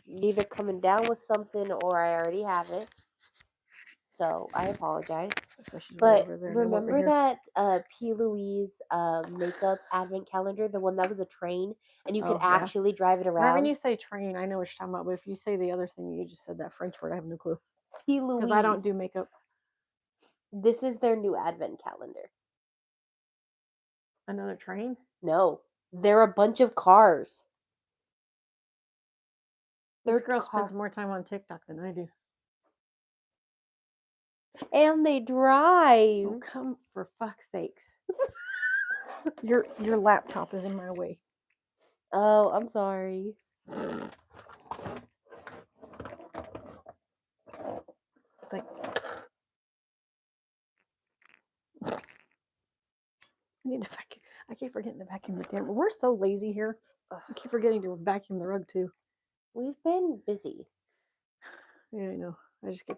either coming down with something or I already have it. So I apologize. But remember that P. Louise makeup advent calendar, the one that was a train and you could actually drive it around? Right when you say train, I know what you're talking about, but if you say the other thing you just said, that French word, I have no clue. P. Louise. Because I don't do makeup. This is their new advent calendar. Another train? No. They're a bunch of cars. This girl spends more time on TikTok than I do. And they drive. Oh, come for fuck's sakes. Your laptop is in my way. Oh, I'm sorry. Like, I need to vacuum. I keep forgetting to vacuum the damn. We're so lazy here. I keep forgetting to vacuum the rug too. We've been busy. Yeah, I know. I just get.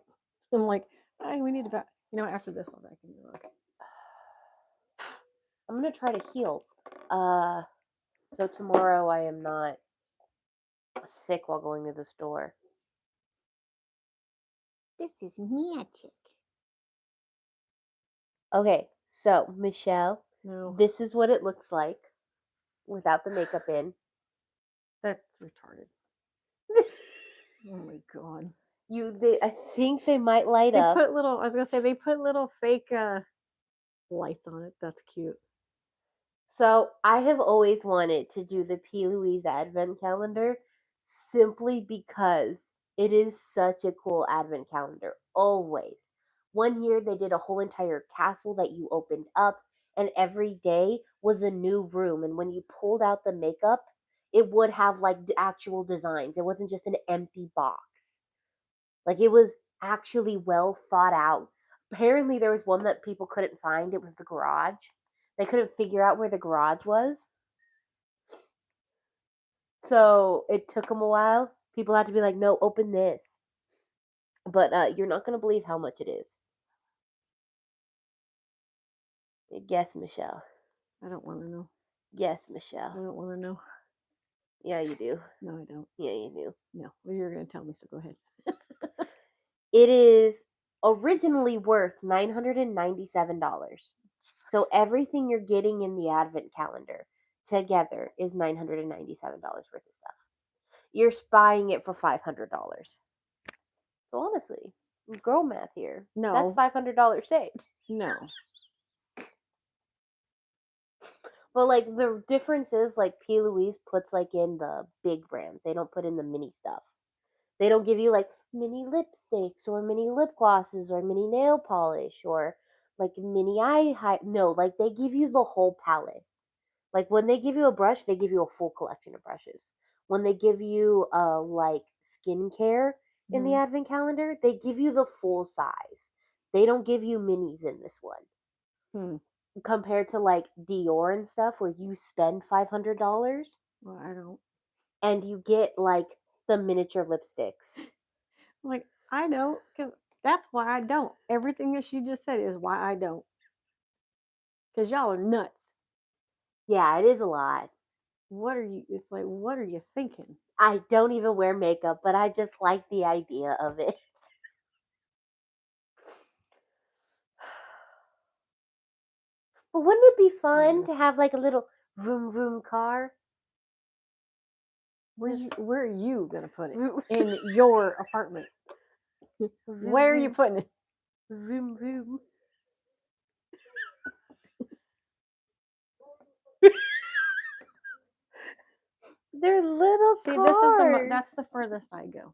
I'm like, hey, we need to vacuum. You know, after this, I'll vacuum the rug. I'm gonna try to heal. So tomorrow I am not sick while going to the store. This is magic. Okay, so Michelle, no, this is what it looks like without the makeup in. That's retarded. Oh my god. I think they might light up. They put little. I was gonna say they put little fake lights on it. That's cute. So I have always wanted to do the P. Louise Advent Calendar simply because it is such a cool Advent calendar. Always. One year they did a whole entire castle that you opened up, and every day was a new room. And when you pulled out the makeup, it would have like actual designs. It wasn't just an empty box. Like it was actually well thought out. Apparently, there was one that people couldn't find. It was the garage. They couldn't figure out where the garage was. So it took them a while. People had to be like, no, open this. But you're not going to believe how much it is. Guess, Michelle. I don't want to know. Guess, Michelle. I don't want to know. Yeah, you do. No, I don't. Yeah, you do. No, well, you're going to tell me, so go ahead. It is originally worth $997. So everything you're getting in the Advent calendar together is $997 worth of stuff. You're buying it for $500. So honestly, girl math here. No. That's $500 saved. No. But like the difference is like P. Louise puts like in the big brands. They don't put in the mini stuff. They don't give you like mini lipsticks or mini lip glosses or mini nail polish or like mini no, like they give you the whole palette. Like when they give you a brush, they give you a full collection of brushes. When they give you like skincare in the advent calendar, they give you the full size. They don't give you minis in this one. Compared to like Dior and stuff where you spend $500. Well, I don't. And you get like the miniature lipsticks. Like, I don't. Cause that's why I don't. Everything that she just said is why I don't. Because y'all are nuts. Yeah, it is a lot. What are you? It's like, what are you thinking? I don't even wear makeup, but I just like the idea of it. But wouldn't it be fun to have like a little vroom car? Where are you gonna put it? In your apartment? Where are you putting it? Vroom. They're little cars. That's the furthest I go.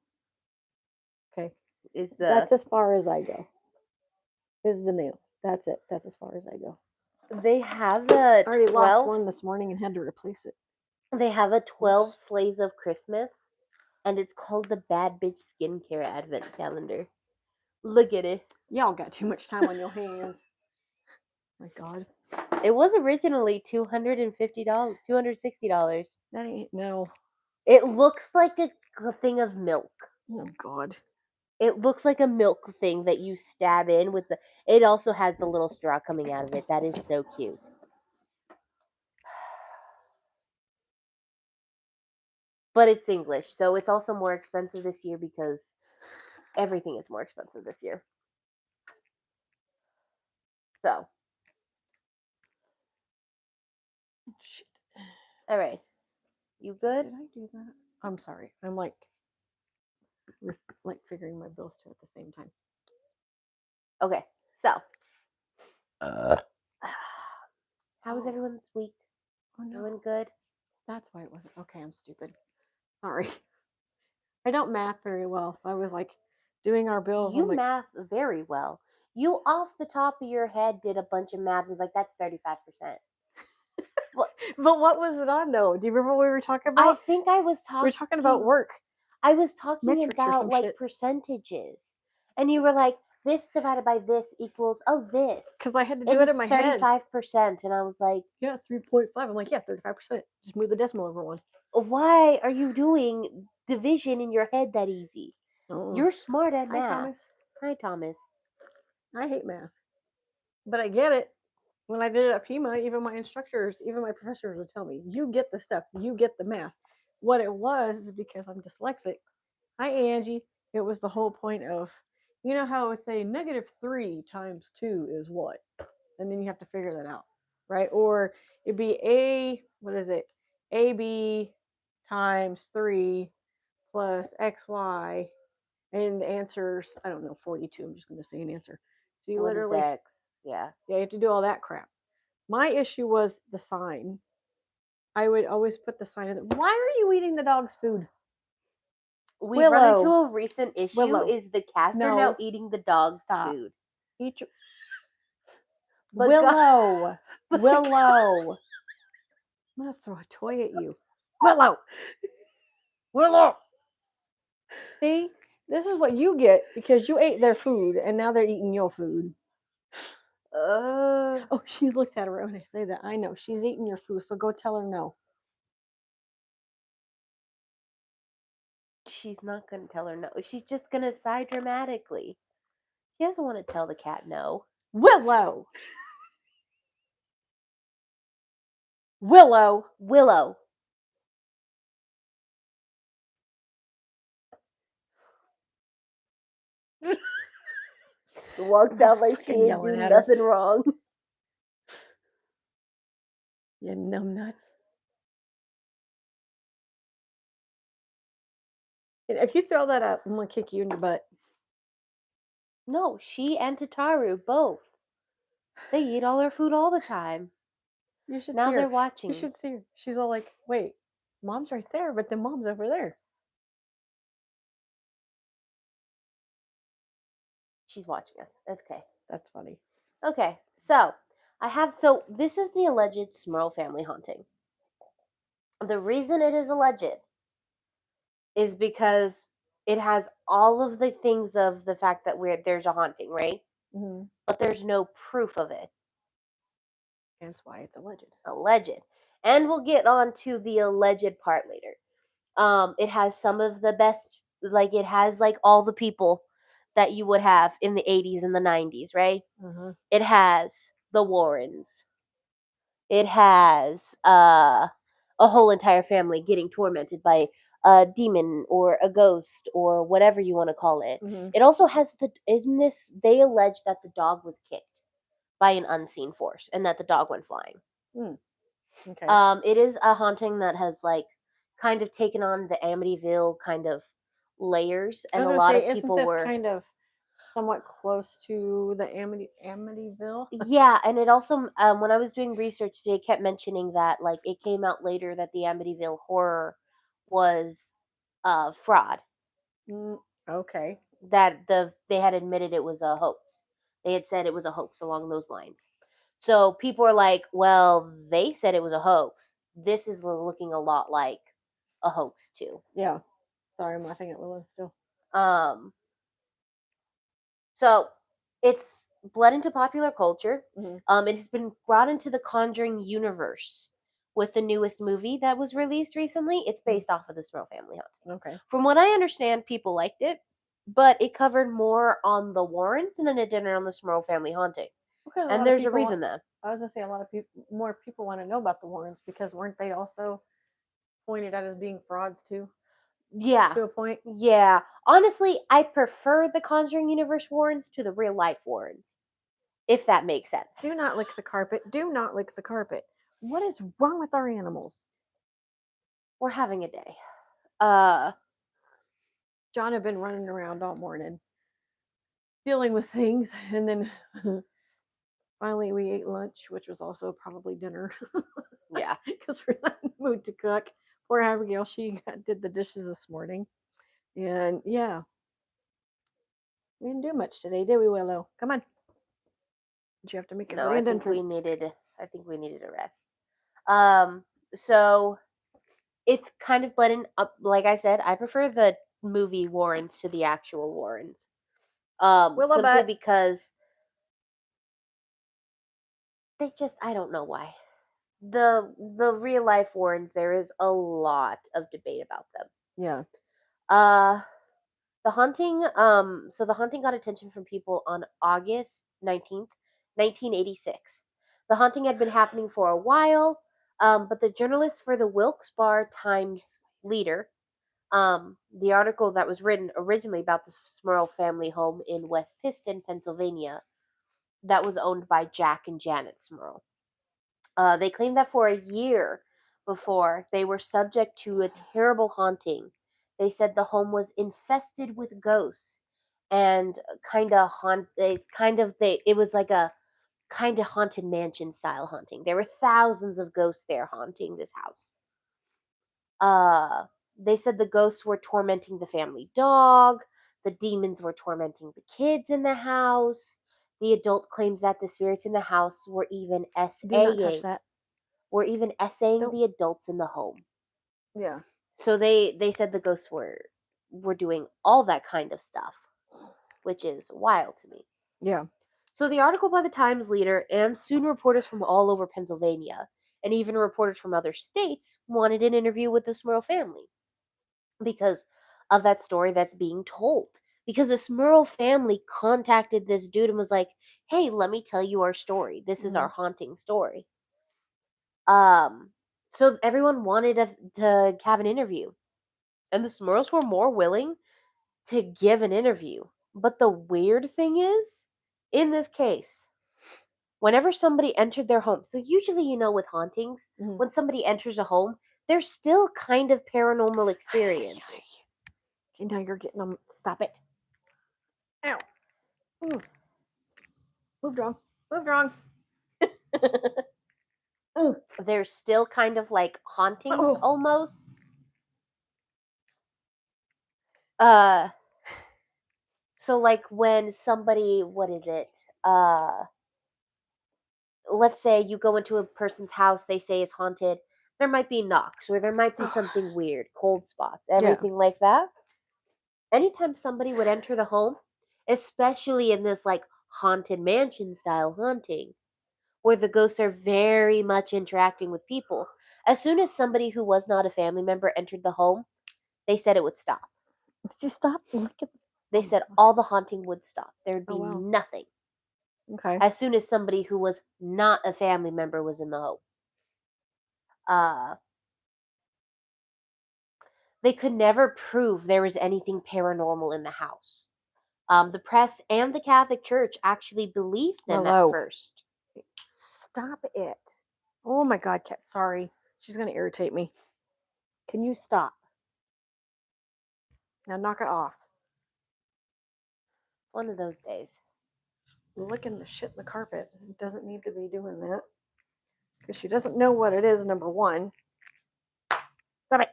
Okay. That's as far as I go. Is the nail. That's it. That's as far as I go. They have a I already lost one this morning and had to replace it. They have a 12 Sleighs of Christmas, and it's called the Bad Bitch Skincare Advent Calendar. Look at it. Y'all got too much time on your hands. My God. It was originally $250, $260. That ain't no. It looks like a thing of milk. Oh God. It looks like a milk thing that you stab in with the. It also has the little straw coming out of it. That is so cute. but it's English, so it's also more expensive this year because everything is more expensive this year. So, Shit. all right, you good? Did I do that? I'm sorry. I'm like figuring my bills too at the same time. Okay, so Uh. how was everyone's week? Oh no. Everyone good? That's why it wasn't. Okay, I'm stupid. Sorry. I don't math very well, so I was like doing our bills. I'm You like, math very well. You off the top of your head did a bunch of math and was like, that's 35%. Well, but what was it on though? Do you remember what we were talking I about? think I was We were talking about work. I was talking Metrics or about some like shit. percentages. And you were like, this divided by this equals, oh, this. Because I had to do it in my head. 35%. And I was like, yeah, 3.5. I'm like, yeah, 35%. Just move the decimal over one. why are you doing division in your head that easy? Oh. You're smart at Hi, math. Thomas. Hi, Thomas. I hate math. But I get it. When I did it at Pima, even my instructors, even my professors would tell me, you get the stuff, you get the math. What it was is because I'm dyslexic. Hi, Angie. It was the whole point of, you know how it would say -3 times 2 is what? And then you have to figure that out, right? Or it'd be what is it? AB times 3 plus XY. And the answer's, I don't know, 42. I'm just going to say an answer. So you What is literally, X? Yeah. yeah, you have to do all that crap. My issue was the sign. I would always put the sign in. Why are you eating the dog's food? We've run into Willow. a recent issue Willow. is the cats are No. now eating the dog's Stop. food. Eat your... But Willow. but Willow. I'm going to throw a toy at you. Willow. Willow. See? This is what you get because you ate their food and now they're eating your food. Oh, she looked at her when I say that. I know. She's eating your food, so go tell her no. She's not going to tell her no. She's just going to sigh dramatically. She doesn't want to tell the cat no. Willow. Willow. Willow. Walks out like she ain't yelling doing at her. nothing wrong. You numbnuts. If you throw that up, I'm going to kick you in your butt. No, she and Tataru both. They eat all her food all the time. You should Now see her. they're watching. You should see her. She's all like, wait, mom's right there, but then mom's over there. She's watching us. Okay. That's funny. Okay, so this is the alleged Smurl family haunting. The reason it is alleged is because it has all of the things of the fact that there's a haunting, right? Mm-hmm. But there's no proof of it. That's why it's alleged. Alleged. And we'll get on to the alleged part later. It has some of the best, like it has like all the people that you would have in the 80s and the 90s, right? Mm-hmm. It has the Warrens. It has a whole entire family getting tormented by a demon or a ghost or whatever you want to call it. Mm-hmm. It also has in this they allege that the dog was kicked by an unseen force and that the dog went flying. Okay. It is a haunting that has like kind of taken on the Amityville kind of layers, and a lot of people isn't this were kind of somewhat close to the Amityville? yeah, and it also when I was doing research, they kept mentioning that like it came out later that the Amityville horror was fraud. Okay. That they had admitted it was a hoax. They had said it was a hoax along those lines. So people are like, well, they said it was a hoax. This is looking a lot like a hoax too. Yeah. Sorry, I'm laughing at Willow still. So it's bled into popular culture. Mm-hmm. It has been brought into the Conjuring universe with the newest movie that was released recently. It's based off of the Smurl family haunting. Okay. From what I understand, people liked it, but it covered more on the Warrens than it did on the Smurl family haunting. Okay, And there's a reason that. I was gonna say a lot of people, more people want to know about the Warrens because weren't they also pointed at as being frauds too, Yeah. to a point. Yeah. Honestly, I prefer the Conjuring Universe Warrens to the real life Warrens, if that makes sense. Do not lick the carpet. Do not lick the carpet. What is wrong with our animals? We're having a day. Uh, John had been running around all morning dealing with things, and then finally we ate lunch, which was also probably dinner yeah. because we're not in the mood to cook. Poor Abigail, did the dishes this morning, and yeah, we didn't do much today, did we, Willow? Come on. Did you have to make a No, I grand think we entrance? needed. I think we needed a rest. So it's kind of blending up. Like I said, I prefer the movie Warrens to the actual Warrens. Willow Simply butt. because they just. I don't know why. The real life Warrens, there is a lot of debate about them. Yeah. Uh, the haunting. So the haunting got attention from people on August 19th, 1986. The haunting had been happening for a while, but the journalist for the Wilkes-Barre Times Leader, the article that was written originally about the Smurl family home in West Piston, Pennsylvania, that was owned by Jack and Janet Smurl. They claimed that for a year before, they were subject to a terrible haunting. They said the home was infested with ghosts and kind of haunt. It's kind of they. It was like a kind of haunted mansion style haunting. There were thousands of ghosts there haunting this house. Uh, they said the ghosts were tormenting the family dog. The demons were tormenting the kids in the house. The adult claims that the spirits in the house Do not touch that. were even essaying Don't. the adults in the home. Yeah. So they said the ghosts were doing all that kind of stuff, which is wild to me. Yeah. So the article by the Times Leader and soon reporters from all over Pennsylvania and even reporters from other states wanted an interview with the Smurl family because of that story that's being told. Because the Smurl family contacted this dude and was like, "Hey, let me tell you our story. This is our Mhm. haunting story." Um, so everyone wanted to have an interview, and the Smurls were more willing to give an interview. But the weird thing is, in this case, whenever somebody entered their home, so usually, with hauntings, Mhm. when somebody enters a home, there's still kind of paranormal experiences. Okay, now you're getting them. Stop it. Ow. Mm. Moved wrong. Moved wrong. Mm. There's still kind of like hauntings Oh. almost. Uh, so like when somebody, what is it? Uh, let's say you go into a person's house, they say it's haunted. There might be knocks, or there might be something weird, cold spots, Yeah. everything like that. Anytime somebody would enter the home, especially in this like haunted mansion style haunting, where the ghosts are very much interacting with people, as soon as somebody who was not a family member entered the home, they said it would stop. Did you stop? Look at. They Oh my said god. all the haunting would stop. There'd Oh be wow. nothing Okay. as soon as somebody who was not a family member was in the home. Uh, they could never prove there was anything paranormal in the house. The press and the Catholic Church actually believed them at Willow. first. Stop it. Oh my god, cat. Sorry. She's gonna irritate me. Can you stop? Now knock it off. One of those days. Licking the shit in the carpet. Doesn't need to be doing that. Because she doesn't know what it is, number one. Stop it.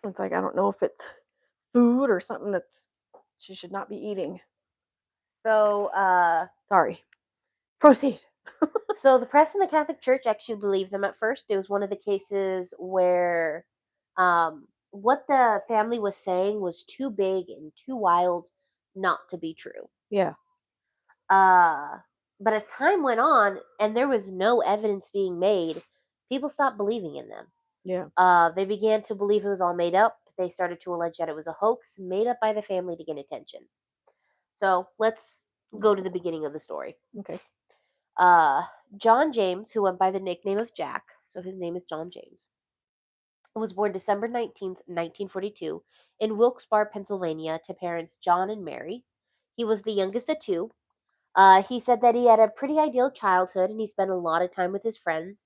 It's like I don't know if it's food or something that she should not be eating. So, Sorry. Proceed. so the press and the Catholic Church actually believed them at first. It was one of the cases where what the family was saying was too big and too wild not to be true. Yeah. Uh, but as time went on and there was no evidence being made, people stopped believing in them. Yeah. They began to believe it was all made up. They started to allege that it was a hoax made up by the family to get attention. So let's go to the beginning of the story. Okay. Uh, John James, who went by the nickname of Jack. So his name is John James. Was born December 19th, 1942, in Wilkes-Barre, Pennsylvania, to parents John and Mary. He was the youngest of two. He said that he had a pretty ideal childhood and he spent a lot of time with his friends.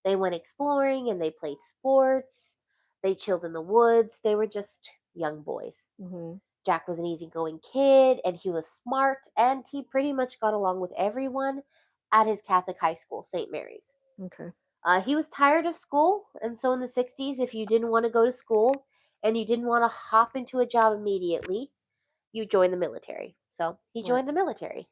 They went exploring and they played sports. They chilled in the woods. They were just young boys. Mhm. Jack was an easygoing kid and he was smart and he pretty much got along with everyone at his Catholic high school, St. Mary's. Okay. He was tired of school, and so in the 60s, if you didn't want to go to school and you didn't want to hop into a job immediately, you joined the military. So he Right. joined the military.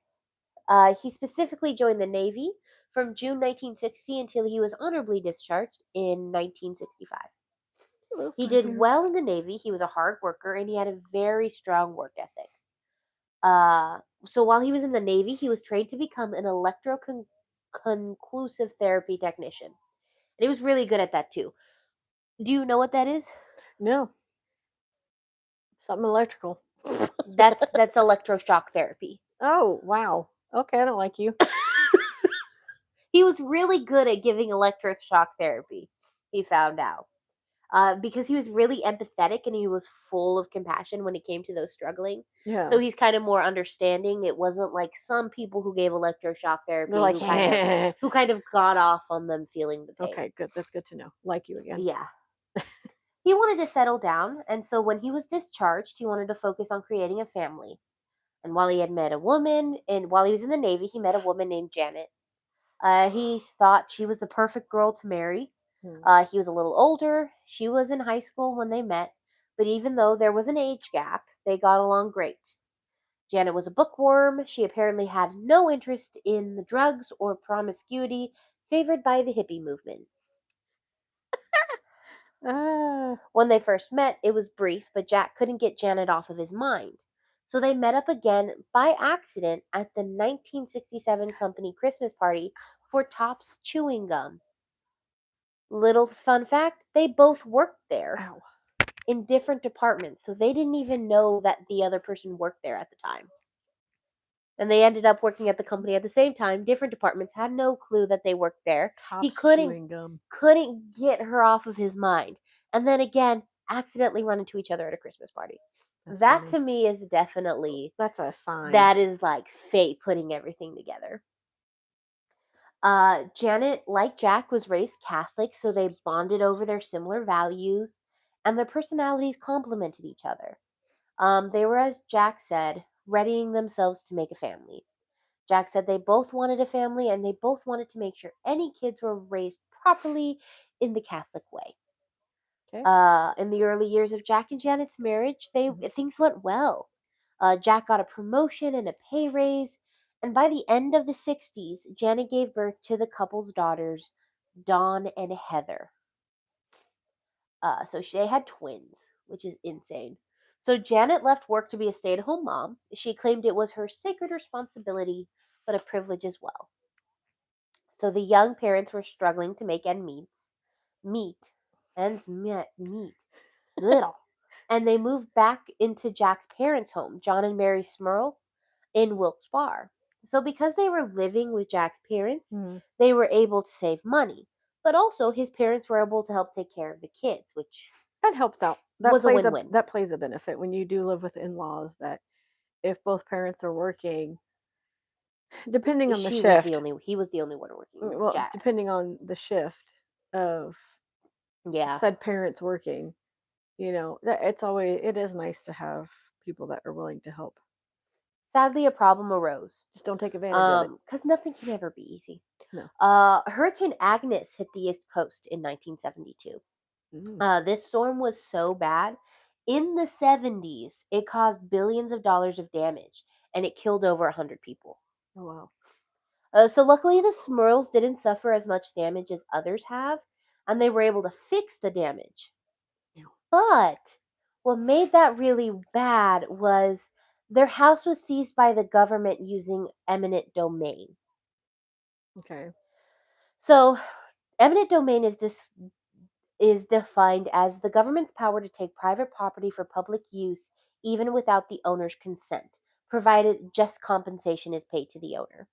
He specifically joined the Navy from June 1960 until he was honorably discharged in 1965. Oh, He right did here. well in the Navy. He was a hard worker and he had a very strong work ethic. Uh, so while he was in the Navy, he was trained to become an electroconclusive therapy technician. And he was really good at that too. Do you know what that is? No, something electrical. That's electroshock therapy. Oh, wow. Okay, I don't like you. He was really good at giving electroshock therapy. He found out because he was really empathetic and he was full of compassion when it came to those struggling. So Yeah. he's kind of more understanding. It wasn't like some people who gave electroshock They're therapy like, who kind of got off on them feeling the pain. okay, good. That's good to know. Like you again. Yeah. He wanted to settle down, and so when he was discharged, he wanted to focus on creating a family. And while he had met a woman, and while he was in the Navy, he met a woman named Janet. He thought she was the perfect girl to marry. Hmm. He was a little older. She was in high school when they met, but even though there was an age gap, they got along great. Janet was a bookworm. She apparently had no interest in the drugs or promiscuity favored by the hippie movement. Ah, When they first met, it was brief, but Jack couldn't get Janet off of his mind. So they met up again by accident at the 1967 company Christmas party for Topps chewing gum. Little fun fact, they both worked there ow. in different departments, so they didn't even know that the other person worked there at the time. And they ended up working at the company at the same time. Different departments had no clue that they worked there. He Tops couldn't chewing gum. couldn't get her off of his mind. And then again, accidentally run into each other at a Christmas party. That's That funny. to me is definitely That's a sign. that is like fate putting everything together. Janet, like Jack, was raised Catholic, so they bonded over their similar values, and their personalities complemented each other. They were, as Jack said, readying themselves to make a family. Jack said they both wanted a family and they both wanted to make sure any kids were raised properly in the Catholic way. Okay. In the early years of Jack and Janet's marriage, they Mhm. things went well. Jack got a promotion and a pay raise, and by the end of the 60s, Janet gave birth to the couple's daughters, Dawn and Heather. So they had twins, which is insane. So Janet left work to be a stay-at-home mom. She claimed it was her sacred responsibility, but a privilege as well. So the young parents were struggling to make meet, ends meet, little, and they moved back into Jack's parents' home, John and Mary Smurl, in Wilkes-Barre. So because they were living with Jack's parents, Mhm. they were able to save money, but also his parents were able to help take care of the kids, which That helps out. was a win-win. That plays a benefit when you do live with in-laws. That if both parents are working, depending on the shift, He was the only one working. well, Jack, depending on the shift of yeah. said parents working, that it is nice to have people that are willing to help. Sadly, a problem arose. Just don't take advantage of it. Because nothing can ever be easy. No. Hurricane Agnes hit the East Coast in 1972. Mm. This storm was so bad. In the 70s, it caused billions of dollars of damage and it killed over 100 people. Oh wow. So, luckily, the Smurls didn't suffer as much damage as others have, and they were able to fix the damage. Yeah. But what made that really bad was their house was seized by the government using eminent domain. Okay. So, eminent domain is defined as the government's power to take private property for public use even without the owner's consent, provided just compensation is paid to the owner.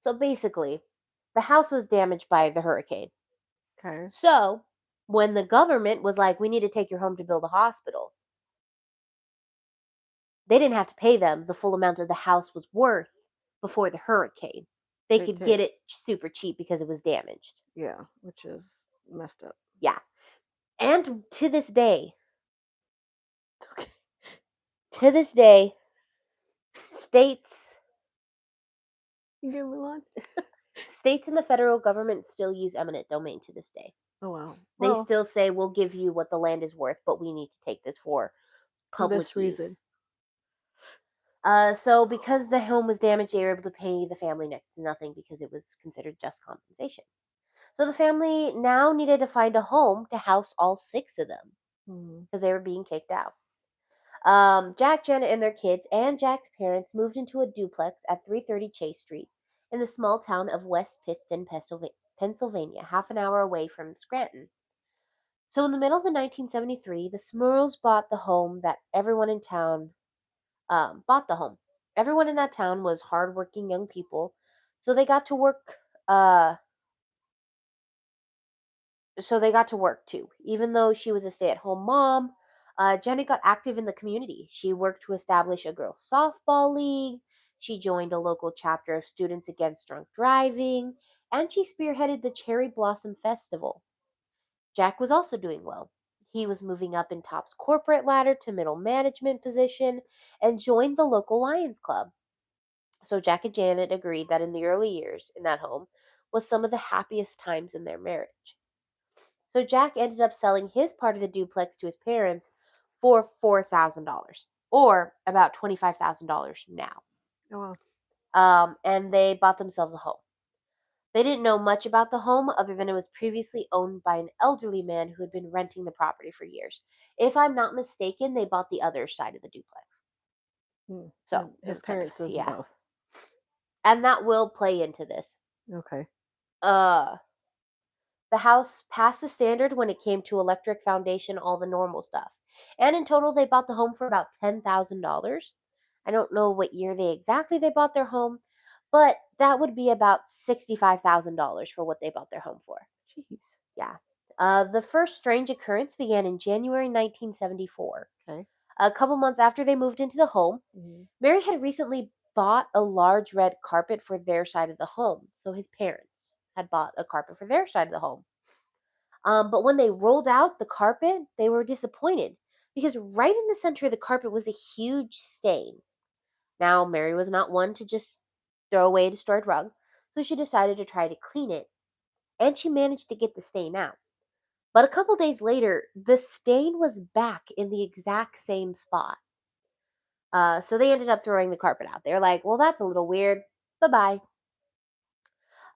So basically, the house was damaged by the hurricane. Okay. So, when the government was like, we need to take your home to build a hospital, they didn't have to pay them the full amount of the house was worth before the hurricane. They They could did. get it super cheap because it was damaged. Yeah, which is messed up. Yeah. And Okay. to this day, states You can move on. states and the federal government still use eminent domain to this day. Oh wow. They Well, still say we'll give you what the land is worth, but we need to take this for for public this use. reason. So because the home was damaged, they were able to pay the family next to nothing because it was considered just compensation. So the family now needed to find a home to house all six of them Mm. because they were being kicked out. Jack, Janet, and their kids and Jack's parents moved into a duplex at 330 Chase Street in the small town of West Pittston, Pennsylvania, half an hour away from Scranton. So in the middle of the 1973, the Smurls bought the home that everyone in town bought the home. Everyone in that town was hardworking young people, so they got to work. So they got to work too. Even though she was a stay-at-home mom, Janet got active in the community. She worked to establish a girls' softball league. She joined a local chapter of Students Against Drunk Driving, and she spearheaded the Cherry Blossom Festival. Jack was also doing well. He was moving up in top's corporate ladder to middle management position and joined the local Lions Club. So Jack and Janet agreed that in the early years in that home was some of the happiest times in their marriage. So Jack ended up selling his part of the duplex to his parents for $4,000, or about $25,000 now. Oh wow. And they bought themselves a home. They didn't know much about the home other than it was previously owned by an elderly man who had been renting the property for years. If I'm not mistaken, they bought the other side of the duplex. Mm. So And it his was kind of, parents was yeah. both. And that will play into this. Okay. Uh, The house passed the standard when it came to electric foundation, all the normal stuff. And in total, they bought the home for about $10,000. I don't know what year they bought their home, but that would be about $65,000 for what they bought their home for. Jeez. Yeah. The first strange occurrence began in January 1974. Okay. A couple months after they moved into the home, Mm. Mary had recently bought a large red carpet for their side of the home. So his parents had bought a carpet for their side of the home. But when they rolled out the carpet, they were disappointed because right in the center of the carpet was a huge stain. Now, Mary was not one to just throw away a destroyed rug, so she decided to try to clean it, and she managed to get the stain out. But a couple days later, the stain was back in the exact same spot. So they ended up throwing the carpet out. They were like, well, that's a little weird. Bye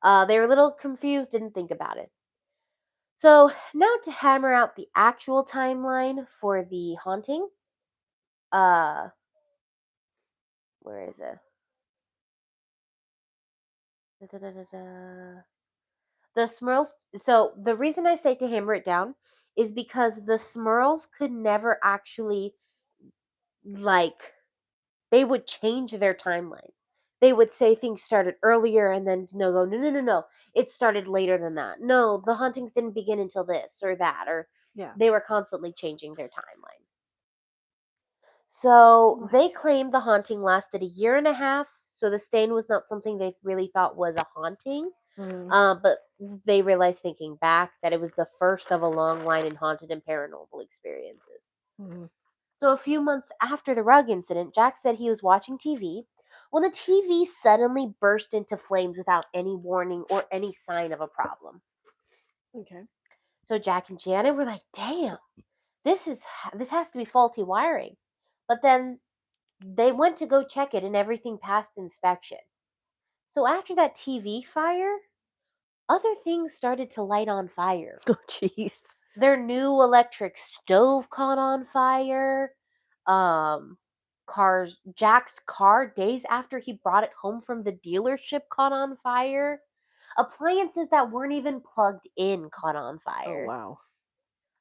bye. They were a little confused, didn't think about it. So now to hammer out the actual timeline for the haunting, uh, where is it? Da-da-da-da-da. The Smurls. So the reason I say to hammer it down is because the Smurls could never actually like they would change their timeline. They would say things started earlier and then no. It started later than that. No, the hauntings didn't begin until this or that, or Yeah. they were constantly changing their timeline. So What? they claimed the haunting lasted a year and a half. So the stain was not something they really thought was a haunting. Mm. But they realized thinking back that it was the first of a long line in haunted and paranormal experiences. Mm. So a few months after the rug incident, Jack said he was watching TV when the TV suddenly burst into flames without any warning or any sign of a problem. Okay. So Jack and Janet were like, "Damn, this has to be faulty wiring." But then they went to go check it and everything passed inspection. So after that TV fire, other things started to light on fire. Oh jeez. Their new electric stove caught on fire. Um Jack's car days after he brought it home from the dealership caught on fire. Appliances that weren't even plugged in caught on Oh fire. wow.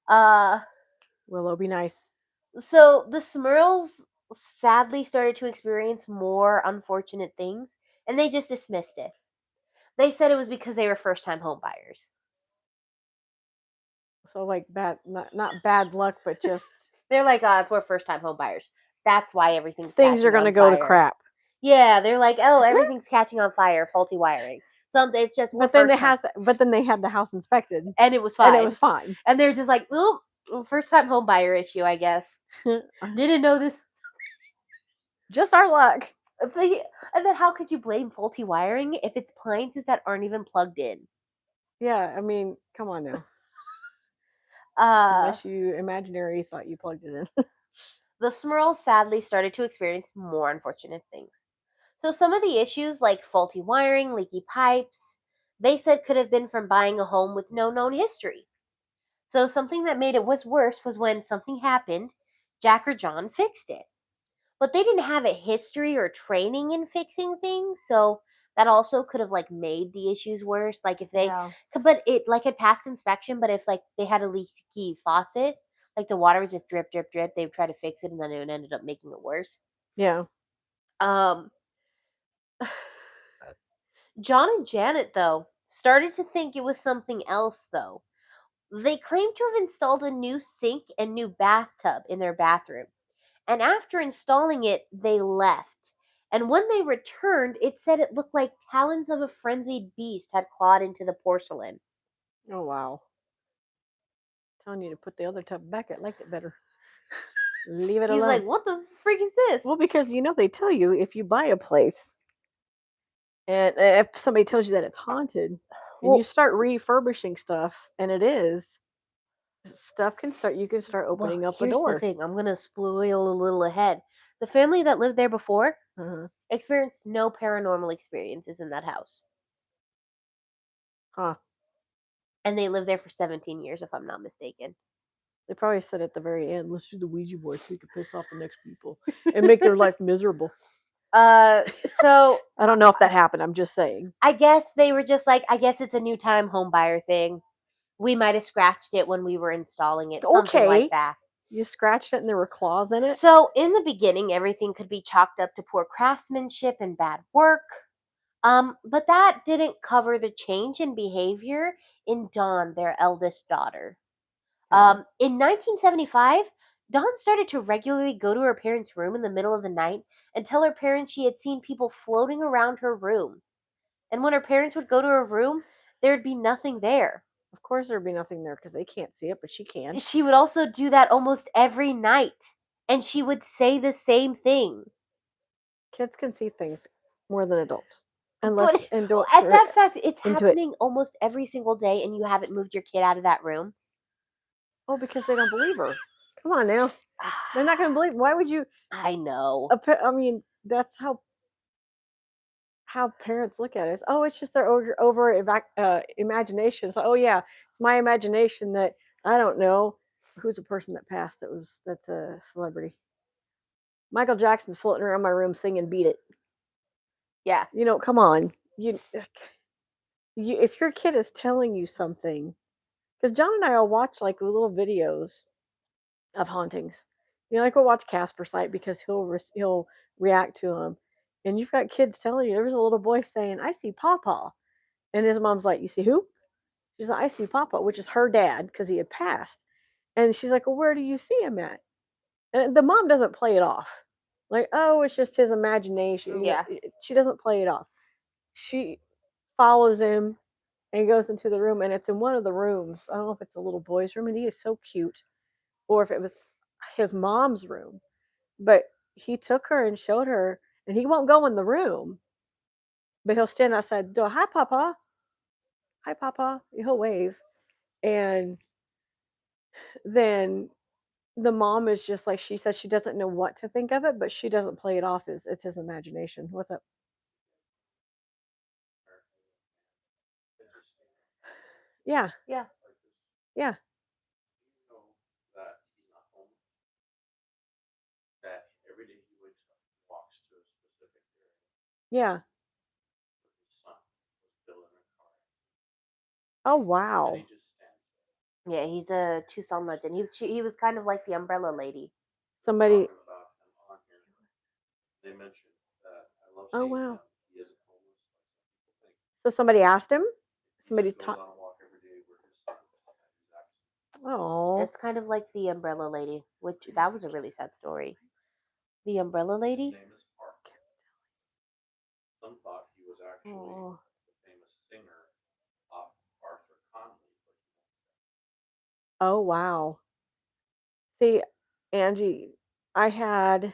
Uh Willow, be nice. so the Smurls sadly started to experience more unfortunate things and they just dismissed it. They said it was because they were first-time home buyers. So like bad, not bad luck, but just They're like, it's we're first-time home buyers. That's why everything's things are catching gonna on go to fire. crap. Yeah, they're like, "Oh, everything's catching on fire, faulty wiring." It's just we're first time, But then they had the house inspected, and it was and it fine. was fine. And they're just like, "Well, first time home buyer issue, I guess. Didn't know this." Just our luck. And then how could you blame faulty wiring if it's appliances that aren't even plugged in? Yeah, I mean, come on now. Uh, Unless you imaginary thought you plugged it in. the Smurls sadly started to experience more unfortunate things. So some of the issues, like faulty wiring, leaky pipes, they said could have been from buying a home with no known history. So something that made it was worse was when something happened, Jack or John fixed it. But they didn't have a history or training in fixing things, so that also could have like made the issues worse. Like if they Yeah. but it like had passed inspection, but if like they had a leaky faucet, like the water would just drip, drip, drip, they would try to fix it and then it ended up making it worse. Yeah. Um John and Janet though started to think it was something else though. They claimed to have installed a new sink and new bathtub in their bathroom. And after installing it, they left. And when they returned, it said it looked like talons of a frenzied beast had clawed into the porcelain. Oh wow. Telling you to put the other tub back. I liked it better. Leave it He's like, alone. "What the freak is this?" Well, because they tell you if you buy a place and if somebody tells you that it's haunted and you Well, start refurbishing stuff and it is, you can start well, opening up a here's the door. thing. I'm gonna spoil a little ahead. The family that lived there before Uh-huh. experienced no paranormal experiences in that house, Huh. and they lived there for 17 years, if I'm not mistaken. They probably said at the very end, let's do the Ouija board so we can piss off the next people and make their life miserable. Uh, so I don't know if that happened. I'm just saying. I guess they were just like, I guess it's a new time home buyer thing. We might have scratched it when we were installing it, something like Okay. that. You scratched it and there were claws in it? So, in the beginning, everything could be chalked up to poor craftsmanship and bad work. But that didn't cover the change in behavior in Dawn, their eldest daughter. Okay. In 1975, Dawn started to regularly go to her parents' room in the middle of the night and tell her parents she had seen people floating around her room. And when her parents would go to her room, there'd be nothing there. Of course there'd be nothing there because they can't see it, but she can. She would also do that almost every night, and she would say the same thing. Kids can see things more than adults. But Unless adults at are that fact, it's into it. happening almost every single day, and you haven't moved your kid out of that room. Oh, because they don't believe her. Come on now. They're not going to believe. Why would you? I know. I mean, that's how parents look at it. Oh, it's just their imagination. So, oh yeah, it's my imagination that I don't know who's a person that passed. That's a celebrity. Michael Jackson's floating around my room singing "Beat It." Yeah. Come on. If your kid is telling you something, because John and I will watch like little videos of hauntings. Like we'll watch Casper Sight because he'll react to them. And you've got kids telling you there was a little boy saying, "I see Pawpaw," and his mom's like, "You see who?" She's like, "I see Papa," which is her dad because he had passed. And she's like, "Well, where do you see him at?" And the mom doesn't play it off, like, "Oh, it's just his imagination." Yeah. She doesn't play it off. She follows him and goes into the room, and it's in one of the rooms. I don't know if it's a little boy's room, and he is so cute, or if it was his mom's room. But he took her and showed her, and he won't go in the room, but he'll stand outside the door. Hi, Papa. Hi, Papa. He'll wave, and then the mom is just like she says she doesn't know what to think of it, but she doesn't play it off as it's his imagination. What's up? Yeah, Yeah. yeah, yeah. Oh wow. Yeah, he's a Tucson legend. He was kind of like the umbrella lady. Somebody. Oh wow. So somebody asked him? Somebody taught. Oh. It's kind of like the umbrella lady, which that was a really sad story. The umbrella lady? Oh. Oh wow. See, Angie, I had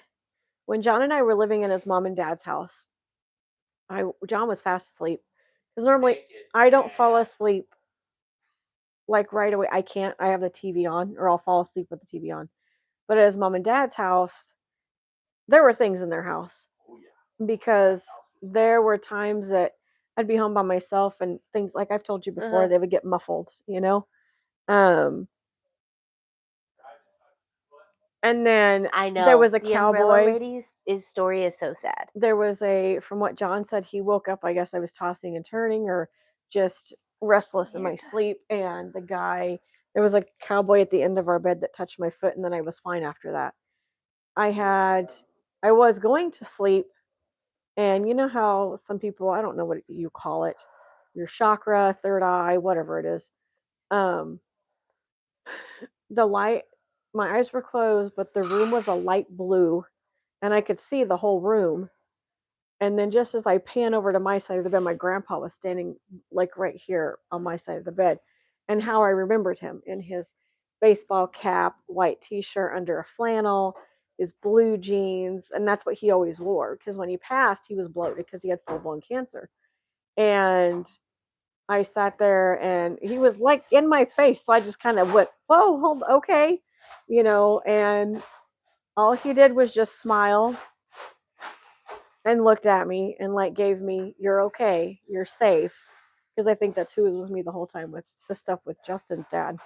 when John and I were living in his mom and dad's house. I John was fast asleep because normally I don't fall asleep like right away. I can't. I have the TV on, or I'll fall asleep with the TV on. But at his mom and dad's house, there were things in their house because there were times that I'd be home by myself and things like I've told you before, Uh-huh. they would get muffled, Um, and then I there know. was a The umbrella cowboy. lady's story is so sad. There was from what John said, he woke up. I guess I was tossing and turning or just restless in my sleep. And there was a cowboy at the end of our bed that touched my foot, and then I was fine after that. I had, I was going to sleep. And you know how some people, I don't know what you call it, your chakra, third eye, whatever it is. Um, the light, my eyes were closed, but the room was a light blue and I could see the whole room. And then just as I pan over to my side of the bed, my grandpa was standing like right here on my side of the bed. And how I remembered him in his baseball cap, white t shirt under a flannel, his blue jeans. And that's what he always wore because when he passed, he was bloated because he had full blown cancer. And I sat there and he was like in my face. So I just kind of went, whoa, hold, okay. And all he did was just smile and looked at me and like gave me, you're okay, you're safe. Because I think that's who was with me the whole time with the stuff with Justin's dad.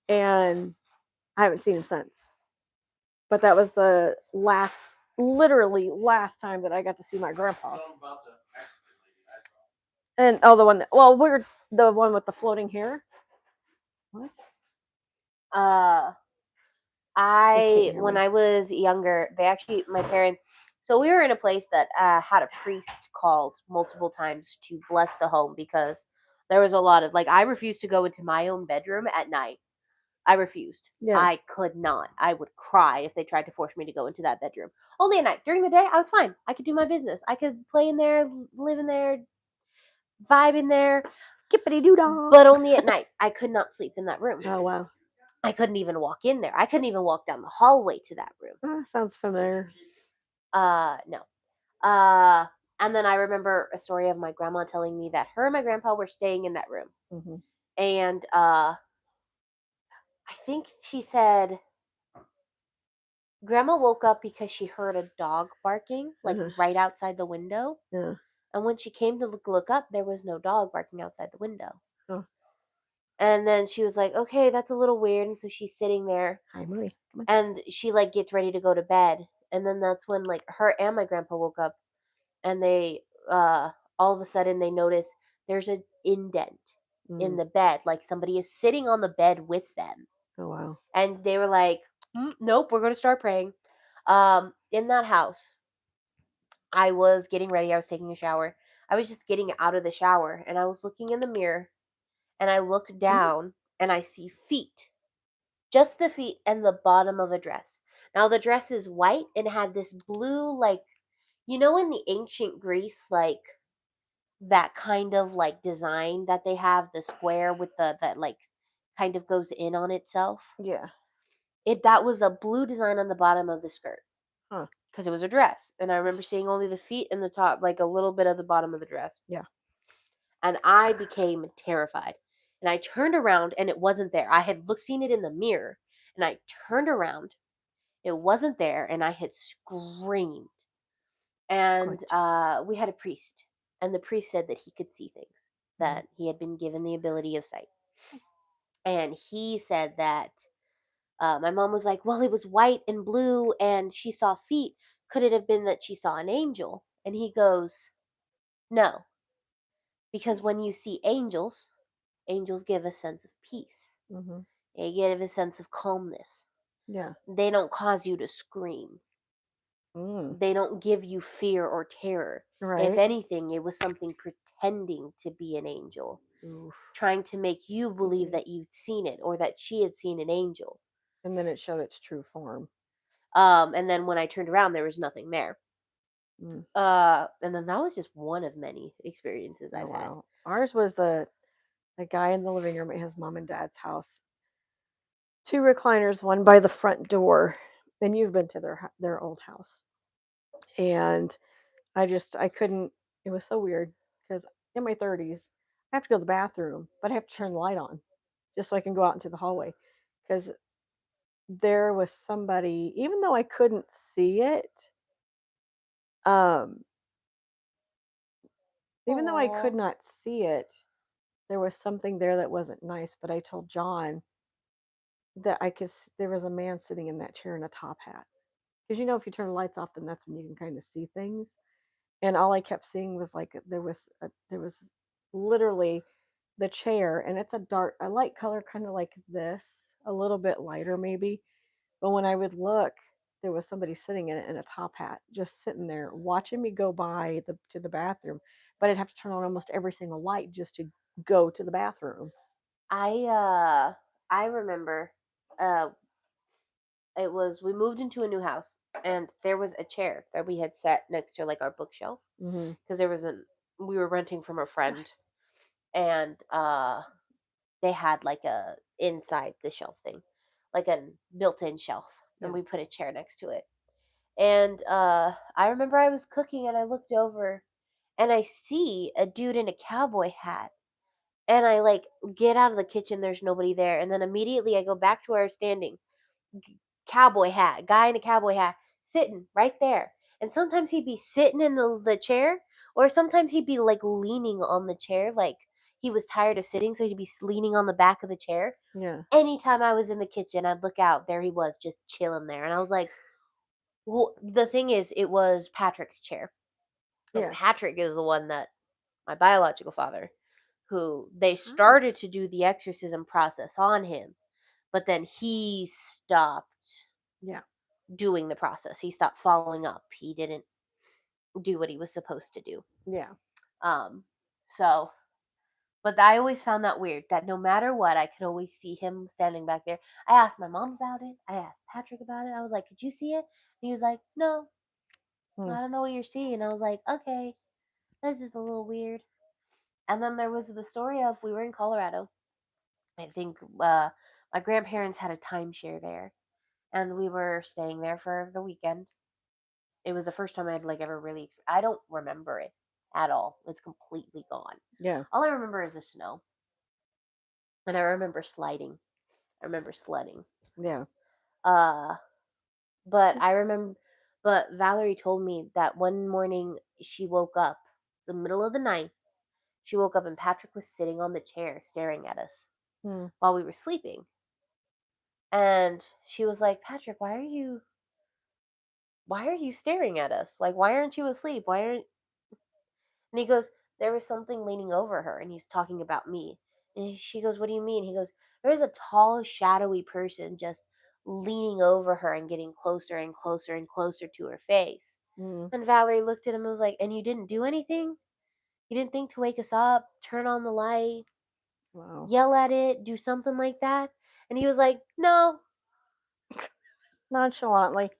And I haven't seen him since. But that was the literally last time that I got to see my grandpa. And oh, we're the one with the floating hair. What? Uh They can't I hear when me. I was younger, they actually my parents so we were in a place that had a priest called multiple times to bless the home because there was a lot of like I refused to go into my own bedroom at night. I refused. Yeah. I could not. I would cry if they tried to force me to go into that bedroom. Only at night. During the day, I was fine. I could do my business. I could play in there, live in there, vibe in there, Skippity doo dah. but only at night. I could not sleep in that room. Oh wow. I couldn't even walk in there. I couldn't even walk down the hallway to that room. Sounds familiar. No. Uh, and then I remember a story of my grandma telling me that her and my grandpa were staying in that room. Mm-hmm. And I think she said grandma woke up because she heard a dog barking, like Uh-huh. right outside the window. Yeah. And when she came to look up, there was no dog barking outside the window. Oh. And then she was like, okay, that's a little weird. And so she's sitting there Hi, Marie. Come on. and she like gets ready to go to bed. And then that's when like her and my grandpa woke up and they all of a sudden they notice there's an indent in Mm. the bed, like somebody is sitting on the bed with them. Oh wow. And they were like, nope, we're going to start praying. In that house, I was getting ready. I was taking a shower. I was just getting out of the shower and I was looking in the mirror and I look Mm. down and I see feet, just the feet and the bottom of a dress. Now the dress is white and had this blue, like, in the ancient Greece, like that kind of like design that they have, the square with the that like kind of goes in on itself. Yeah. That was a blue design on the bottom of the skirt Huh. because it was a dress, and I remember seeing only the feet and the top, like a little bit of the bottom of the dress, Yeah. and I became terrified. And I turned around, and it wasn't there. I had seen it in the mirror, and I turned around, it wasn't there, and I had screamed. And Good. we had a priest, and the priest said that he could see things, Mm. that he had been given the ability of sight. And he said that my mom was like, well, it was white and blue, and she saw feet. Could it have been that she saw an angel? And he goes, no, because when you see angels, angels give a sense of peace, Mm-hmm. they give a sense of calmness. Yeah. They don't cause you to scream. They don't give you fear or terror. If Right. anything, it was something pretending to be an angel, Oof. trying to make you believe Mm. that you'd seen it or that she had seen an angel. And then it showed its true form. And then when I turned around, there was nothing there. Mm. And then that was just one of many experiences Oh I've had. wow. Ours was the guy in the living room at his mom and dad's house. Two recliners, one by the front door. And you've been to their old house. And I couldn't. It was so weird because in my 30s, I have to go to the bathroom, but I have to turn the light on just so I can go out into the hallway because there was somebody, even though I couldn't see it, um, even though I Aw. could not see it, there was something there that wasn't nice. But I told John that there was a man sitting in that chair in a top hat. Because if you turn the lights off, then that's when you can kind of see things. And all I kept seeing was like there was literally the chair, and it's a light color, kind of like this, a little bit lighter maybe. But when I would look, there was somebody sitting in it in a top hat, just sitting there watching me go by to the bathroom. But I'd have to turn on almost every single light just to go to the bathroom. I uh I remember uh it was we moved into a new house and there was a chair that we had set next to like our bookshelf Hmm. because there was an we were renting from a friend and they had like a inside the shelf thing, like a built-in shelf, and Yeah. we put a chair next to it. And I remember I was cooking and I looked over and I see a dude in a cowboy hat. And I like get out of the kitchen, there's nobody there. And then immediately I go back to where I was standing. Cowboy hat, guy in a cowboy hat, sitting right there. And sometimes he'd be sitting in the chair, or sometimes he'd be like leaning on the chair, like he was tired of sitting, so he'd be leaning on the back of the chair. Yeah. Anytime I was in the kitchen, I'd look out, there he was, just chilling there. And I was like, well, the thing is, it was Patrick's chair. And Yeah. Patrick is the one that my biological father, who they Oh. started to do the exorcism process on him, but then he stopped Yeah. doing the process. He stopped following up. He didn't do what he was supposed to do. Yeah. Um, so, but I always found that weird that no matter what, I could always see him standing back there. I asked my mom about it. I asked Patrick about it. I was like, "Could you see it?" And he was like, "No, Hmm. I don't know what you're seeing." I was like, "Okay, this is a little weird." And then there was the story of we were in Colorado. I think my grandparents had a timeshare there, and we were staying there for the weekend. It was the first time I'd like ever really. I don't remember it at all. It's completely gone. Yeah. All I remember is the snow, and I remember sliding. I remember sledding. Yeah. Uh, but I remember. But Valerie told me that one morning she woke up, the middle of the night. She woke up and Patrick was sitting on the chair staring at us Hmm. while we were sleeping. And she was like, "Patrick, why are you staring at us? Like, why aren't you asleep? Why aren't?" And he goes, "There was something leaning over her," and he's talking about me. And she goes, "What do you mean?" He goes, "There's a tall, shadowy person just leaning over her and getting closer and closer and closer to her face." Hmm. And Valerie looked at him and was like, "And you didn't do anything? You didn't think to wake us up, turn on the light, Wow. yell at it, do something like that?" And he was like, "No, Nonchalantly.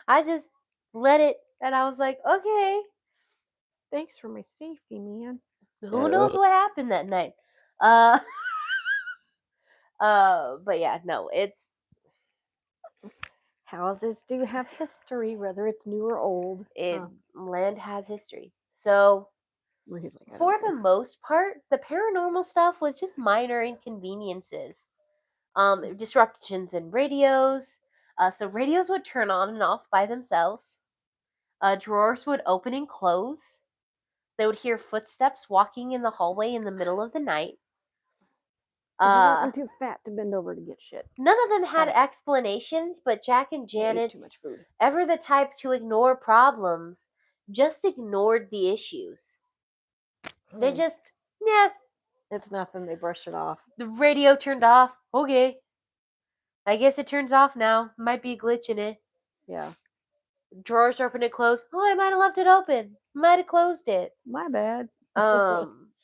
I just let it." And I was like, "Okay." Thanks for my safety, man. Who knows what happened that night? Uh, but yeah, no, Houses do have history, whether it's new or old. it Huh. land has history. So Where he's like, I don't for the care. most part, the paranormal stuff was just minor inconveniences. Disruptions in radios. So radios would turn on and off by themselves. Drawers would open and close. They would hear footsteps walking in the hallway in the middle of the night. If you think Uh, I'm too fat to bend over to get shit, None of them had got it. explanations, but Jack and I ate too Janet, much food. ever the type to ignore problems, just ignored the issues. They Hmm. just, yeah, It's nothing. They brush it off. the radio turned off. Okay, I guess it turns off now. Might be a glitch in it. Yeah. Drawers open and close. Oh, I might have left it open. Might have closed it. My bad.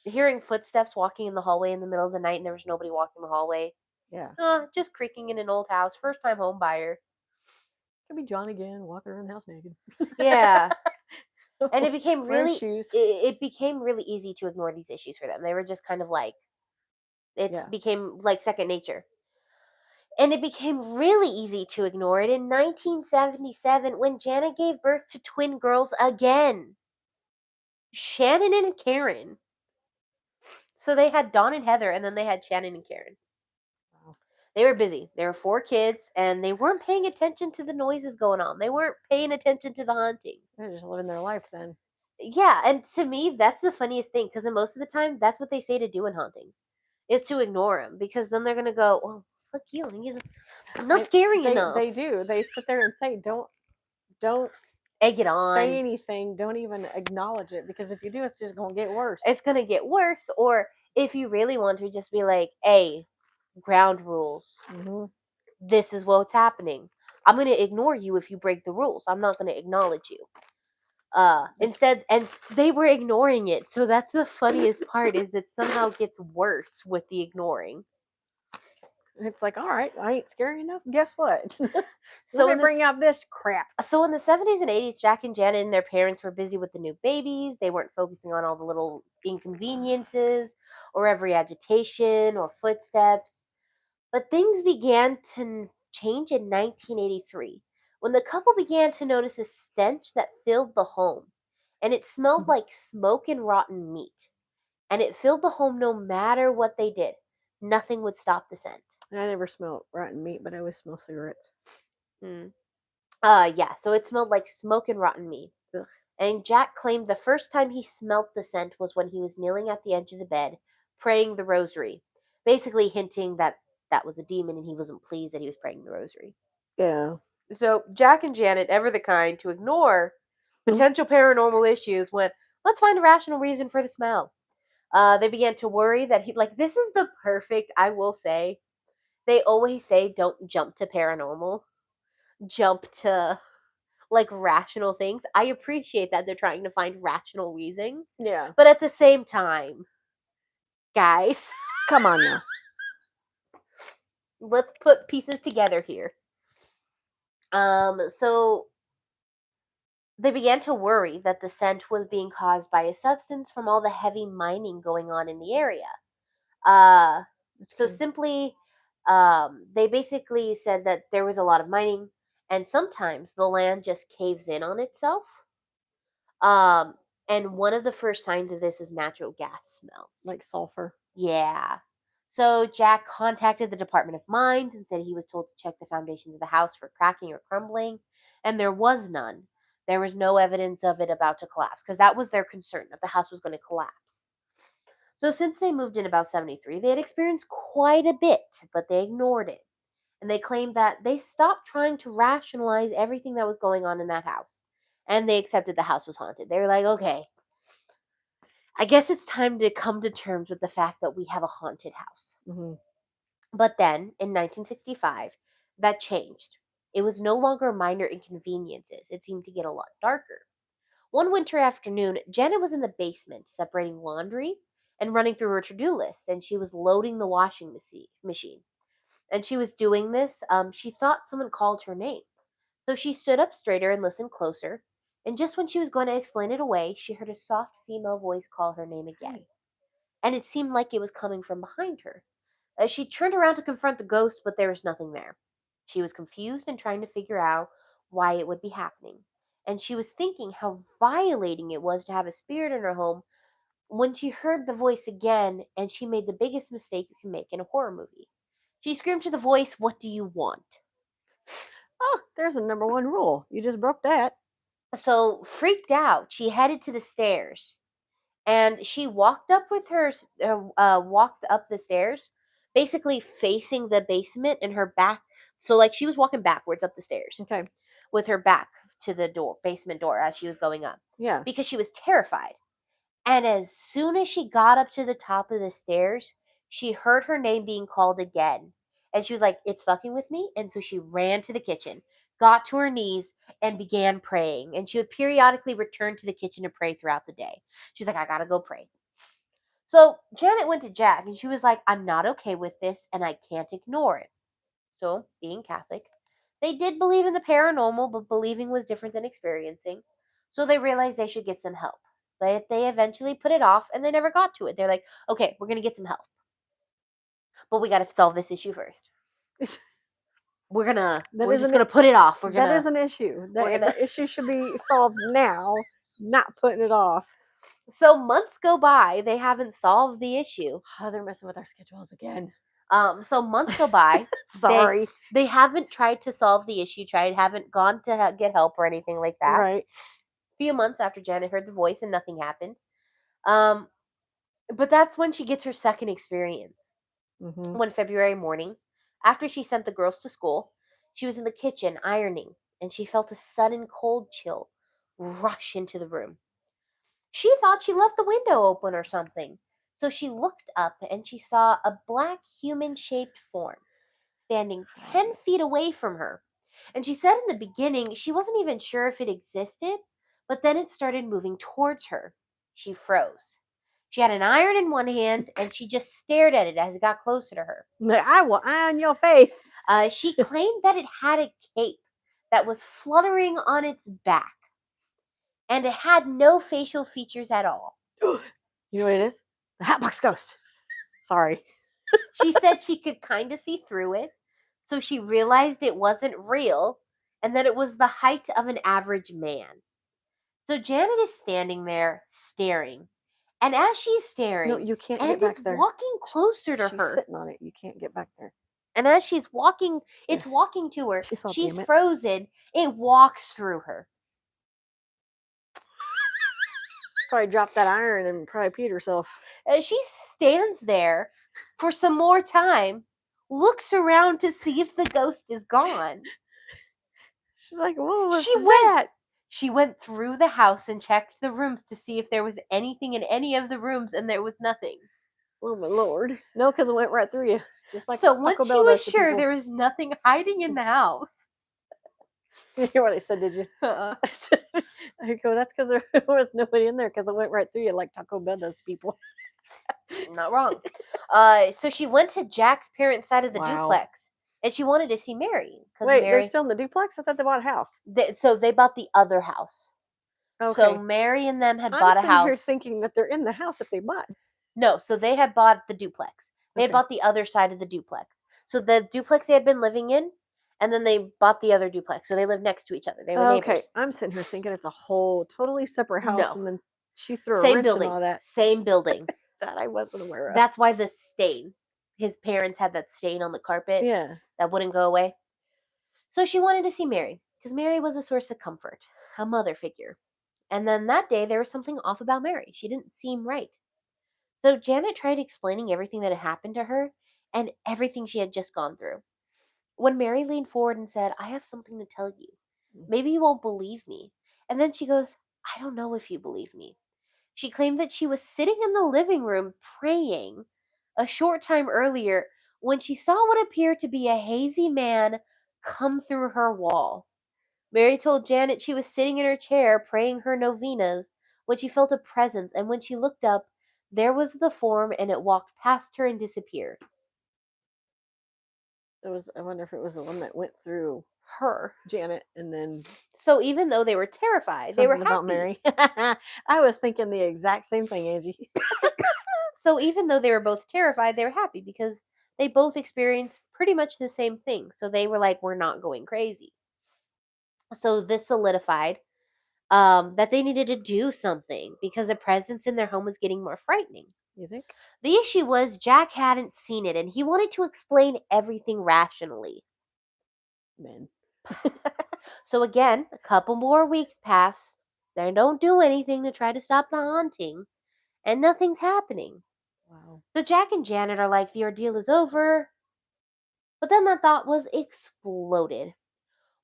Hearing footsteps walking in the hallway in the middle of the night and there was nobody walking the hallway. Yeah. Just creaking in an old house. First time home buyer. Could be John again, walking around the house naked. Yeah. And it became Wearing really shoes. it became really easy to ignore these issues for them. They were just kind of like it Yeah. became like second nature. And it became really easy to ignore it in 1977 when Janet gave birth to twin girls again, Shannon and Karen. So they had Dawn and Heather, and then they had Shannon and Karen. Wow. They were busy. There were 4 kids, and they weren't paying attention to the noises going on. They weren't paying attention to the haunting. They're just living their life then. Yeah, and to me, that's the funniest thing because most of the time, that's what they say to do in hauntings, is to ignore them because then they're gonna go, "Well, fuck you. I'm not scary enough." They do. They sit there and say, don't Egg it say on. anything. Don't even acknowledge it because if you do, it's just gonna get worse. It's gonna get worse. Or if you really want to, just be like, "Hey, ground rules. Mm-hmm. This is what's happening. I'm gonna ignore you if you break the rules. I'm not gonna acknowledge you." Instead, and they were ignoring it. So that's the funniest part is it somehow gets worse with the ignoring. It's like, all right, I ain't scary enough. Guess what? So Let me in bring this out this crap. So in the 70s and 80s, Jack and Janet and their parents were busy with the new babies. They weren't focusing on all the little inconveniences or every agitation or footsteps. But things began to change in 1983 when the couple began to notice a stench that filled the home. And it smelled like smoke and rotten meat. And it filled the home no matter what they did. Nothing would stop the scent. I never smelled rotten meat, but I always smell cigarettes. Mm. Yeah, so it smelled like smoke and rotten meat. Ugh. And Jack claimed the first time he smelt the scent was when he was kneeling at the edge of the bed, praying the rosary, basically hinting that that was a demon and he wasn't pleased that he was praying the rosary. Yeah. So Jack and Janet, ever the kind to ignore potential paranormal issues, went, let's find a rational reason for the smell. They began to worry that this is the perfect, I will say, they always say don't jump to paranormal, jump to rational things. I appreciate that they're trying to find rational reason. Yeah. But at the same time, guys, Come on now. let's put pieces together here. So they began to worry that the scent was being caused by a substance from all the heavy mining going on in the area. Uh, so Okay. simply, they basically said that there was a lot of mining, and sometimes the land just caves in on itself. Um, and one of the first signs of this is natural gas smells. Like sulfur. Yeah. So Jack contacted the Department of Mines and said he was told to check the foundations of the house for cracking or crumbling, and there was none. There was no evidence of it about to collapse because that was their concern that the house was going to collapse. So since they moved in about 73, they had experienced quite a bit, but they ignored it. And they claimed that they stopped trying to rationalize everything that was going on in that house. And they accepted the house was haunted. They were like, okay, I guess it's time to come to terms with the fact that we have a haunted house. Mm-hmm. But then, in 1965, that changed. It was no longer minor inconveniences. It seemed to get a lot darker. One winter afternoon, Janet was in the basement separating laundry and running through her to-do list, and she was loading the washing machine. And she was doing this, she thought someone called her name. So she stood up straighter and listened closer. And just when she was going to explain it away, she heard a soft female voice call her name again. And it seemed like it was coming from behind her. As she turned around to confront the ghost, but there was nothing there. She was confused and trying to figure out why it would be happening. And she was thinking how violating it was to have a spirit in her home when she heard the voice again, and she made the biggest mistake you can make in a horror movie. She screamed to the voice, "What do you want?" Oh, there's a number one rule. You just broke that. So, freaked out, she headed to the stairs and she walked up the stairs, basically facing the basement and her back. So, like, she was walking backwards up the stairs Okay. with her back to the basement door as she was going up Yeah. because she was terrified. And as soon as she got up to the top of the stairs, she heard her name being called again. And she was like, "It's fucking with me." And so she ran to the kitchen. got to her knees, and began praying. And she would periodically return to the kitchen to pray throughout the day. She's like, I gotta go pray. So Janet went to Jack and she was like, I'm not okay with this and I can't ignore it. So, being Catholic, they did believe in the paranormal, but believing was different than experiencing. So they realized they should get some help. But they eventually put it off and they never got to it. They're like, okay, we're going to get some help. But we got to solve this issue first. We're just gonna put it off. That is an issue. The issue should be solved now, not putting it off. So months go by, they haven't solved the issue. Oh, they're messing with our schedules again. So months go by. Sorry. They haven't tried to solve the issue. Haven't gone to get help or anything like that. Right. A few months after Janet heard the voice and nothing happened. But that's when she gets her second experience. Mm-hmm. One February morning, after she sent the girls to school, she was in the kitchen ironing, and she felt a sudden cold chill rush into the room. She thought she left the window open or something, so she looked up and she saw a black human-shaped form standing 10 feet away from her. And she said in the beginning she wasn't even sure if it existed, but then it started moving towards her. She froze. She had an iron in one hand and she just stared at it as it got closer to her. I will iron your face. She claimed that it had a cape that was fluttering on its back and it had no facial features at all. You know what it is? The Hatbox Ghost. Sorry. She said she could kind of see through it, so she realized it wasn't real and that it was the height of an average man. So Janet is standing there staring. And as she's staring, No, you can't and get back it's there. walking closer to She's her. sitting on it. You can't get back there. And as she's walking, it's walking to her. She's it. frozen. It walks through her. Probably dropped that iron and probably peed herself. She stands there for some more time, looks around to see if the ghost is gone. She's like, "What was that?" She went through the house and checked the rooms to see if there was anything in any of the rooms, and there was nothing. Oh my lord! No, because it went right through you. Just like so once she was sure there was nothing hiding in the house. You hear what I said, did you? I go, that's because there was nobody in there because it went right through you like Taco Bell does to people. Not wrong. So she went to Jack's parents' side of the duplex, and she wanted to see Mary. Wait, they're still in the duplex? I thought they bought a house. So they bought the other house. Okay. So Mary and them had bought a house. I'm here thinking that they're in the house that they bought. No, so they had bought the duplex. They had bought the other side of the duplex. So the duplex they had been living in, and then they bought the other duplex. So they lived next to each other. They were neighbors. Okay, I'm sitting here thinking it's a whole totally separate house, No. and then she threw a Same wrench building. and all that. Same building. That I wasn't aware of. That's why the stain. His parents had that stain on the carpet. Yeah. That wouldn't go away. So she wanted to see Mary, because Mary was a source of comfort, a mother figure. And then that day there was something off about Mary. She didn't seem right. So Janet tried explaining everything that had happened to her and everything she had just gone through. When Mary leaned forward and said, I have something to tell you. Maybe you won't believe me. And then she goes, I don't know if you believe me. She claimed that she was sitting in the living room praying a short time earlier when she saw what appeared to be a hazy man come through her wall. Mary told Janet she was sitting in her chair praying her novenas when she felt a presence, and when she looked up, there was the form and it walked past her and disappeared. I wonder if it was the one that went through her, Janet, and then. So even though they were terrified, they were happy. About Mary. I was thinking the exact same thing, Angie. So even though they were both terrified, they were happy because they both experienced pretty much the same thing. So they were like, we're not going crazy. So this solidified that they needed to do something because the presence in their home was getting more frightening. You think? The issue was Jack hadn't seen it and he wanted to explain everything rationally. Men. So again, a couple more weeks pass. They don't do anything to try to stop the haunting, and nothing's happening. Wow. So Jack and Janet are like, the ordeal is over. But then that thought was exploded.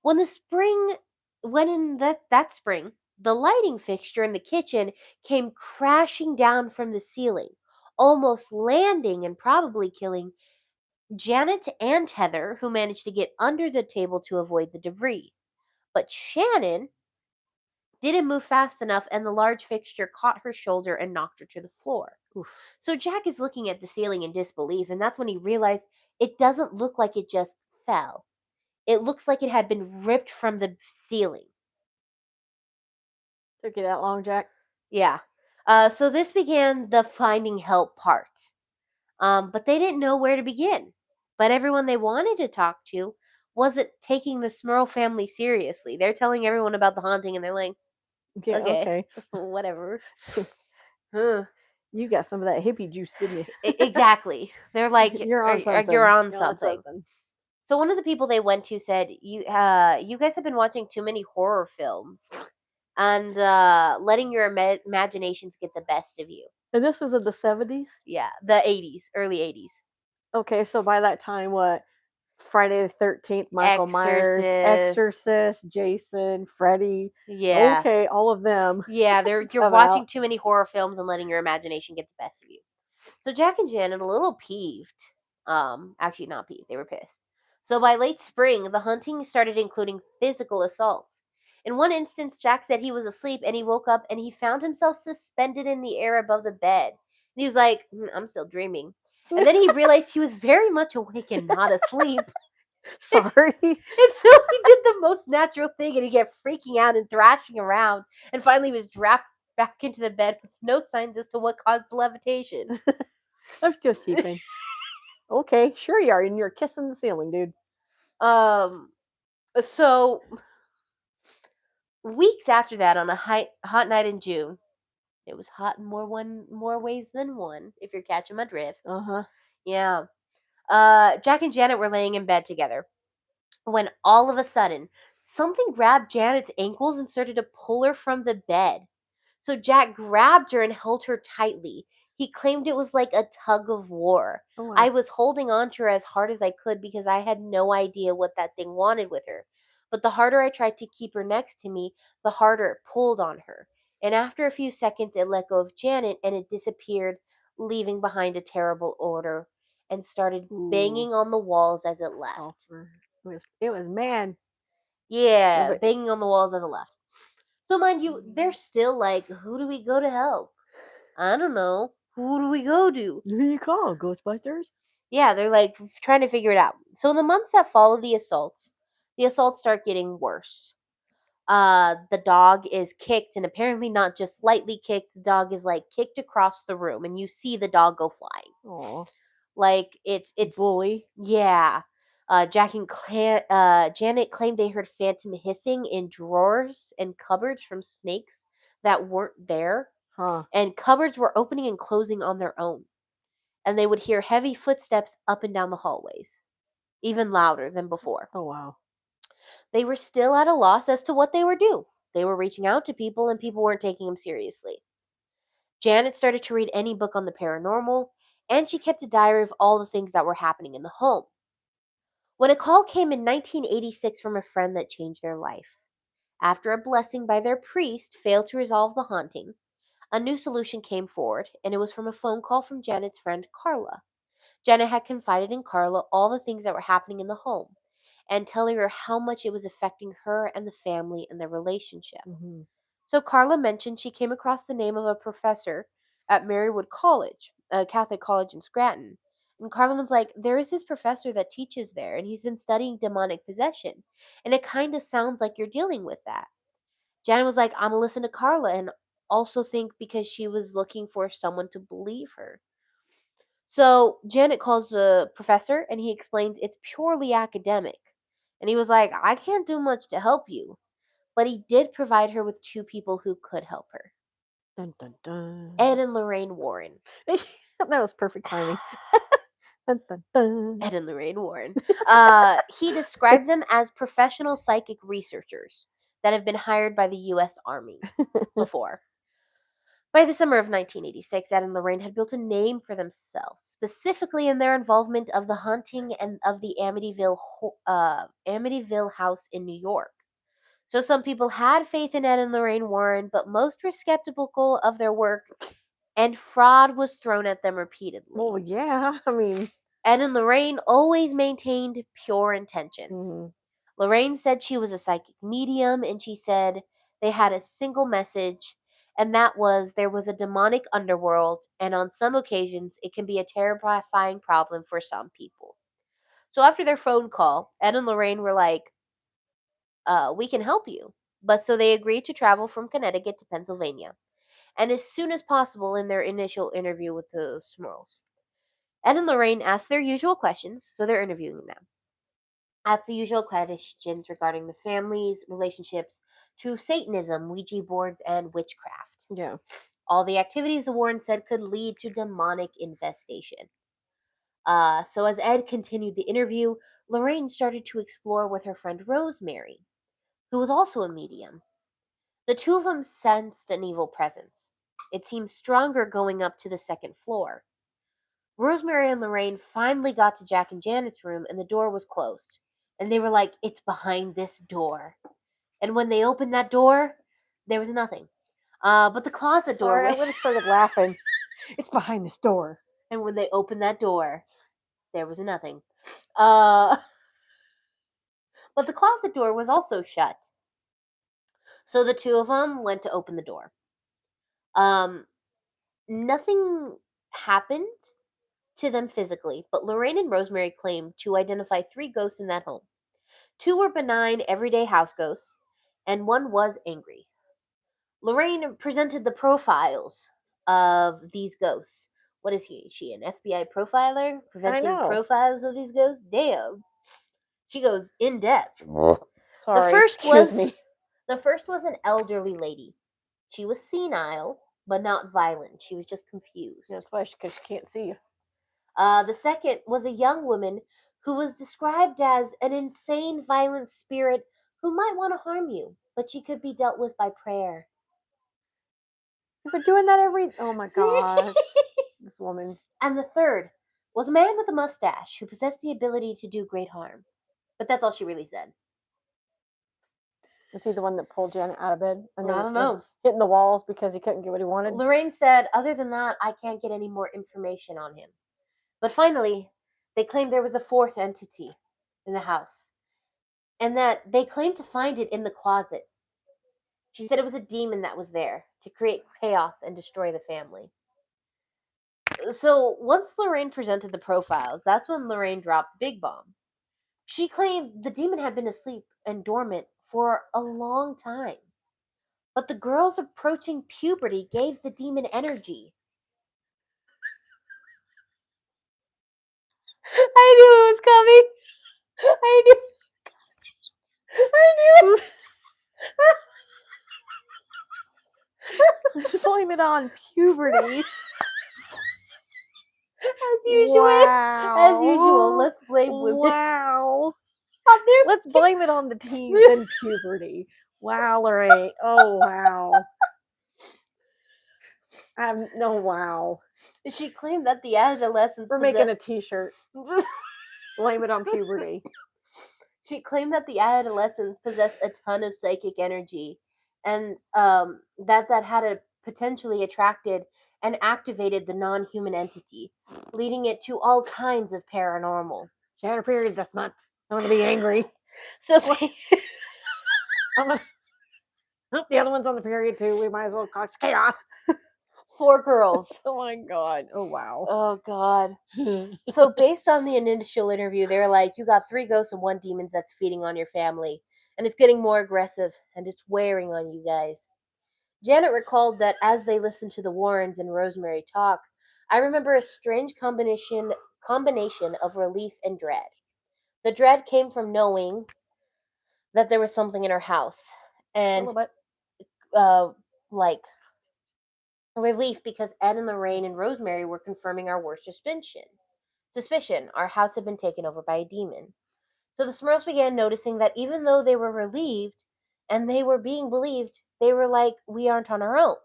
When in that spring, the lighting fixture in the kitchen came crashing down from the ceiling, almost landing and probably killing Janet and Heather, who managed to get under the table to avoid the debris. But Shannon didn't move fast enough, and the large fixture caught her shoulder and knocked her to the floor. Oof. So Jack is looking at the ceiling in disbelief, and that's when he realized it doesn't look like it just fell. It looks like it had been ripped from the ceiling. Took you that long, Jack? Yeah. So this began the finding help part. But they didn't know where to begin. But everyone they wanted to talk to wasn't taking the Smurl family seriously. They're telling everyone about the haunting, and they're like, Yeah, okay, okay. whatever. Huh. You got some of that hippie juice, didn't Exactly. They're you? like, You're on you're something. on You're on something. something. So one of the people they went to said, you guys have been watching too many horror films and letting your imaginations get the best of you. And this was in the 70s? Yeah, the 80s, early 80s. Okay, so by that time, what? Friday the 13th, Michael Myers, Exorcist. Exorcist, Jason, Freddy. Yeah. Okay, all of them Yeah, you're come watching out. too many horror films and letting your imagination get the best of you. So Jack and Janet, a little peeved, actually not peeved, they were pissed. So by late spring, the hunting started including physical assaults. In one instance, Jack said he was asleep and he woke up and he found himself suspended in the air above the bed. And he was like, I'm still dreaming. And then he realized he was very much awake and not asleep. Sorry. And so he did the most natural thing and he kept freaking out and thrashing around. And finally was dropped back into the bed with no signs as to what caused the levitation. I'm still sleeping. Okay, sure you are, and you're kissing the ceiling, dude. Um, so weeks after that, on a hot night in June, it was hot in more ways than one. If you're catching my drift, Uh huh. yeah. Jack and Janet were laying in bed together when all of a sudden something grabbed Janet's ankles and started to pull her from the bed. So Jack grabbed her and held her tightly. He claimed it was like a tug of war. Oh wow. I was holding on to her as hard as I could because I had no idea what that thing wanted with her. But the harder I tried to keep her next to me, the harder it pulled on her. And after a few seconds, it let go of Janet and it disappeared, leaving behind a terrible odor and started Ooh, banging on the walls as it left. sulfur. It was man. Yeah, But banging on the walls as it left. So, mind you, they're still like, who do we go to help? I don't know. Who do we go to? who you call Ghostbusters? Yeah, they're like trying to figure it out. So in the months that follow the assaults start getting worse. The dog is kicked, and apparently not just lightly kicked. The dog is like kicked across the room, and you see the dog go flying. Oh, Like it's bully. yeah. Janet claimed they heard phantom hissing in drawers and cupboards from snakes that weren't there, Huh. and cupboards were opening and closing on their own. And they would hear heavy footsteps up and down the hallways, even louder than before. Oh wow. They were still at a loss as to what they were due. They were reaching out to people, and people weren't taking them seriously. Janet started to read any book on the paranormal, and she kept a diary of all the things that were happening in the home. When a call came in 1986 from a friend that changed their life. After a blessing by their priest failed to resolve the haunting, a new solution came forward, and it was from a phone call from Janet's friend Carla. Janet had confided in Carla all the things that were happening in the home and telling her how much it was affecting her and the family and their relationship. Hmm. So Carla mentioned she came across the name of a professor at Marywood College, a Catholic college in Scranton. And Carla was like, there is this professor that teaches there, and he's been studying demonic possession. And it kind of sounds like you're dealing with that. Janet was like, I'm gonna listen to Carla, and also think because she was looking for someone to believe her. So Janet calls the professor and he explains it's purely academic. And he was like, I can't do much to help you. But he did provide her with two people who could help her, Dun dun dun. Ed and Lorraine Warren. That was perfect timing. Dun dun dun. Ed and Lorraine Warren. He described them as professional psychic researchers that have been hired by the U.S. Army before. By the summer of 1986, Ed and Lorraine had built a name for themselves, specifically in their involvement of the hunting and of the Amityville house in New York. So some people had faith in Ed and Lorraine Warren, but most were skeptical of their work, and fraud was thrown at them repeatedly. Well, yeah. I mean, Ed and Lorraine always maintained pure intentions. mhm. Lorraine said she was a psychic medium, and she said they had a single message, and that was there was a demonic underworld, and on some occasions it can be a terrifying problem for some people. So after their phone call, Ed and Lorraine were like, we can help you. But so they agreed to travel from Connecticut to Pennsylvania, and as soon as possible in their initial interview with the Smurls. Ed and Lorraine asked their usual questions, so they're interviewing them. Asked the usual questions regarding the families, relationships to Satanism, Ouija boards, and witchcraft. Yeah. All the activities the Warren said could lead to demonic infestation. So as Ed continued the interview, Lorraine started to explore with her friend Rosemary, who was also a medium. The two of them sensed an evil presence. It seemed stronger going up to the second floor. Rosemary and Lorraine finally got to Jack and Janet's room, and the door was closed. And they were like, it's behind this door. And when they opened that door, there was nothing. But the closet door. Sorry, I would have started laughing. It's behind this door. And when they opened that door, there was nothing. But the closet door was also shut. So the two of them went to open the door. Nothing happened to them physically, but Lorraine and Rosemary claimed to identify 3 ghosts in that home. 2 were benign, everyday house ghosts, and 1 was angry. Lorraine presented the profiles of these ghosts. What is he? Is she an FBI profiler? Presenting know. profiles of these ghosts? Damn. She goes in depth. Sorry, first excuse was- me. The first was an elderly lady. She was senile, but not violent. She was just confused. That's why, because she can't see you. The second was a young woman who was described as an insane, violent spirit who might want to harm you, but she could be dealt with by prayer. You've been doing that every. Oh my gosh, this woman. And the third was a man with a mustache who possessed the ability to do great harm. But that's all she really said. Is he the one that pulled Janet out of bed? I don't know. Hitting the walls because he couldn't get what he wanted? Lorraine said, other than that, I can't get any more information on him. But finally, they claimed there was a fourth entity in the house, and that they claimed to find it in the closet. She said it was a demon that was there to create chaos and destroy the family. So once Lorraine presented the profiles, that's when Lorraine dropped the big bomb. She claimed the demon had been asleep and dormant for a long time. But the girls approaching puberty gave the demon energy. I knew it was coming. I knew. Let's blame it on puberty. As usual. Wow. As usual, let's blame women. Wow. On their Let's blame it on the teens and puberty. Wow, Lorraine. Oh, wow. No, wow. She claimed that the adolescents We're making a t-shirt. Blame it on puberty. She claimed that the adolescents possessed a ton of psychic energy, and that had potentially attracted and activated the non-human entity, leading it to all kinds of paranormal. She had her period this month. I'm gonna be angry. So the other one's on the period too. We might as well cause chaos. 4 girls. Oh my god. Oh wow. Oh god. So based on the initial interview, they're like, you got 3 ghosts and 1 demon that's feeding on your family, and it's getting more aggressive and it's wearing on you guys. Janet recalled that as they listened to the Warrens and Rosemary talk, I remember a strange combination of relief and dread. The dread came from knowing that there was something in her house, and a little bit. like relief because Ed and Lorraine and Rosemary were confirming our worst suspicion. Our house had been taken over by a demon. So the Smurfs began noticing that even though they were relieved and they were being believed, they were like, we aren't on our own.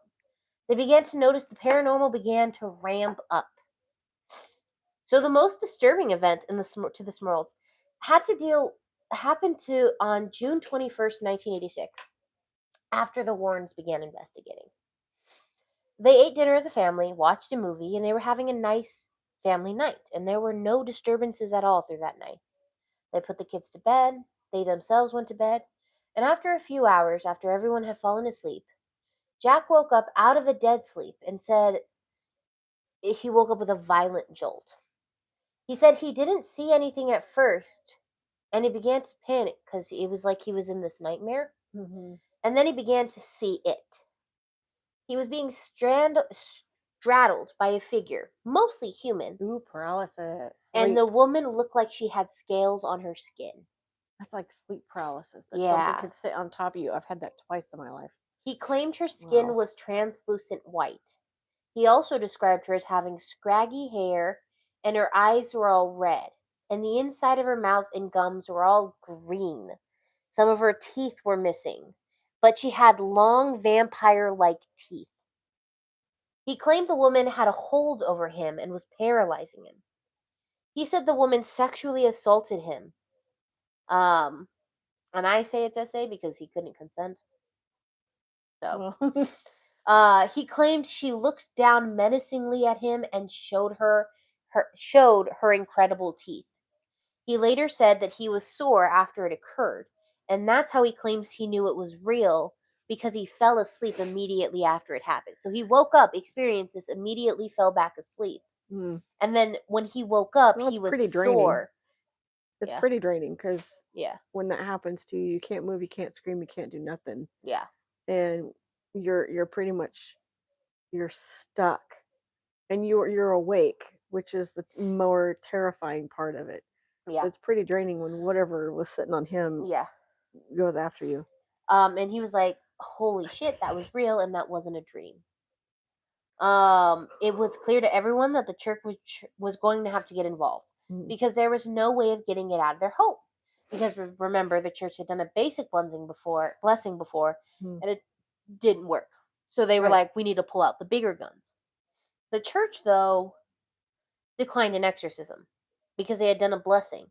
They began to notice the paranormal began to ramp up. So the most disturbing event to the Smurls happened on June 21st, 1986, after the Warrens began investigating. They ate dinner as a family, watched a movie, and they were having a nice family night, and there were no disturbances at all through that night. They put the kids to bed, They themselves went to bed, and after a few hours, after everyone had fallen asleep, Jack woke up out of a dead sleep and said he woke up with a violent jolt. He said he didn't see anything at first, and he began to panic because it was like he was in this nightmare. Mm-hmm. And then he began to see it. He was being straddled by a figure, mostly human, Ooh, paralysis. and the Sleep. woman looked like she had scales on her skin. That's like sleep paralysis. That something Yeah. could sit on top of you. I've had that twice in my life. He claimed her skin Wow. was translucent white. He also described her as having scraggy hair, and her eyes were all red, and the inside of her mouth and gums were all green. Some of her teeth were missing, but she had long vampire like teeth. He claimed the woman had a hold over him and was paralyzing him. He said the woman sexually assaulted him. Um, and I say it's SA because he couldn't consent. So, Well, he claimed she looked down menacingly at him and showed her incredible teeth. He later said that he was sore after it occurred, and that's how he claims he knew it was real because he fell asleep immediately after it happened. So he woke up, experienced this, immediately fell back asleep. mm. And then when he woke up, Well, he it's was pretty draining. sore. It's Yeah, pretty draining because yeah, when that happens to you, you can't move, you can't scream, you can't do nothing, yeah, and you're pretty much you're stuck, and you're awake, which is the more terrifying part of it. So yeah, it's pretty draining when whatever was sitting on him yeah. goes after you. And he was like, "Holy shit, that was real, and that wasn't a dream." It was clear to everyone that the church was going to have to get involved Mm. because there was no way of getting it out of their home. Because remember, the church had done a basic blessing before, Mm. and it didn't work. So they were Right. like, "We need to pull out the bigger guns." The church, though, declined an exorcism because they had done a blessing,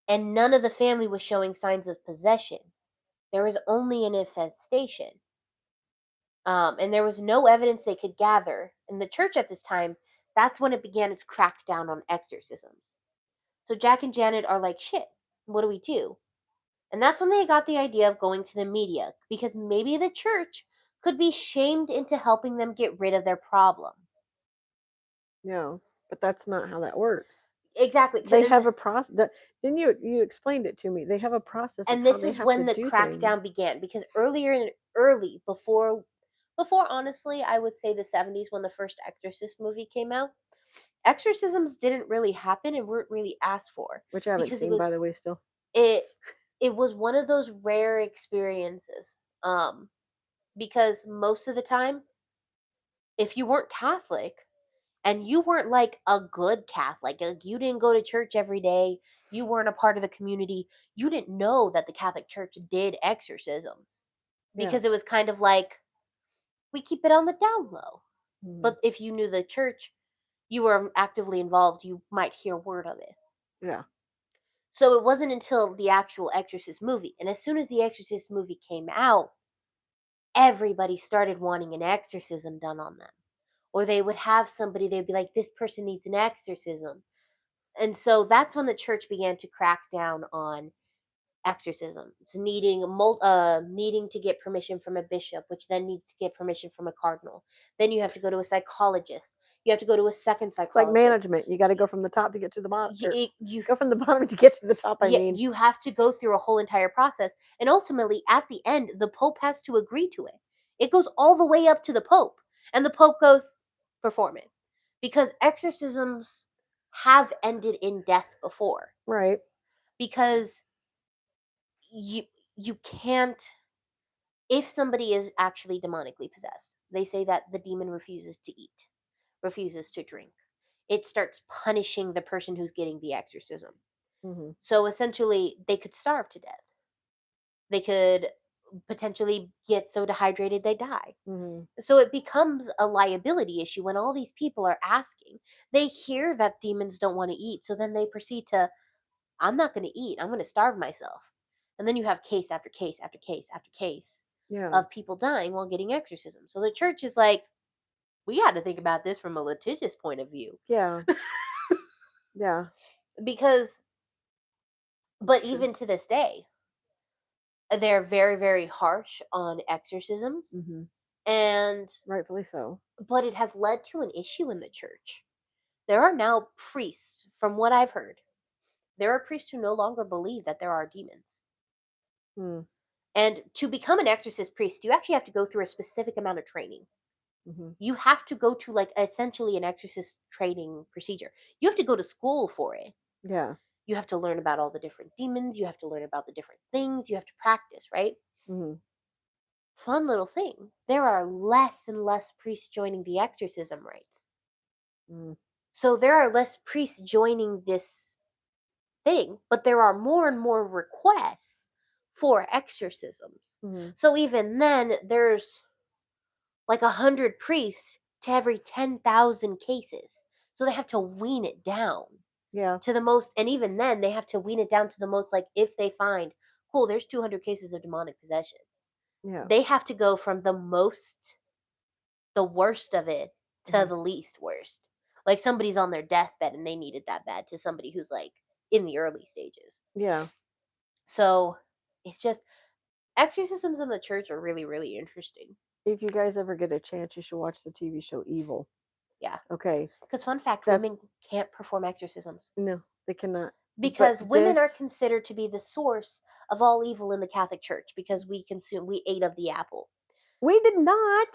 and none of the family was showing signs of possession. There was only an infestation. And there was no evidence they could gather. In the church at this time, that's when it began its crackdown on exorcisms. So Jack and Janet are like, shit, what do we do? And that's when they got the idea of going to the media, because maybe the church could be shamed into helping them get rid of their problem. No, but that's not how that works. Exactly. They have a process. Didn't you explained it to me? They have a process of And how this they is have to when the do things. crackdown began, because early before honestly, I would say the 70s when the first Exorcist movie came out, exorcisms didn't really happen and weren't really asked for Which I haven't because seen, by the way, still. it it was one of those rare experiences. Because most of the time, if you weren't Catholic and you weren't like a good Catholic, like you didn't go to church every day, you weren't a part of the community, you didn't know that the Catholic Church did exorcisms Yeah. because it was kind of like we keep it on the down low. Mhm. But if you knew the church, you were actively involved, you might hear word of it. Yeah. So it wasn't until the actual Exorcist movie, and as soon as the Exorcist movie came out, everybody started wanting an exorcism done on them. Or they would have somebody, they'd be like, this person needs an exorcism. And so that's when the church began to crack down on exorcism. It's needing to get permission from a bishop, which then needs to get permission from a cardinal. Then you have to go to a psychologist. You have to go to a second It's like psychologist. management. You got to go from the top to get to the bottom, or You go from the bottom to get to the top. I yeah, mean, you have to go through a whole entire process, and ultimately at the end the pope has to agree to it. It goes all the way up to the pope, and the pope goes, perform it, because exorcisms have ended in death before, right? because you you can't, if somebody is actually demonically possessed, they say that the demon refuses to eat, refuses to drink. It starts punishing the person who's getting the exorcism. Hmm. So essentially they could starve to death. They could potentially get so dehydrated they die. Hmm. So it becomes a liability issue when all these people are asking. They hear that demons don't want to eat, so then they proceed to, I'm not going to eat, I'm going to starve myself. And then you have case after case after case after case Yeah. of people dying while getting exorcism. So the church is like, we got to think about this from a litigious point of view. Yeah. Yeah. Because, but Sure. even to this day, they're very, very harsh on exorcisms, Mm-hmm. and Rightfully so. but it has led to an issue in the church. There are now priests, from what I've heard, there are priests who no longer believe that there are demons. Mm. And to become an exorcist priest, you actually have to go through a specific amount of training. Mm-hmm. You have to go to like essentially an exorcist training procedure. You have to go to school for it. Yeah. You have to learn about all the different demons. You have to learn about the different things. You have to practice, right? Mm-hmm. Fun little thing. There are less and less priests joining the exorcism rites. Mm-hmm. So there are less priests joining this thing, but there are more and more requests for exorcisms. Mm-hmm. So even then, there's like 100 priests to every 10,000 cases. So they have to wean it down Yeah. to the most, and even then, they have to wean it down to the most. Like if they find, cool, there's 200 cases of demonic possession, Yeah. they have to go from the worst of it to Mm-hmm. the least worst. Like somebody's on their deathbed and they need it that bad to somebody who's like in the early stages. Yeah. So it's just exorcisms in the church are really, really interesting. If you guys ever get a chance, you should watch the TV show Evil. Yeah. Okay. Because, fun fact, That's women can't perform exorcisms no, they cannot. But because women this, are considered to be the source of all evil in the Catholic Church because we ate of the apple. we did not.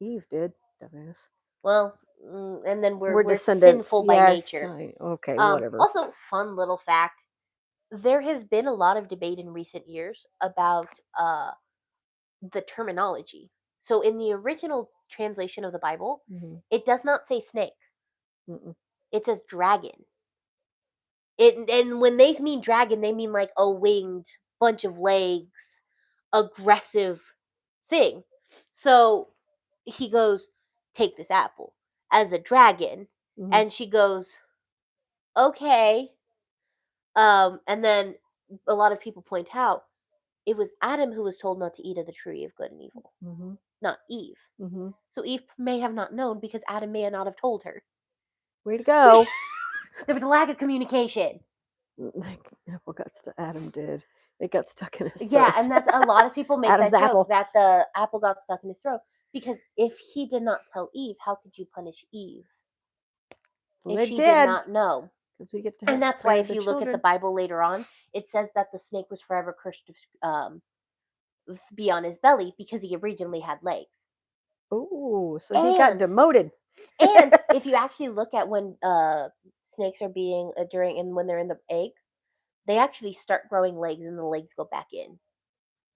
Eve did, dumbass. Well, and then We're we're descendants. sinful by Yes. nature. Okay. Whatever. Also, fun little fact: there has been a lot of debate in recent years about the terminology. So, in the original translation of the Bible, Mm-hmm. it does not say snake; Mm-mm. it says dragon. And when they mean dragon, they mean like a winged bunch of legs, aggressive thing. So he goes, "Take this apple," as a dragon, Mm-hmm. and she goes, "Okay." And then a lot of people point out it was Adam who was told not to eat of the tree of good and evil, Mm-hmm. not Eve. Mm-hmm. So Eve may have not known because Adam may not have told her. Way to go. There was a lack of communication. Apple got stuck. Adam did. It got stuck in his Yeah, throat. and that's a lot of people make Adam's that joke apple. that the apple got stuck in his throat because if he did not tell Eve, how could you punish Eve Well, if they she did did not know? because we get to And that's why spare if the you look at the children. Bible later on, it says that the snake was forever cursed to be on his belly because he originally had legs. Oh, so he got And demoted. if you actually look at when snakes are being during and when they're in the egg, they actually start growing legs and the legs go back in.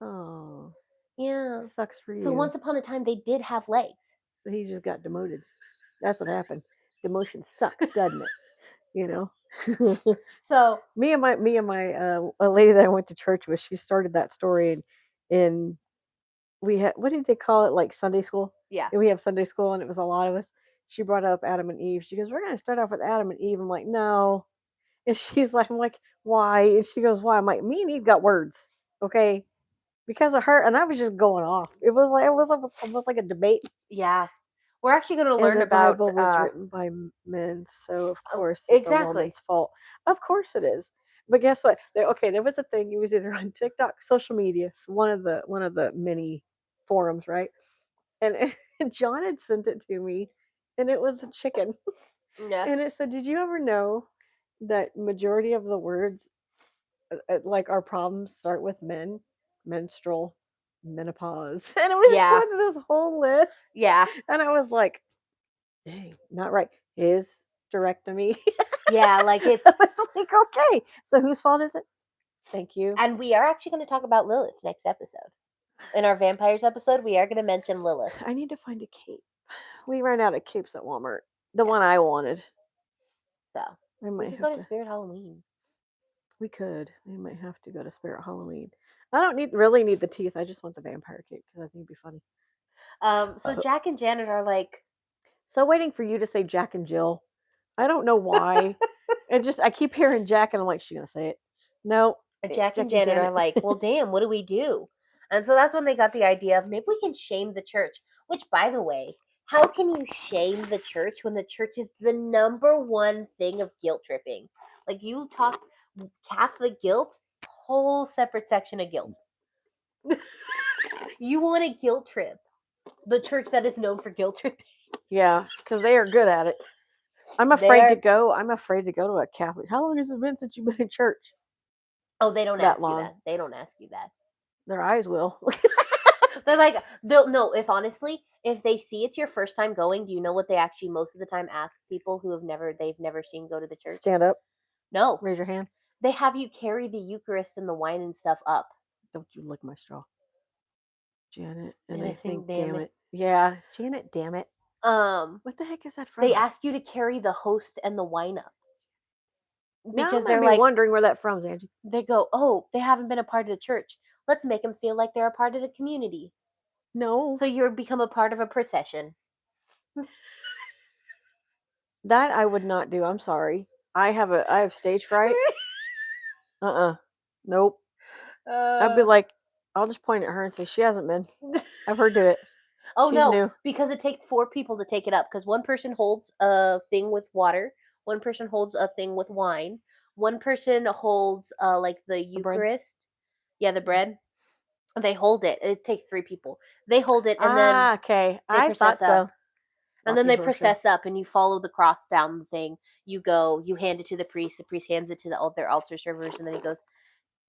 Oh, Yeah. sucks for So you. once upon a time they did have legs. So he just got demoted. That's what happened. Demotion sucks, doesn't it? You know. So me and my a lady that I went to church with, she started that story and we had, what did they call it, like Sunday school? yeah. And we have Sunday school and it was a lot of us. She brought up Adam and Eve. She goes, "We're gonna start off with Adam and Eve." I'm like, "No." And she's like, I'm like, "Why?" And she goes, "Why?" I'm like, "Me and Eve got words, okay?" Because of her, and I was just going off. It was almost like a debate. Yeah. We're actually going to And learn the about Bible was written by men, so of oh, course it's a exactly. woman's fault. Of course it is. But guess what? There was a thing. It was either on TikTok, social media, one of the many forums, right? And, and John had sent it to me, and it was a chicken, Yeah. and it said, "Did you ever know that majority of the words, like our problems, start with men, menstrual, menopause?" And it was just Yeah. going through this whole list, Yeah. and I was like, "Dang, not right." His directomy. Yeah, like it's I was like, "Okay, so whose fault is it?" Thank you. and we are actually going to talk about Lilith next episode. In our vampires episode, we are going to mention Lilith. I need to find a cape. We ran out of capes at Walmart. The Yeah. one I wanted. So, I we might could go have to to. Spirit Halloween. We could. We might have to go to Spirit Halloween. I don't really need the teeth. I just want the vampire cape because I think it'd be funny. So Jack and Janet are like So waiting for you to say Jack and Jill. I don't know why. I keep hearing Jack and I'm like, she's gonna say it. No, it's Jack and Jack and Janet are Janet. like, well, damn, what do we do? And so that's when they got the idea of maybe we can shame the church. Which, by the way, how can you shame the church when the church is the number one thing of guilt tripping? Like you talk Catholic guilt, whole separate section of guilt. You want a guilt trip. The church that is known for guilt tripping. Yeah, because they are good at it. I'm afraid to They're go. I'm afraid to go to a Catholic. How long has it been since you've been in church? Oh, they don't That ask you long. that. They don't ask you that. Their eyes will. They're like, they'll no. If honestly, if they see it's your first time going, do you know what they actually most of the time ask people who they've never seen go to the church? Stand up. No, Raise your hand. they have you carry the Eucharist and the wine and stuff up. Don't you lick my straw, Janet. And I Anything, think, damn damn it. it. Yeah, Janet, damn it. Um, What the heck is that they from? ask you to carry the host and the wine up Now I'm because gonna they're be like, wondering where that from, Angie. they go, oh, they haven't been a part of the church. Let's make them feel like they're a part of the community. No, So you become a part of a procession. that I would not do. I'm sorry. I have stage fright. Nope. I'd be uh, like, I'll just point at her and say she hasn't been. I've heard do it. Oh She's no, new. because it takes four people to take it up. Because one person holds a thing with water, one person holds a thing with wine, one person holds like the The bread. Eucharist. Yeah, the bread. They hold it. It takes three people. They hold it, and then Okay. they I process thought up. so. And then Rocky they Horror Show. process up, and you follow the cross down the thing. You go, you hand it to the priest. The priest hands it to their altar servers, and then he goes,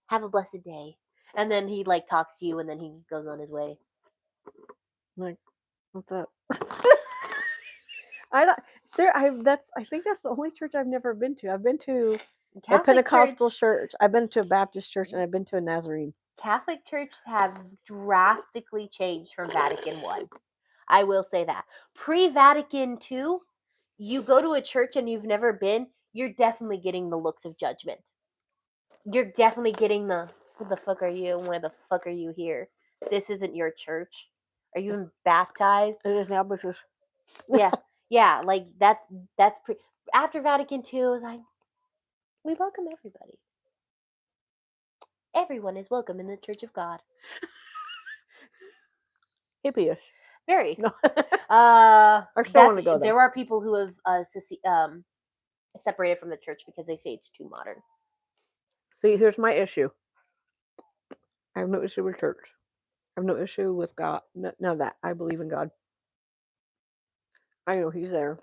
"Have a blessed day." And then he like talks to you, and then he goes on his way. Like, what's up? I don't. There, I think that's the only church I've never been to. I've been to a Catholic Pentecostal church church. I've been to a Baptist church, and I've been to a Nazarene. Catholic Church have drastically changed from Vatican One. I will say that. Pre-Vatican II, you go to a church and you've never been, you're definitely getting the looks of judgment. You're definitely getting the who the fuck are you? Why the fuck are you here? This isn't your church. Are you even baptized? It is now, because Yeah. Yeah, like that's after Vatican II, it was like we welcome everybody. Everyone is welcome in the Church of God. hippie-ish. Very. No, I still want That's to go though. there are people who have separated from the church because they say it's too modern. See, here's my issue. I have no issue with church. I have no issue with God. None of that. I believe in God. I know He's there.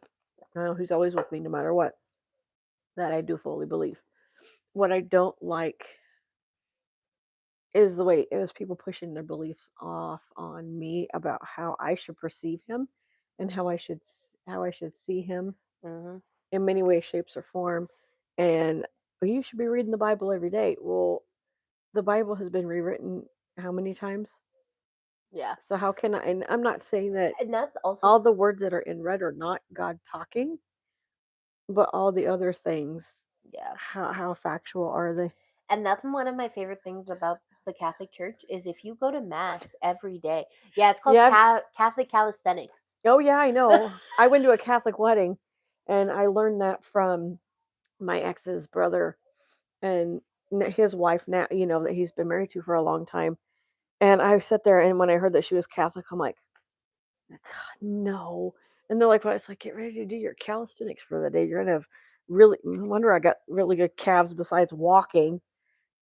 I know He's always with me, no matter what. That I do fully believe. What I don't like is the way it was people pushing their beliefs off on me about how I should perceive Him and how I should see Him Hmm. in many ways, shapes, or form. And well, you should be reading the Bible every day. Well, the Bible has been rewritten how many times? Yeah, So how can I? And I'm not saying that and that's also all the words that are in red are not God talking, but all the other things, yeah, how factual are they? and that's one of my favorite things about the Catholic Church is if you go to mass every day. Yeah, it's called Yeah. Catholic calisthenics. Oh yeah, I know. I went to a Catholic wedding, and I learned that from my ex's brother and his wife now. You know that he's been married to for a long time. And I sat there, and when I heard that she was Catholic, I'm like, God, no. And they're like, well, it's like, get ready to do your calisthenics for the day. You're gonna have really. No wonder I got really good calves. Besides walking,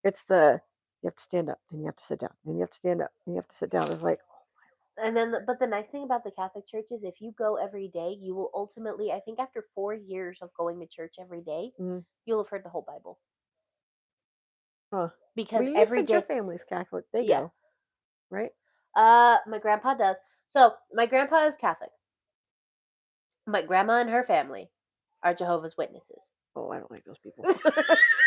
it's the you have to stand up, then you have to sit down, then you have to stand up, then you have to sit down. It's like, And then, but the nice thing about the Catholic Church is if you go every day, you will ultimately, I think, after 4 years of going to church every day, mm, you'll have heard the whole Bible huh. Well, because you every said your day, family's Catholic. They yeah. go, right? My grandpa does. So my grandpa is Catholic. My grandma and her family are Jehovah's Witnesses. Oh, I don't like those people.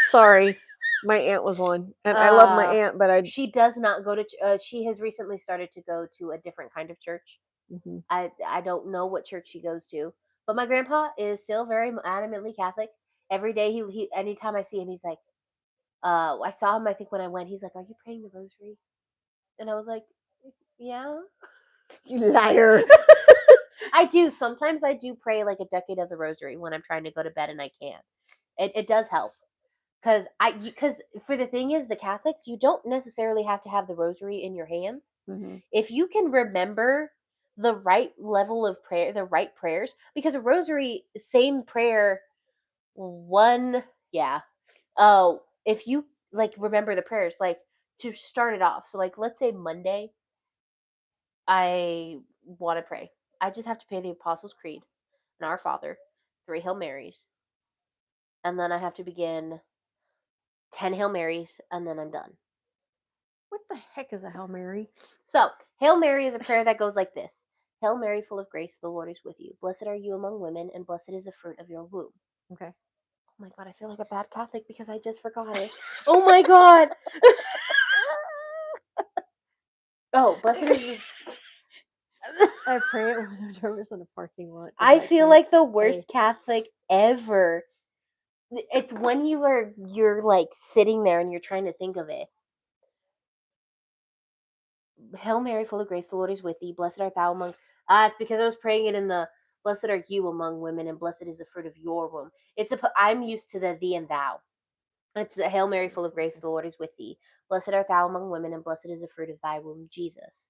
Sorry, my aunt was one, and I love my Uh, aunt, but I. she does not go to. She has recently started to go to a different kind of church. Mhm. I don't know what church she goes to, but my grandpa is still very adamantly Catholic. Every day he anytime I see him, he's like, I saw him. I think when I went, he's like, "Are you praying the rosary?" And I was like, "Yeah." You liar. I do. Sometimes I do pray like a decade of the rosary when I'm trying to go to bed and I can't. It does help. Because for the thing is the Catholics, you don't necessarily have to have the rosary in your hands. Mhm. If you can remember the right level of prayer, the right prayers, because a rosary, same prayer, one, yeah. Oh, if you like remember the prayers, like to start it off. So like let's say Monday I want to pray. I just have to pray the Apostles' Creed and Our Father, 3 Hail Marys, and then I have to begin 10 Hail Marys, and then I'm done. What the heck is a Hail Mary? So, Hail Mary is a prayer that goes like this. Hail Mary, full of grace, the Lord is with you. Blessed are you among women, and blessed is the fruit of your womb. Okay. Oh my god, I feel like a bad Catholic because I just forgot it. Oh my god. Oh, blessed is I pray it when I'm nervous in a parking lot. I feel like the worst Catholic ever. It's when you're like sitting there and you're trying to think of it. Hail Mary, full of grace, the Lord is with thee. Blessed art thou among. It's because I was praying it in the. Blessed are you among women, and blessed is the fruit of your womb. I'm used to the thee and thou. It's the Hail Mary, full of grace, the Lord is with thee. Blessed art thou among women, and blessed is the fruit of thy womb, Jesus.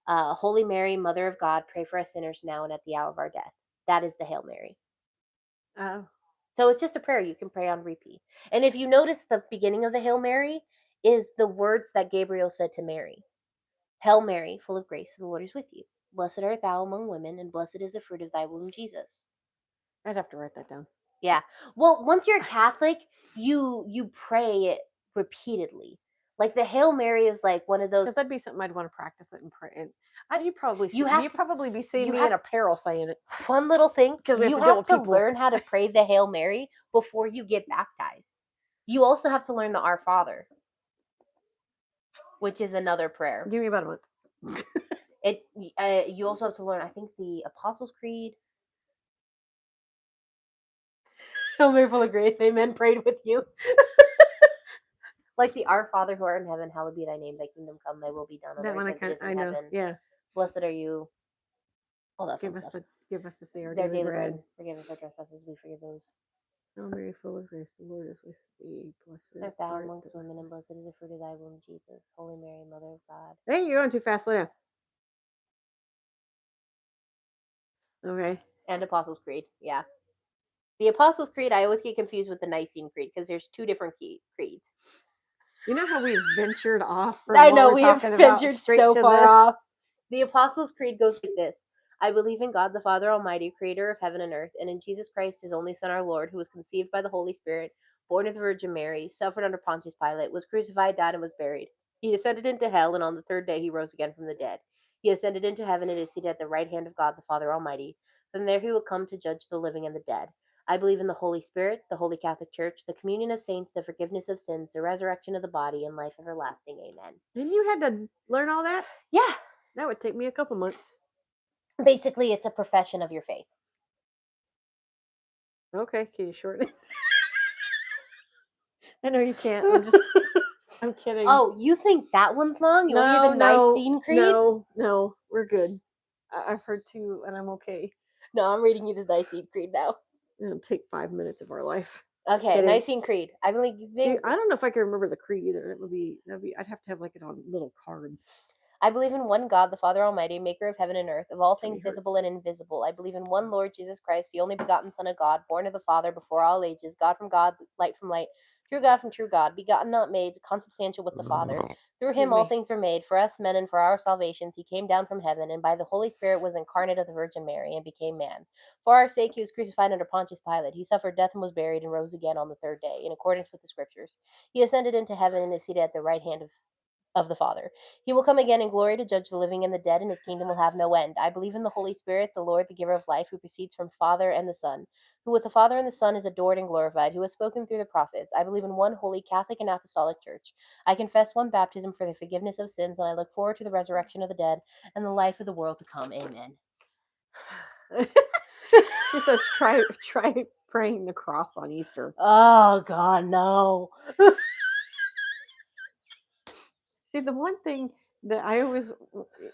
Holy Mary, Mother of God, pray for us sinners now and at the hour of our death. That is the Hail Mary. Oh. So it's just a prayer you can pray on repeat. And if you notice, the beginning of the Hail Mary is the words that Gabriel said to Mary. Hail Mary, full of grace, the Lord is with you. Blessed art thou among women, and blessed is the fruit of thy womb, Jesus. I'd have to write that down. Yeah. Well, once you're a Catholic, you pray it repeatedly. Like the Hail Mary is like one of those. Because that'd be something I'd want to practice it and pray. And you'd probably be seeing you me have in apparel saying it. Fun little thing. Because we have You to deal have with to people. learn how to pray the Hail Mary before you get baptized. You also have to learn the Our Father, which is another prayer. Give me about a month. You also have to learn, I think, the Apostles' Creed. Hail Mary, full of grace, amen. Prayed with you. Like the Our Father who art in heaven, hallowed be thy name. Thy kingdom come, thy will be done on That one earth as it is I in know. heaven. Yeah. Blessed are you. All that fun stuff. Give us this day our Their daily bread. Forgive us our trespasses, we forgive those. Hail Mary, full of grace, the Lord is with thee. Blessed art thou art amongst women, and blessed is the fruit of thy womb, Jesus. Holy Mary, Mother of God. Hey, you're going too fast, Leah. Okay. And Apostles' Creed, yeah. The Apostles' Creed, I always get confused with the Nicene Creed because there's 2 different creeds. You know how we ventured off from I what know, we're we have talking about ventured straight so to far this? off. The Apostles' Creed goes like this. I believe in God the Father Almighty, creator of heaven and earth, and in Jesus Christ, his only Son, our Lord, who was conceived by the Holy Spirit, born of the Virgin Mary, suffered under Pontius Pilate, was crucified, died, and was buried. He descended into hell, and on the 3rd day he rose again from the dead. He ascended into heaven and is seated at the right hand of God the Father Almighty. From there he will come to judge the living and the dead. I believe in the Holy Spirit, the Holy Catholic Church, the communion of saints, the forgiveness of sins, the resurrection of the body, and life everlasting. Amen. And you had to learn all that? Yeah. That would take me a couple months. Basically, it's a profession of your faith. Okay, can you shorten it? I know you can't. I'm kidding. Oh, you think that one's long? You want to hear the Nicene Creed? No, we're good. I've heard 2, and I'm okay. No, I'm reading you this Nicene Creed now. It'll take 5 minutes of our life. Okay, Nicene Creed. I believe. See, I don't know if I can remember the creed either. That'd be. I'd have to have like it on little cards. I believe in one God, the Father Almighty, maker of heaven and earth, of all things visible and invisible. I believe in one Lord Jesus Christ, the only begotten Son of God, born of the Father before all ages, God from God, light from light, true God from true God, begotten not made, consubstantial with the Father. Through him all things were made. For us men and for our salvations he came down from heaven, and by the Holy Spirit was incarnate of the Virgin Mary, and became man. For our sake he was crucified under Pontius Pilate. He suffered death and was buried, and rose again on the 3rd day, in accordance with the Scriptures. He ascended into heaven and is seated at the right hand of the Father. He will come again in glory to judge the living and the dead, and his kingdom will have no end. I believe in the Holy Spirit, the Lord, the giver of life, who proceeds from Father and the Son, who with the Father and the Son is adored and glorified, who has spoken through the prophets. I believe in one holy Catholic and Apostolic Church. I confess one baptism for the forgiveness of sins, and I look forward to the resurrection of the dead and the life of the world to come. Amen. She says, try praying the cross on Easter. Oh, God, no. See, the one thing that I always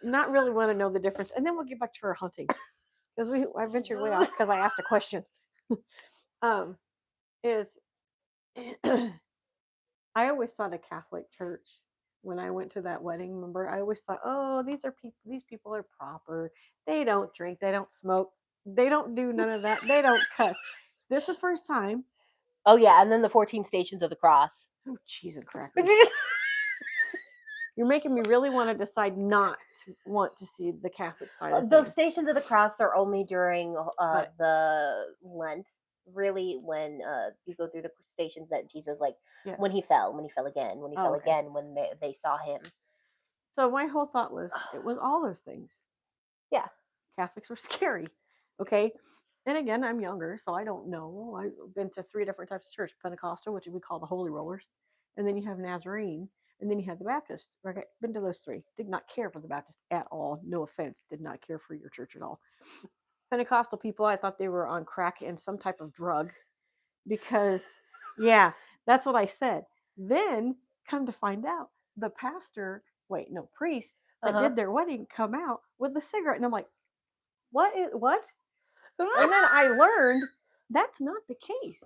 not really want to know the difference, and then we'll get back to our hunting, because I ventured way off because I asked a question. Is I always thought a Catholic church when I went to that wedding. Remember, I always thought, oh, these people are proper. They don't drink, they don't smoke, they don't do none of that, they don't cuss. This is the first time. Oh yeah, and then the 14 Stations of the Cross. Oh, cheese and crackers. You're making me really want to decide not to want to see the Catholic side of Those things. Stations of the Cross are only during But the Lent. Really, when you go through the stations that Jesus, like yeah. when he fell again, when he Oh, fell okay. again, when they saw him. So my whole thought was it was all those things. Yeah. Catholics were scary. Okay. And again, I'm younger, so I don't know. I've been to 3 different types of church: Pentecostal, which we call the Holy Rollers, and then you have Nazarene, and then you have the Baptist. Okay, been to those 3. Did not care for the Baptist at all. No offense, did not care for your church at all. Pentecostal people, I thought they were on crack and some type of drug because, yeah, that's what I said. Then come to find out, the priest that Uh did their wedding come out with a cigarette, and I'm like, what? And then I learned that's not the case.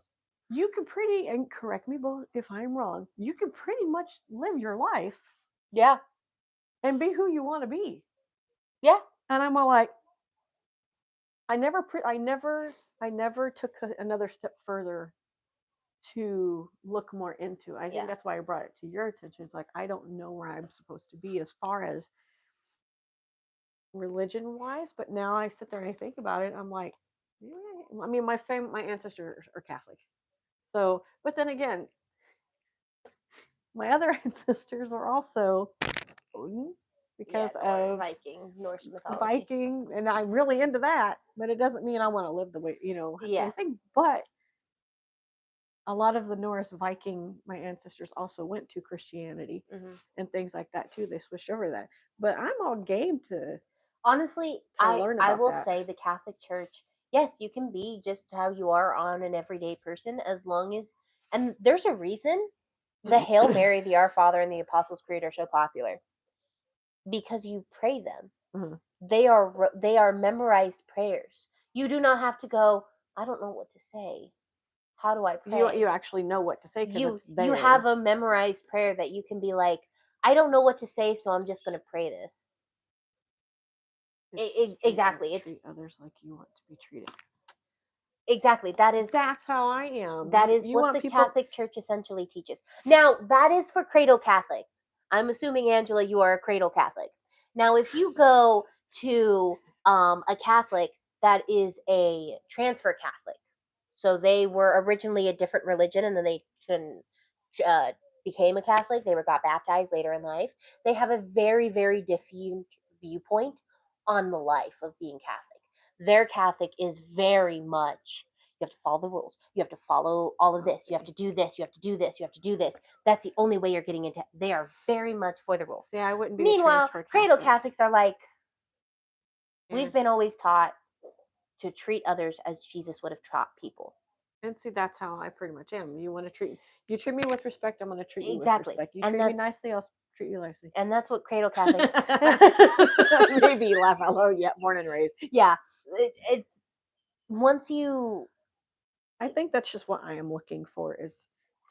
You can and correct me both if I'm wrong, you can pretty much live your life Yeah. and be who you want to be. Yeah. And I'm all like, I never took another step further to look more into. I think Yeah. that's why I brought it to your attention. It's like I don't know where I'm supposed to be as far as religion wise, but now I sit there and I think about it. I'm like, yeah. I mean, my ancestors are Catholic, so. But then again, my other ancestors are also Odin because of Viking, Norse mythology. Viking, and I'm really into that. But it doesn't mean I want to live the way Yeah. kind of thing. But a lot of the Norse Viking, my ancestors also went to Christianity and things like that too. They switched over to that. But I'm all game to Honestly, learn I about will that. say the Catholic Church, yes, you can be just how you are on an everyday person as long as, and there's a reason the Hail Mary, the Our Father, and the Apostles' Creed are so popular because you pray them. Mhm. They are memorized prayers. You do not have to go, I don't know what to say. How do I pray? You actually know what to say because it's there. You have a memorized prayer that you can be like, I don't know what to say, so I'm just going to pray this. Exactly. It's treat others like you want to be treated. exactly. That's how I am. That is You what want the people. Catholic Church essentially teaches. Now, that is for cradle Catholics. I'm assuming, Angela, you are a cradle Catholic. Now, if you go to a Catholic that is a transfer Catholic, so they were originally a different religion and then they uh, became a Catholic, they got baptized later in life, they have a very, very different viewpoint on the life of being Catholic. Their Catholic is very much, you have to follow the rules. You have to follow all of this. You have to do this. You have to do this. You have to do this. That's the only way you're getting into. They are very much for the rules. See, I wouldn't be Meanwhile, a transfer cradle Catholic. Catholics are like, we've And, been always taught to treat others as Jesus would have taught people. and see, that's how I pretty much am. You want to treat me with respect, I'm going to treat you with Exactly. respect. You And treat me that's nicely, I'll treat you nicely. and that's what cradle Catholics. Maybe you laugh out loud. Yeah, born and raised. Yeah, it's once you. I think that's just what I am looking for is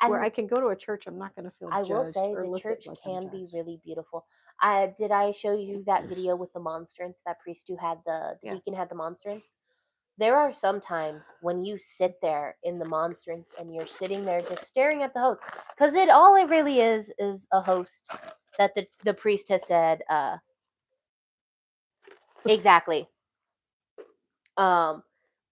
where And I can go to a church. I'm not going to feel I will judged say or the looked at church like I'm can be judged. really beautiful. Did I show you that video with the monstrance? That priest who had the Yeah. deacon had the monstrance. There are some times when you sit there in the monstrance and you're sitting there just staring at the host, because all it really is a host that the priest has said. Exactly. Um,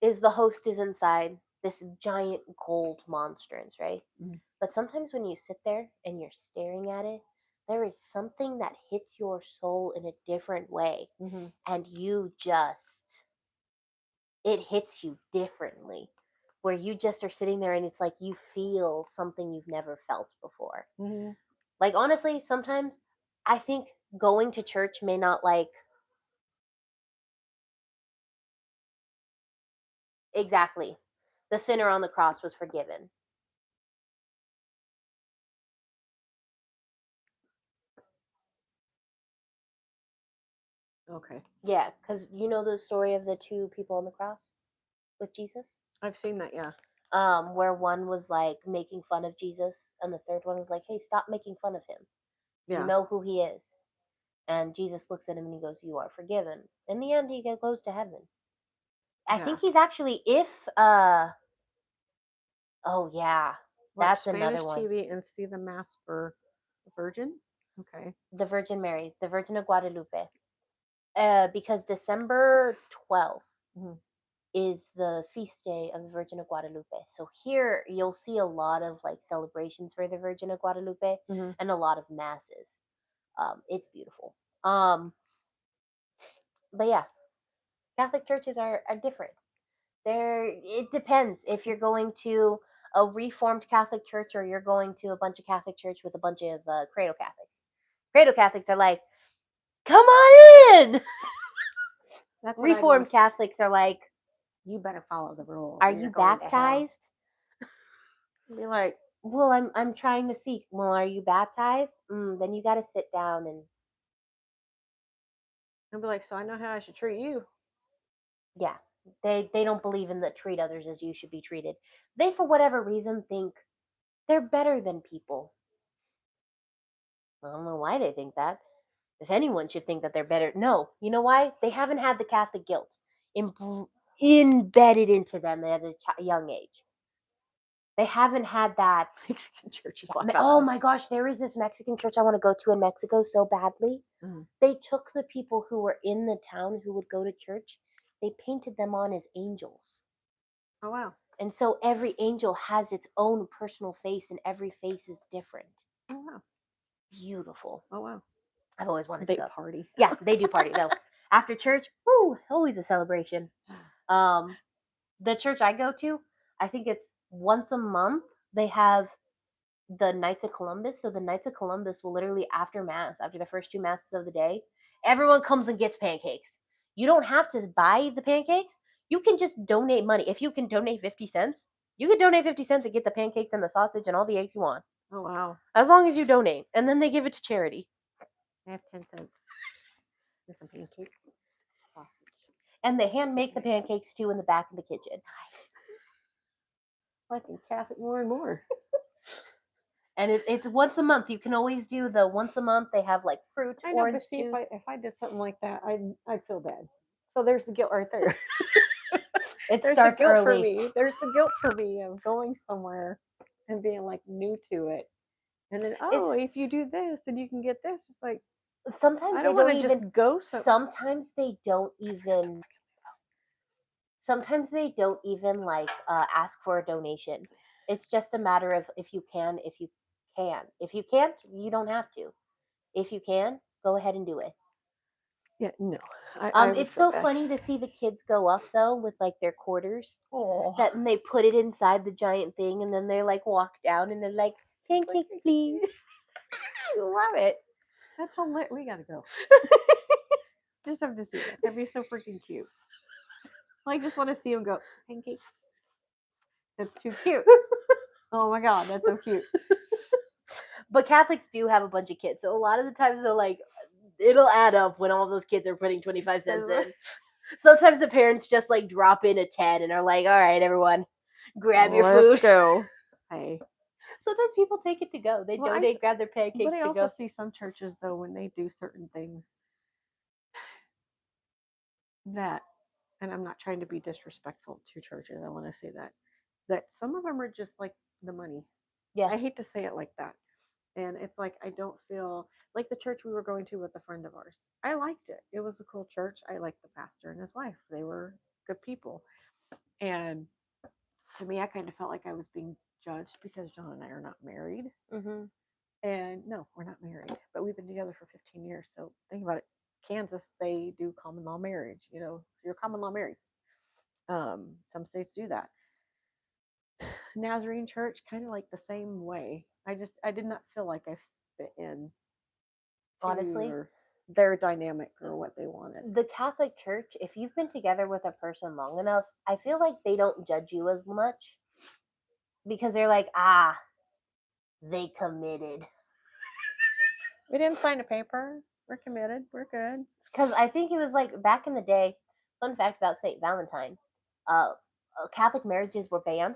is the host is inside this giant gold monstrance, right? Mhm. But sometimes when you sit there and you're staring at it, there is something that hits your soul in a different way, and you just it hits you differently, where you just are sitting there and it's like you feel something you've never felt before. Like honestly, sometimes I think going to church may not like exactly. The sinner on the cross was forgiven. Okay. Yeah, because you know the story of the two people on the cross with Jesus? I've seen that, yeah. Where one was like making fun of Jesus, and the third one was like, "Hey, stop making fun of him. Yeah. You know who he is." And Jesus looks at him and he goes, "You are forgiven." In the end, he goes to heaven. I think he's actually if oh yeah, Watch that's Spanish another one. TV and see the mass for the Virgin. Okay. The Virgin Mary, the Virgin of Guadalupe. Because December 12th Mhm. is the feast day of the Virgin of Guadalupe. So here you'll see a lot of like celebrations for the Virgin of Guadalupe Mhm. and a lot of masses. It's beautiful. Um, but yeah, Catholic churches are different. It depends if you're going to a Reformed Catholic church or you're going to a bunch of Catholic church with a bunch of Cradle Catholics. Cradle Catholics are like, come on in. That's what I'd Reformed want. Catholics are like, You better follow the rules, are or you you're going to hell. baptized? Be like, Well, I'm trying to seek. Well, are you baptized? Then you got to sit down and I'll be like, so I know how I should treat you. yeah. They don't believe in the treat others as you should be treated. They for whatever reason think they're better than people. I don't know why they think that. If anyone should think that they're better, no. You know why? They haven't had the Catholic guilt embedded into them at a young age. They haven't had that. Mexican churches Yeah, like that. oh my gosh, there is this Mexican church I want to go to in Mexico so badly. Mhm. They took the people who were in the town who would go to church, they painted them on as angels. Oh wow. And so every angel has its own personal face, and every face is different. Oh wow. Beautiful. Oh wow. I've always wanted to They go. party. Yeah, they do party though. After church, woo, always a celebration. The church I go to, I think it's once a month. They have the Knights of Columbus. So the Knights of Columbus will literally after mass, after the first two masses of the day, everyone comes and gets pancakes. You don't have to buy the pancakes. You can just donate money. If you can donate 50 cents, you can donate 50 cents and get the pancakes and the sausage and all the eggs you want. Oh wow. As long as you donate. And then they give it to charity. I have 10 cents. With some pancakes. Sausage. And they hand make the pancakes too in the back of the kitchen. I can Catholic more and more. And it's once a month. You can always do the once a month. They have like fruit, I know, orange but see, juice. if I did something like that, I'd feel bad. So there's the guilt right there. It There's the starts guilt for early. me. There's the guilt for me of going somewhere and being like new to it. And then, oh, It's if you do this, then you can get this. It's like, sometimes I they don't want don't to just even go sometimes they don't even sometimes they don't even like ask for a donation. It's just a matter of if you can, if you can. If you can't, you don't have to. If you can, go ahead and do it. Yeah, no. I would It's feel so bad. funny to see the kids go up though with like their quarters Oh, that and they put it inside the giant thing and then they like walk down and they're like pancakes please. I love it. That's hilarious. We gotta go. Just have to see that. That'd be so freaking cute. I just want to see him go pancake. That's too cute. Oh my god, that's so cute. But Catholics do have a bunch of kids, so a lot of the times they're like, it'll add up when all those kids are putting 25 cents in. Sometimes the parents just like drop in a 10 and are like, all right, everyone, grab your food. Let's go. Hey. Sometimes people take it to go. They Well, donate, grab their pancakes but I to also go. see some churches though when they do certain things that, and I'm not trying to be disrespectful to churches. I want to say that some of them are just like the money. Yeah. I hate to say it like that. And it's like I don't feel like the church we were going to with a friend of ours. I liked it. It was a cool church. I liked the pastor and his wife. They were good people. And to me, I kind of felt like I was being judged because John and I are not married. Mm-hmm. And no, we're not married, but we've been together for 15 years. So think about it. Kansas, they do common law marriage, so you're common law married. Some states do that. Nazarene church, kind of like the same way. I did not feel like I fit in Honestly, to their dynamic or what they wanted. the Catholic Church, if you've been together with a person long enough, I feel like they don't judge you as much because they're like, they committed. We didn't sign a paper. We're committed. We're good. Because I think it was like back in the day. Fun fact about Saint Valentine: uh, Catholic marriages were banned.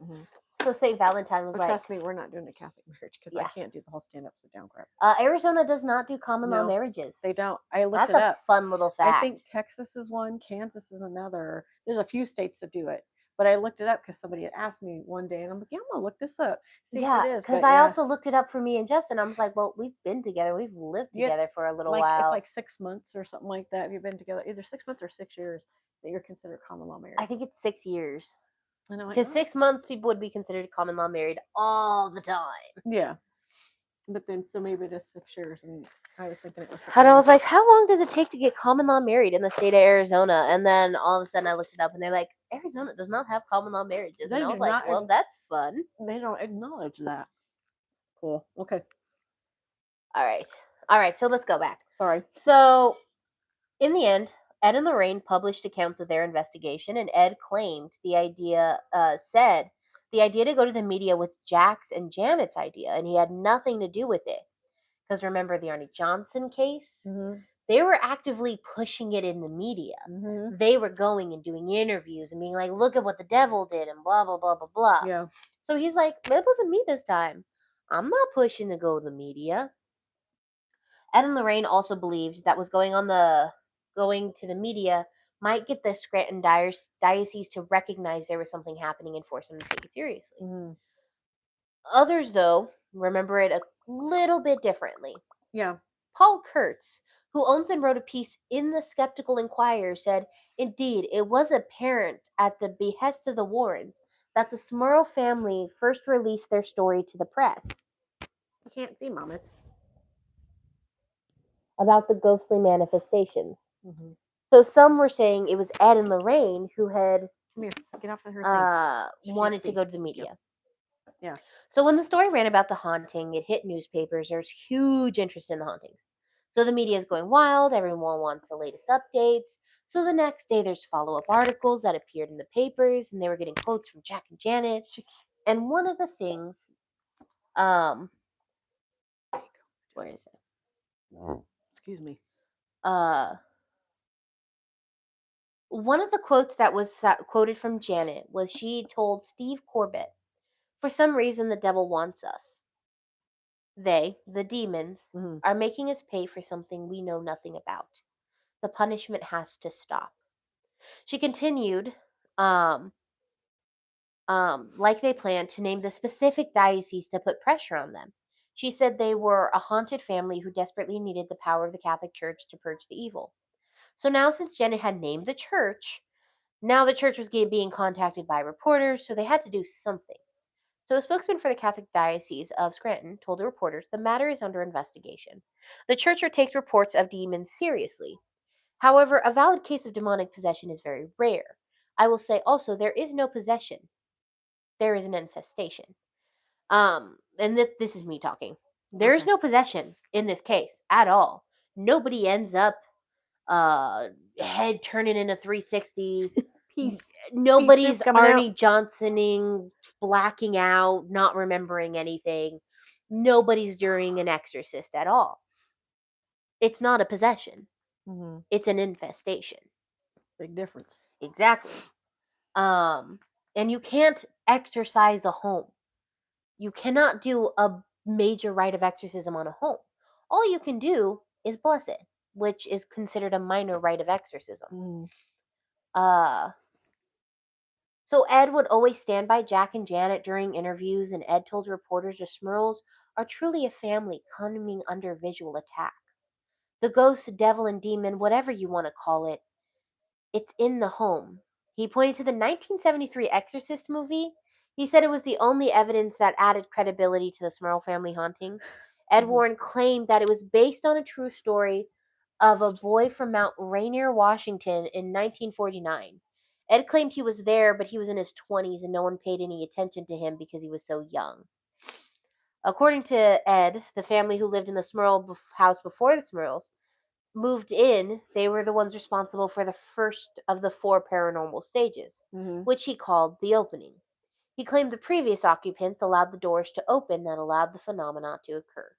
Mm-hmm. So Saint Valentine was like, trust me, we're not doing a Catholic marriage because I yeah. can't do the whole stand up, sit down crap. Arizona does not do common law No, marriages. They don't. I looked That's it a up. fun little fact. I think Texas is one, Kansas is another. There's a few states that do it, But I looked it up because somebody had asked me one day, and I'm like, yeah, I'm gonna look this up, see what Yeah, it is. because But I yeah, also looked it up for me and Justin. I was like, well, we've been together. We've lived you together for a little like it's while. like 6 months or something like that. If you've been together either 6 months or 6 years, that you're considered common law I married. think it's 6 years. And I'm like, Because oh, 6 months, people would be considered common law married all the time. yeah. But then so maybe it is 6 years, and I was thinking it was And I 6 months. was like, how long does it take to get common law married in the state of Arizona? And then all of a sudden I looked it up and they're like, Arizona does not have common law marriages. And They I do was like, not. well, that's fun. They don't acknowledge that. Cool. Okay. All right. All right. So let's go back. Sorry. So in the end, Ed and Lorraine published accounts of their investigation, and Ed claimed said the idea to go to the media was Jack's and Janet's idea, and he had nothing to do with it. Because remember the Arnie Johnson case? Mm-hmm. They were actively pushing it in the media. Mm-hmm. They were going and doing interviews and being like, look at what the devil did and blah, blah, blah, blah, blah. Yeah. So he's like, it wasn't me this time. I'm not pushing to go to the media. Ed and Lorraine also believed that was going to the media might get the Scranton diocese to recognize there was something happening and force them to take it seriously. Mm-hmm. Others, though, remember it a little bit differently. Yeah. Paul Kurtz, who owns and wrote a piece in the Skeptical Inquirer, said, indeed, it was apparent at the behest of the Warrens that the Smurl family first released their story to the press You can't see, Mama. about the ghostly manifestations. Mm-hmm. So some were saying it was Ed and Lorraine who had Come here. Get off of her thing. She can't wanted to see. go to the media. Yeah. So when the story ran about the haunting, it hit newspapers. There's huge interest in the hauntings. So the media is going wild. Everyone wants the latest updates. So the next day, there's follow-up articles that appeared in the papers, and they were getting quotes from Jack and Janet. And one of the things, um, where is it? Excuse me. One of the quotes that was quoted from Janet was she told Steve Corbett, "For some reason, the devil wants us. They, the demons, Mm-hmm. are making us pay for something we know nothing about. The punishment has to stop." She continued, um, like they planned to name the specific diocese to put pressure on them. She said they were a haunted family who desperately needed the power of the Catholic Church to purge the evil. So now, since Janet had named the church, now the church was being contacted by reporters, so they had to do something. So a spokesman for the Catholic Diocese of Scranton told the reporters the matter is under investigation. The church takes reports of demons seriously. However, a valid case of demonic possession is very rare. I will say also there is no possession. There is an infestation. And this is me talking. There is Okay. no possession in this case at all. Nobody ends up head turning in a 360. Peace. Nobody's soup coming Arnie out. Johnsoning, blacking out, not remembering anything. Nobody's during an exorcist at all. It's not a possession. Mm-hmm. It's an infestation. Big difference. Exactly. And you can't exorcise a home. You cannot do a major rite of exorcism on a home. All you can do is bless it, which is considered a minor rite of exorcism. Mm-hmm. Uh, so Ed would always stand by Jack and Janet during interviews, and Ed told reporters the Smurls are truly a family coming under visual attack. The ghost, devil, and demon, whatever you want to call it, it's in the home. He pointed to the 1973 Exorcist movie. He said it was the only evidence that added credibility to the Smurl family haunting. Ed Mm-hmm. Warren claimed that it was based on a true story of a boy from Mount Rainier, Washington in 1949. Ed claimed he was there, but he was in his 20s and no one paid any attention to him because he was so young. According to Ed, the family who lived in the house before the Smurls moved in, they were the ones responsible for the first of the four paranormal stages, Mm-hmm. which he called the opening. He claimed the previous occupants allowed the doors to open that allowed the phenomena to occur.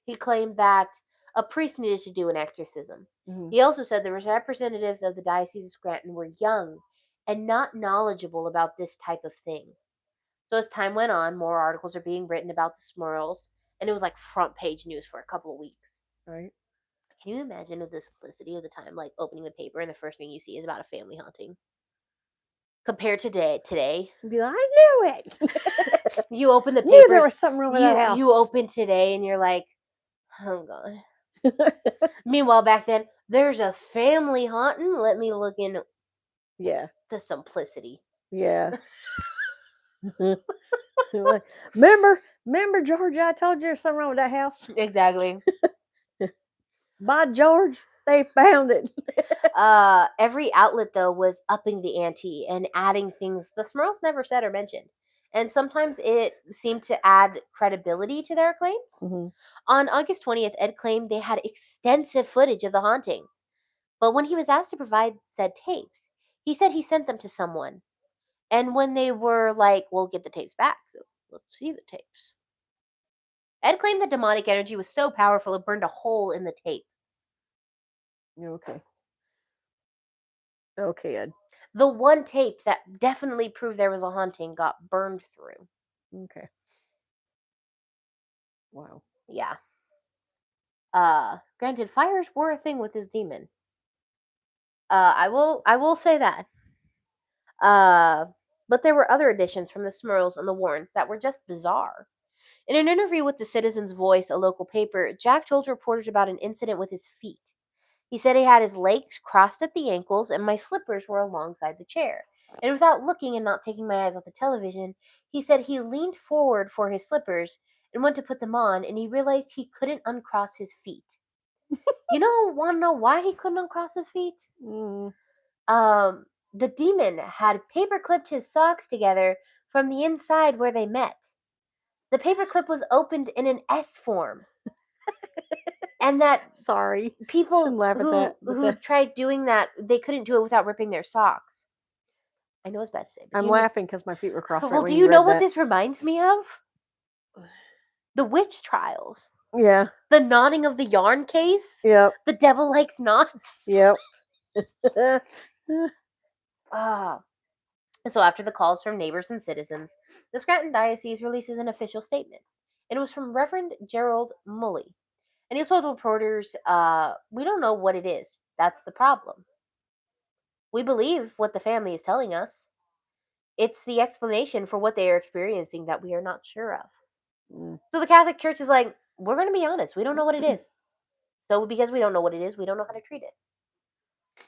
He claimed that a priest needed to do an exorcism. Mm-hmm. He also said the representatives of the Diocese of Scranton were young and not knowledgeable about this type of thing. So as time went on, more articles are being written about the Smurls, and it was like front page news for a couple of weeks. Right. Can you imagine the simplicity of the time, like opening the paper and the first thing you see is about a family haunting? Compared to today, You'd be like, I knew it. you open the Knew there papers, was something wrong with that house. you open today, and you're like, oh god. Meanwhile, back then, there's a family haunting. Let me look into Yeah. the simplicity. Yeah. Like, remember, Georgia, I told you there's something wrong with that house. Exactly. By George, they found it. Every outlet though was upping the ante and adding things the Smurls never said or mentioned, and sometimes it seemed to add credibility to their claims. Mm-hmm. On August 20th, Ed claimed they had extensive footage of the haunting, but when he was asked to provide said tapes, he said he sent them to someone. And when they were like, "We'll get the tapes back, so let's see the tapes." Ed claimed the demonic energy was so powerful it burned a hole in the tape. Okay. Okay, Ed. The one tape that definitely proved there was a haunting got burned through. Okay. Wow. Yeah. Granted, fires were a thing with his demon. I will say that. Uh, but there were other additions from the Smurls and the Warrens that were just bizarre. In an interview with the Citizen's Voice, a local paper, Jack told reporters about an incident with his feet. He said he had his legs crossed at the ankles and my slippers were alongside the chair. And without looking and not taking my eyes off the television, he said he leaned forward for his slippers and went to put them on and he realized he couldn't uncross his feet. Want to know why he couldn't uncross his feet? Mm. Um, the demon had paper clipped his socks together from the inside where they met. The paperclip was opened in an S form, and that Sorry. people Shouldn't laugh at who that. But who tried doing that, they couldn't do it without ripping their socks. I know it's bad to say, but I'm laughing because my feet were crossed right well, when do you you know read what that. this reminds me of? The witch trials, Yeah. the knotting of the yarn case. Yep. The devil likes knots. Yep. Ah. So after the calls from neighbors and citizens, the Scranton Diocese releases an official statement. And it was from Reverend Gerald Mully. And he told reporters, we don't know what it is. That's the problem. We believe what the family is telling us. It's the explanation for what they are experiencing that we are not sure of. Mm. So the Catholic Church is like, we're going to be honest. We don't know what it is. So because we don't know what it is, we don't know how to treat it.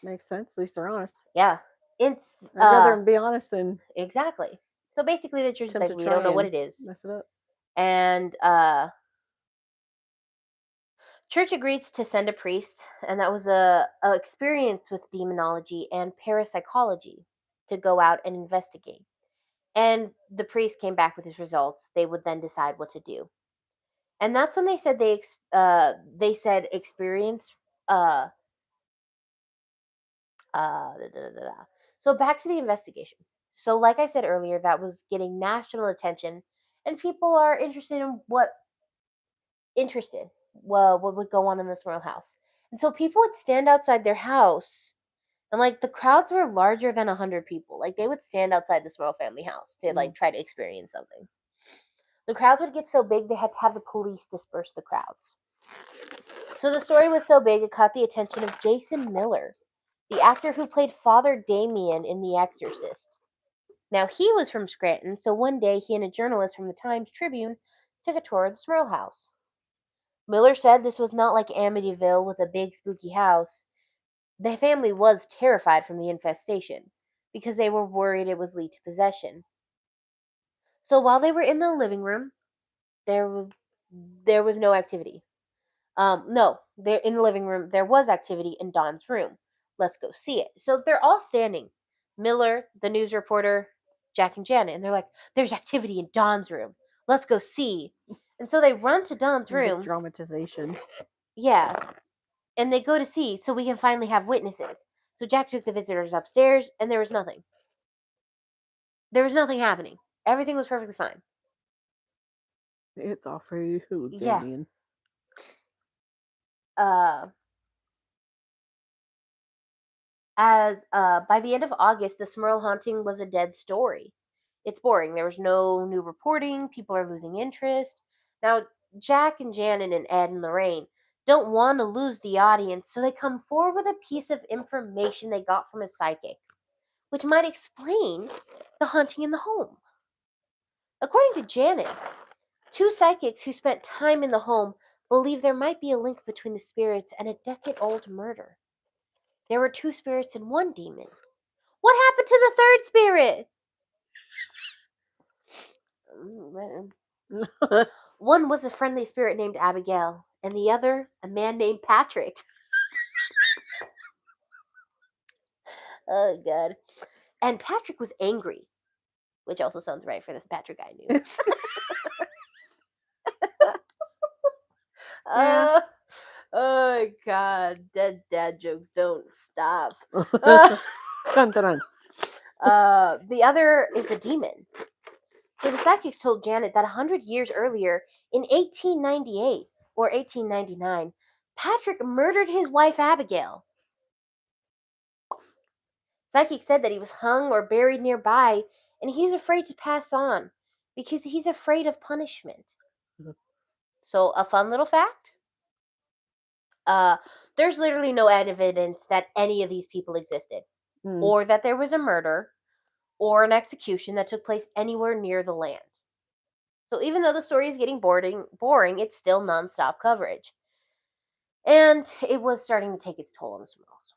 Makes sense. At least they're honest. Yeah. It's, I'd rather them be honest than exactly. So basically the church is attempt like, to we try don't know what and it is. mess it up. And church agrees to send a priest, and that was a experience with demonology and parapsychology to go out and investigate. And the priest came back with his results. They would then decide what to do. And that's when they said they said experience uh da, da, da, da. So back to the investigation. So like I said earlier, that was getting national attention, and people are interested what would go on in the Smurl house. And so people would stand outside their house, and like the crowds were larger than 100 people. Like they would stand outside the Smurl family house to like Mm. try to experience something. The crowds would get so big they had to have the police disperse the crowds. So the story was so big it caught the attention of Jason Miller, the actor who played Father Damien in The Exorcist. Now he was from Scranton, so one day he and a journalist from the Times Tribune took a tour of the Smurl house. Miller said this was not like Amityville with a big spooky house. The family was terrified from the infestation because they were worried it would lead to possession. So while they were in the living room, there was no activity. No, there in the living room there was activity in Don's room. Let's go see it. So they're all standing. Miller, the news reporter, Jack and Janet, and they're like, "There's activity in Don's room. Let's go see." And so they run to Don's The room. dramatization. Yeah, and they go to see so we can finally have witnesses. So Jack took the visitors upstairs, and there was nothing. There was nothing happening. Everything was perfectly fine. It's all for you, Yeah. Damien. Uh, as By the end of August, the Smurl haunting was a dead story. It's boring. There was no new reporting. People are losing interest. Now, Jack and Janet and Ed and Lorraine don't want to lose the audience, so they come forward with a piece of information they got from a psychic. which might explain the haunting in the home. According to Janet, two psychics who spent time in the home believe there might be a link between the spirits and a decade-old murder. There were two spirits and one demon. What happened to the third spirit? One was a friendly spirit named Abigail, and the other a man named Patrick. Oh, God. And Patrick was angry, which also sounds right for this Patrick I knew. Yeah. Oh, God. Dead dad jokes don't stop. Uh, Dun, dun, dun. the other is a demon. So the psychics told Janet that 100 years earlier, in 1898 or 1899, Patrick murdered his wife Abigail. Psychic said that he was hung or buried nearby, and he's afraid to pass on because he's afraid of punishment. Mhm. So, a fun little fact: uh, there's literally no evidence that any of these people existed, Mm. or that there was a murder or an execution that took place anywhere near the land. So, even though the story is getting boring, it's still nonstop coverage. And it was starting to take its toll on the Smurls.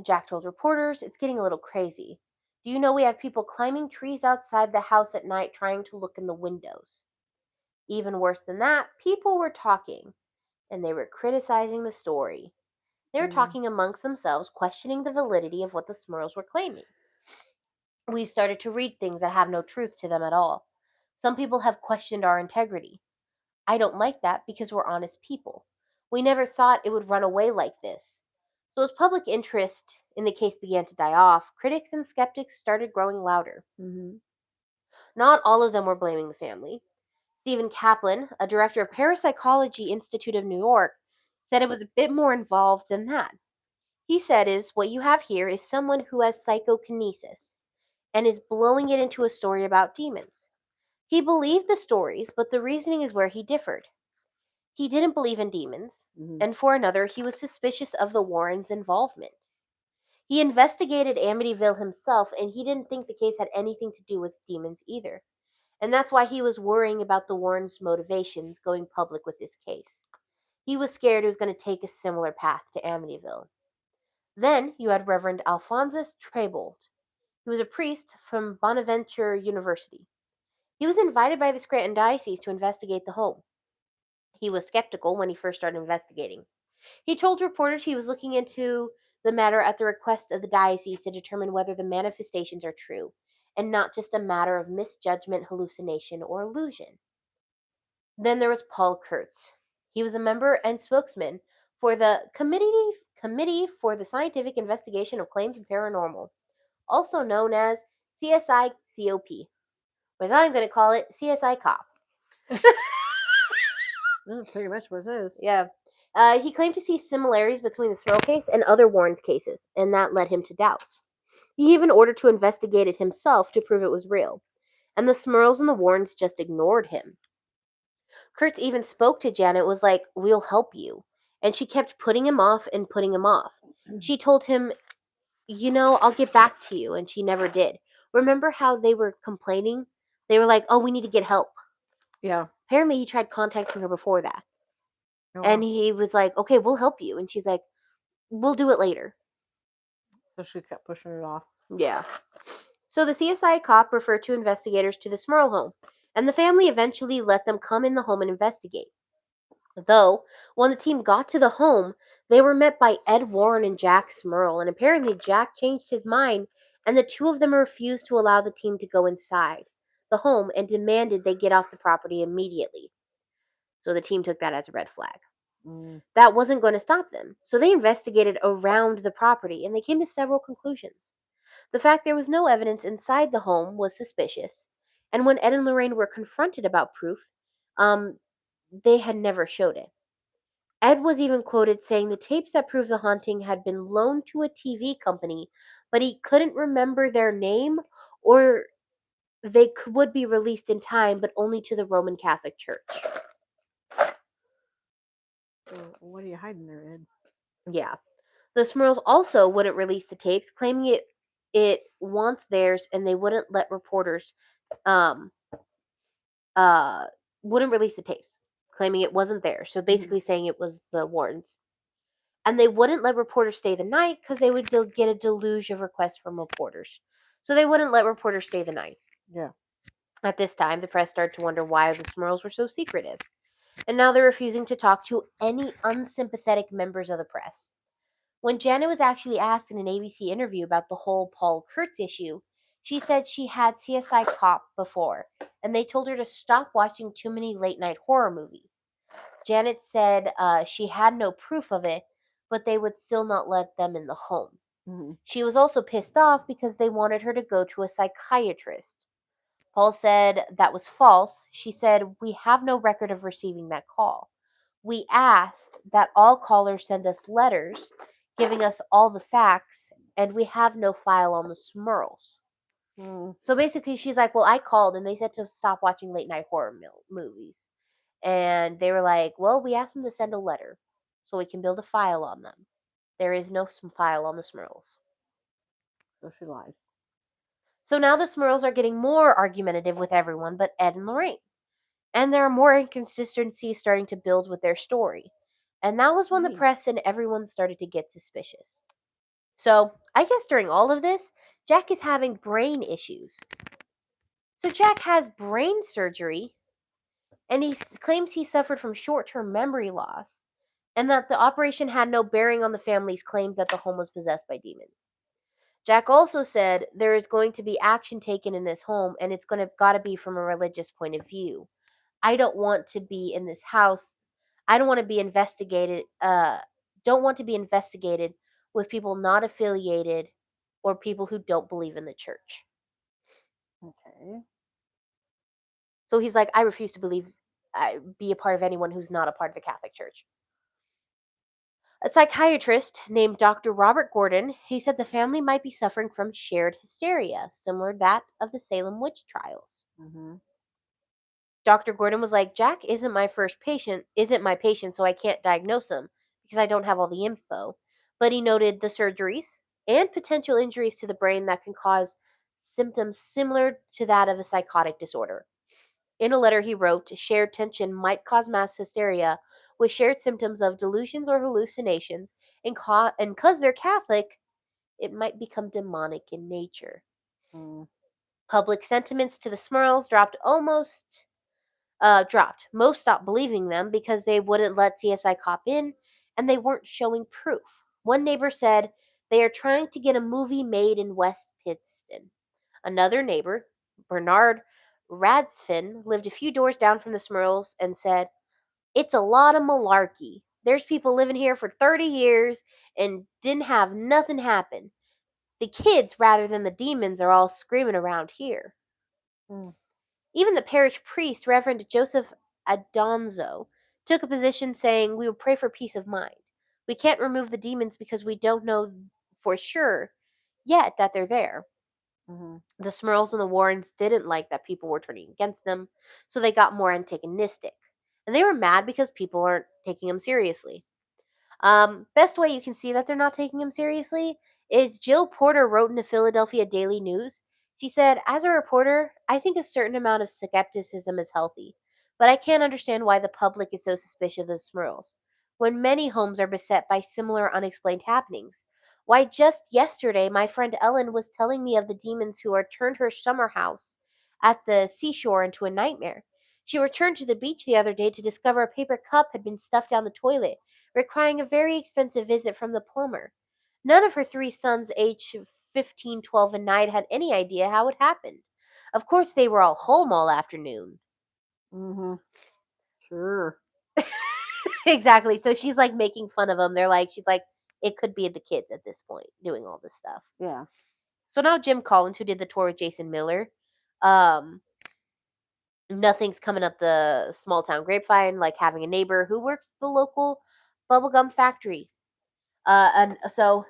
Jack told reporters, "It's getting a little crazy. Do you know we have people climbing trees outside the house at night trying to look in the windows? Even worse than that, people were talking, and they were criticizing the story. They were Mm. talking amongst themselves, questioning the validity of what the Smurls were claiming. We started to read things that have no truth to them at all. Some people have questioned our integrity. I don't like that because we're honest people. We never thought it would run away like this." So, as public interest in the case began to die off, critics and skeptics started growing louder. Mm-hmm. Not all of them were blaming the family. Stephen Kaplan, a director of Parapsychology Institute of New York, said it was a bit more involved than that. He said is what you have here is someone who has psychokinesis and is blowing it into a story about demons. He believed the stories, but the reasoning is where he differed. He didn't believe in demons, Mm-hmm. and for another, he was suspicious of the Warrens' involvement. He investigated Amityville himself, and he didn't think the case had anything to do with demons either. And that's why he was worrying about the Warrens' motivations going public with this case. He was scared it was going to take a similar path to Amityville. Then you had Reverend Alphonsus Trebold. He was a priest from Bonaventure University. He was invited by the Scranton Diocese to investigate the home. He was skeptical when he first started investigating. He told reporters he was looking into the matter at the request of the diocese to determine whether the manifestations are true, and not just a matter of misjudgment, hallucination, or illusion. Then there was Paul Kurtz. He was a member and spokesman for the Committee for the Scientific Investigation of Claims of Paranormal, also known as CSI COP, or as I'm going to call it, CSI Cop. That's pretty much what it is. Yeah. He claimed to see similarities between the Smurl case and other Warrens cases, and that led him to doubts. He even ordered to investigate it himself to prove it was real, and the Smurls and the Warrens just ignored him. Kurtz even spoke to Janet, was like, "We'll help you." And she kept putting him off and putting him off. She told him, "I'll get back to you," and she never did. Remember how they were complaining? They were like, "Oh, we need to get help." Yeah. Apparently, he tried contacting her before that. Oh, And wow. he was like, "Okay, we'll help you." And she's like, "We'll do it later." So she kept pushing it off. Yeah. So the CSI cop referred two investigators to the Smurl home, and the family eventually let them come in the home and investigate. Though, when the team got to the home, they were met by Ed Warren and Jack Smurl, and apparently Jack changed his mind, and the two of them refused to allow the team to go inside the home and demanded they get off the property immediately. So the team took that as a red flag. Mm. That wasn't going to stop them, so they investigated around the property, and they came to several conclusions. The fact there was no evidence inside the home was suspicious, and when Ed and Lorraine were confronted about proof, um, they had never showed it. Ed was even quoted saying the tapes that proved the haunting had been loaned to a TV company, but he couldn't remember their name, or they would be released in time, but only to the Roman Catholic Church. So what are you hiding there, Ed? Yeah. The Smurls also wouldn't release the tapes, claiming it it wants theirs, and they wouldn't let reporters um uh wouldn't release the tapes, claiming it wasn't theirs. So Mhm. basically saying it was the Wardens. And they wouldn't let reporters stay the night because they would get a deluge of requests from reporters. So they wouldn't let reporters stay the night. Yeah. At this time, the press started to wonder why the Smurls were so secretive. And now they're refusing to talk to any unsympathetic members of the press. When Janet was actually asked in an ABC interview about the whole Paul Kurtz issue, she said she had CSI Cop before, and they told her to stop watching too many late night horror movies. Janet said she had no proof of it, but they would still not let them in the home. Mhm. She was also pissed off because they wanted her to go to a psychiatrist. Paul said that was false. She said, "We have no record of receiving that call. We asked that all callers send us letters giving us all the facts, and we have no file on the Smurls." Mm. So basically, she's like, "Well, I called and they said to stop watching late night horror movies." And they were like, "Well, we asked them to send a letter so we can build a file on them. There is no file on the Smurls." So she lied. So now the Smurls are getting more argumentative with everyone but Ed and Lorraine. And there are more inconsistencies starting to build with their story. And that was when the Dang. press and everyone started to get suspicious. So, I guess during all of this, Jack is having brain issues. So, Jack has brain surgery, and he claims he suffered from short term memory loss, and that the operation had no bearing on the family's claims that the home was possessed by demons. Jack also said there is going to be action taken in this home, and it's going to got to be from a religious point of view. I don't want to be in this house. I don't want to be investigated. Don't want to be investigated with people not affiliated or people who don't believe in the church. Okay. So he's like, I refuse to be a part of anyone who's not a part of the Catholic Church. A psychiatrist named Dr. Robert Gordon, he said the family might be suffering from shared hysteria, similar to that of the Salem witch trials. Mhm. Dr. Gordon was like, Jack isn't my patient, so I can't diagnose him because I don't have all the info. But he noted the surgeries and potential injuries to the brain that can cause symptoms similar to that of a psychotic disorder. In a letter he wrote, shared tension might cause mass hysteria with shared symptoms of delusions or hallucinations, and because they're Catholic, it might become demonic in nature. Mm. Public sentiments to the Smurls dropped. Most stopped believing them because they wouldn't let CSI Cop in and they weren't showing proof. One neighbor said they are trying to get a movie made in West Pittston. Another neighbor, Bernard Radsfin, lived a few doors down from the Smurls and said, "It's a lot of malarkey. There's people living here for 30 years and didn't have nothing happen. The kids, rather than the demons, are all screaming around here." Mm. Even the parish priest, Reverend Joseph Adonzo, took a position saying, "We will pray for peace of mind. We can't remove the demons because we don't know for sure yet that they're there." Mhm. The Smurls and the Warrens didn't like that people were turning against them, so they got more antagonistic. And they were mad because people aren't taking them seriously. Best way you can see that they're not taking him seriously is Jill Porter wrote in the Philadelphia Daily News. She said, "As a reporter, I think a certain amount of skepticism is healthy, but I can't understand why the public is so suspicious of the Smurls when many homes are beset by similar unexplained happenings. Why, just yesterday, my friend Ellen was telling me of the demons who had turned her summer house at the seashore into a nightmare. She returned to the beach the other day to discover a paper cup had been stuffed down the toilet, requiring a very expensive visit from the plumber. None of her three sons, aged 15, 12, and 9, had any idea how it happened. Of course, they were all home all afternoon." Mhm. Sure. Exactly. So she's like making fun of them. She's like, it could be the kids at this point doing all this stuff. Yeah. So now Jim Collins, who did the tour with Jason Miller, um, nothing's coming up the small town grapevine like having a neighbor who works the local bubblegum factory. And so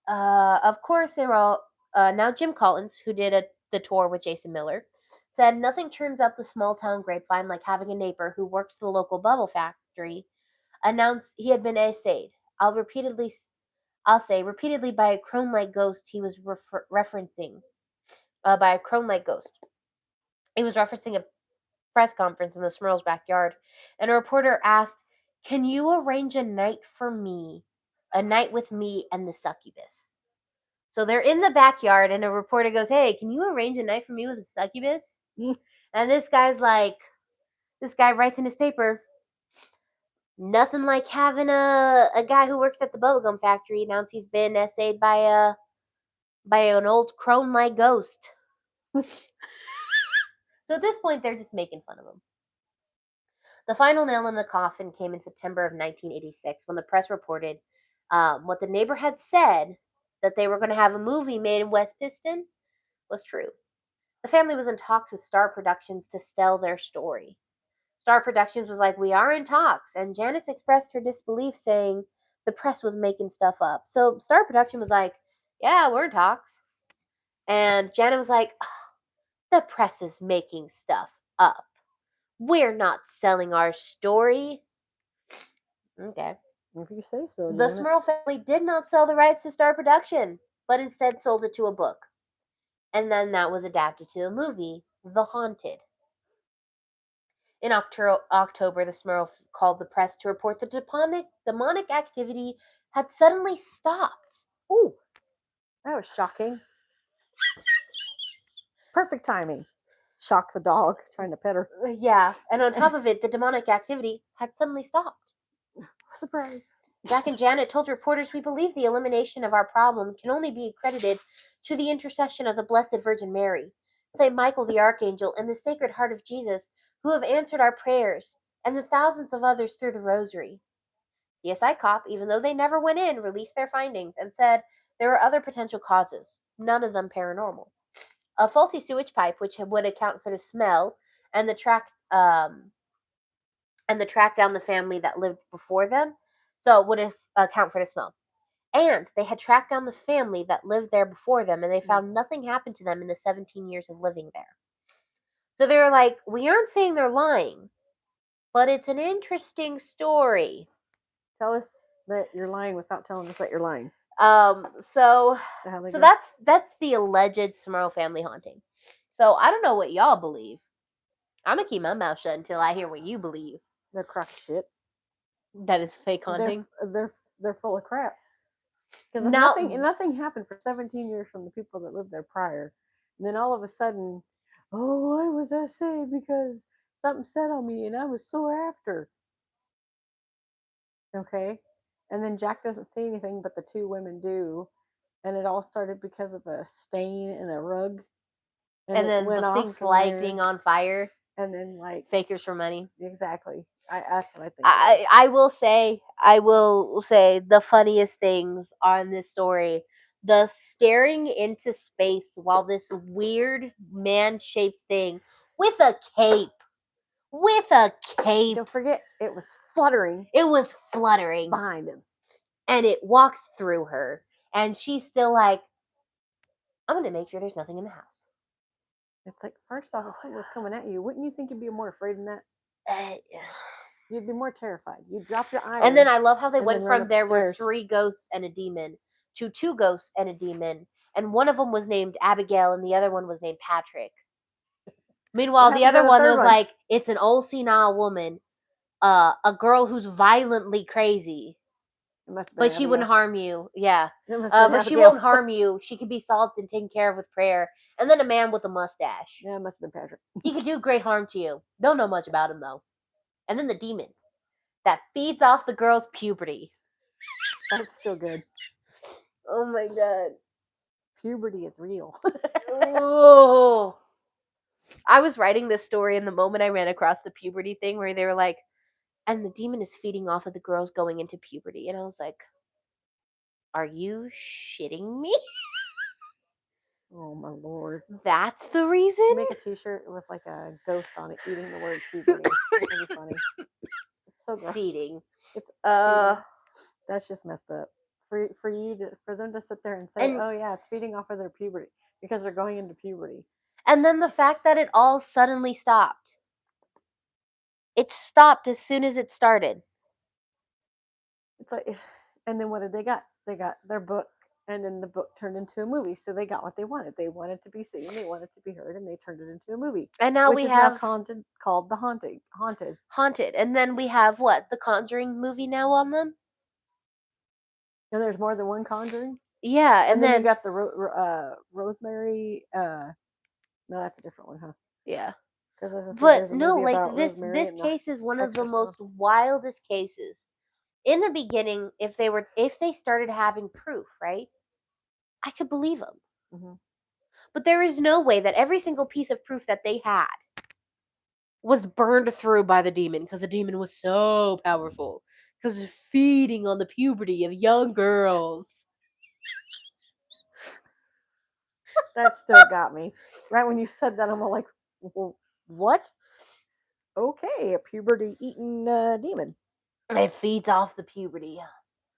of course, they were all. Now, Jim Collins, who did the tour with Jason Miller, said nothing turns up the small town grapevine like having a neighbor who works the local bubble factory announced he had been essayed. I'll say, repeatedly by a crone-like ghost he was referencing. By a crone-like ghost. He was referencing a press conference in the Smurl's backyard, and a reporter asked, "Can you arrange a night for me? A night with me and the succubus?" So they're in the backyard, and a reporter goes, "Hey, can you arrange a night for me with a succubus?" And this guy writes in his paper, "Nothing like having a guy who works at the bubblegum factory announce he's been essayed by an old crone-like ghost." So at this point, they're just making fun of him. The final nail in the coffin came in September of 1986 when the press reported what the neighbor had said, that they were going to have a movie made in West Piston, was true. The family was in talks with Star Productions to sell their story. Star Productions was like, "We are in talks," and Janet expressed her disbelief, saying the press was making stuff up. So Star Production was like, "Yeah, we're in talks." And Janet was like, "Oh, the press is making stuff up. We're not selling our story." Okay. If you say so, The Janet. Smurl family did not sell the rights to Star Production, but instead sold it to a book. And then that was adapted to a movie, The Haunted. In October, the Smurl called the press to report the demonic activity had suddenly stopped. Ooh, that was shocking. Perfect timing. Shock the dog trying to pet her. Yeah, and on top of it, the demonic activity had suddenly stopped. Surprise. Jack and Janet told reporters, "We believe the elimination of our problem can only be accredited to the intercession of the Blessed Virgin Mary, St. Michael the Archangel, and the Sacred Heart of Jesus, who have answered our prayers, and the thousands of others through the Rosary." CSI Cop, even though they never went in, released their findings and said there were other potential causes, none of them paranormal. A faulty sewage pipe, which would account for the smell, and the track down the family that lived before them, so it would account for the smell. And they had tracked down the family that lived there before them, and they found nothing happened to them in the 17 years of living there. So they were like, "We aren't saying they're lying, but it's an interesting story." Tell us that you're lying without telling us that you're lying. So Go. that's the alleged Smurl family haunting. So I don't know what y'all believe. I'm gonna keep my mouth shut until I hear what you believe. They're crock of shit. That is fake haunting. They're full of crap. Because Now, nothing happened for 17 years from the people that lived there prior, and then all of a sudden, oh, I was essayed because something said on me, and I was sore after. Okay, and then Jack doesn't see anything, but the two women do, and it all started because of a stain in a rug, and it then went the off things from lighting there, on fire, and then like fakers for money. exactly, that's what I think. I will say the funniest things on this story: the staring into space while this weird man-shaped thing with a cape, Don't forget, it was fluttering it was fluttering, behind him. and it walks through her, and she's still like, "I'm gonna make sure there's nothing in the house." It's like, first off, if something was coming at you, wouldn't you think you'd be more afraid than that? You'd be more terrified. You'd drop your iron. And then I love how they and went then run from there were upstairs. 3 ghosts and a demon to 2 ghosts and a demon, and one of them was named Abigail and the other one was named Patrick. Meanwhile, What the happened to other the one third was one? like, "It's an old senile woman, a girl who's violently crazy, It must have been but she wouldn't Abigail. harm you." Yeah. It must have been But she Abigail. won't harm you. She can be solved and taken care of with prayer. And then a man with a mustache. Yeah, it must have been Patrick. He could do great harm to you. Don't know much about him though. And then the demon that feeds off the girl's puberty. That's still good. Oh my god. Puberty is real. Oh. I was writing this story, and the moment I ran across the puberty thing where they were like, "And the demon is feeding off of the girls going into puberty," and I was like, "Are you shitting me?" Oh my lord. That's the reason? Make a t-shirt with like a ghost on it eating the word puberty. That'd be funny. It's so gross. Feeding. It's feeding. That's just messed up. For them to sit there and say, And "Oh yeah, it's feeding off of their puberty because they're going into puberty." and then the fact that it all suddenly stopped. It stopped as soon as it started. It's like, and then what did they got? they got their book, and then the book turned into a movie. So they got what they wanted. They wanted to be seen, they wanted to be heard, and they turned it into a movie, And now which we is now have called The Haunting. Haunted. Haunted. And then we have what? The Conjuring movie now on them? And there's more than one Conjuring. Yeah, And and then you then got the Rosemary. No, that's a different one, huh? yeah. Because as I said, But there's a no, movie like about Rosemary this and the case is one of the exorcism. most wildest cases. In the beginning, if they started having proof, right? I could believe them. Mm-hmm. But there is no way that every single piece of proof that they had was burned through by the demon because the demon was so powerful because of feeding on the puberty of young girls. That still got me. Right when you said that, I'm all like, well, what? Okay, a puberty eating demon. It feeds off the puberty.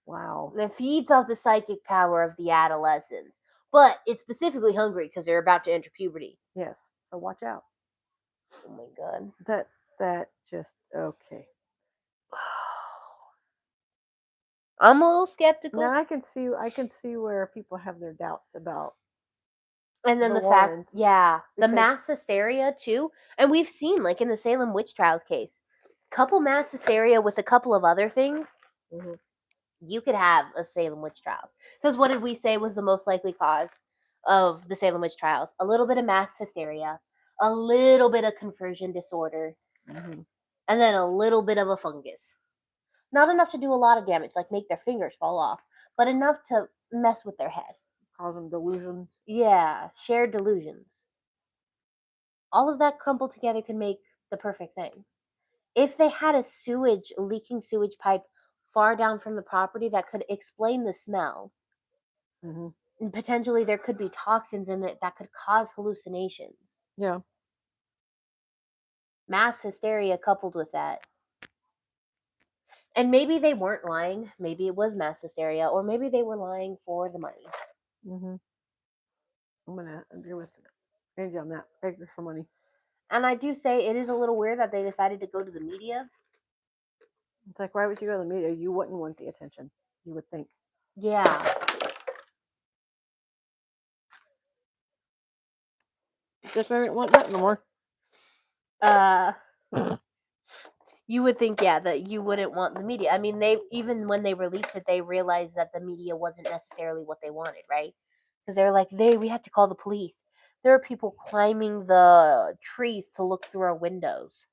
Wow. It feeds off the psychic power of the adolescents. But it's specifically hungry because they're about to enter puberty. Yes. So watch out. Oh my god. That just okay. I'm a little skeptical. Now I can see where people have their doubts about And then the the fact, Warrens. yeah, the Because mass hysteria too. And we've seen, like in the Salem witch trials case, couple mass hysteria with a couple of other things, Mhm. you could have a Salem witch trials. Because what did we say was the most likely cause of the Salem witch trials? A little bit of mass hysteria, a little bit of conversion disorder, Mhm. and then a little bit of a fungus. Not enough to do a lot of damage, like make their fingers fall off, but enough to mess with their head. Cause them delusions. Yeah, shared delusions. All of that crumpled together can make the perfect thing. If they had a leaking sewage pipe far down from the property that could explain the smell, Mhm. and potentially there could be toxins in it that could cause hallucinations. Yeah. Mass hysteria coupled with that. And maybe they weren't lying. Maybe it was mass hysteria, or maybe they were lying for the money. Mhm. I'm gonna agree with Angie on that. Thank you for money. And I do say it is a little weird that they decided to go to the media. It's like, why would you go to the media? You wouldn't want the attention. You would think. Yeah. Guess I didn't want that no more. Uh you would think, yeah, that you wouldn't want the media. I mean, they even when they released it, they realized that the media wasn't necessarily what they wanted, right? Because they're like, we have to call the police. There are people climbing the trees to look through our windows.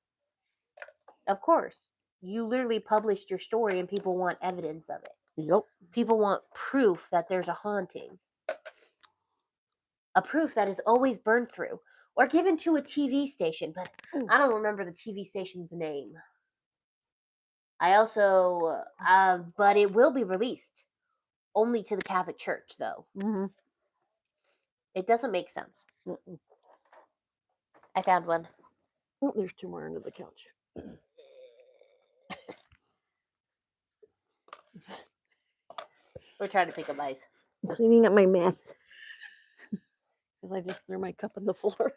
Of course, you literally published your story, and people want evidence of it. Yep. People want proof that there's a haunting, a proof that is always burned through or given to a TV station, but I don't remember the TV station's name. I also, but it will be released only to the Catholic Church, though. Mhm. It doesn't make sense. Mm-mm. I found one. Oh, there's two more under the couch. We're trying to pick up ice. Cleaning up my mess because I just threw my cup on the floor,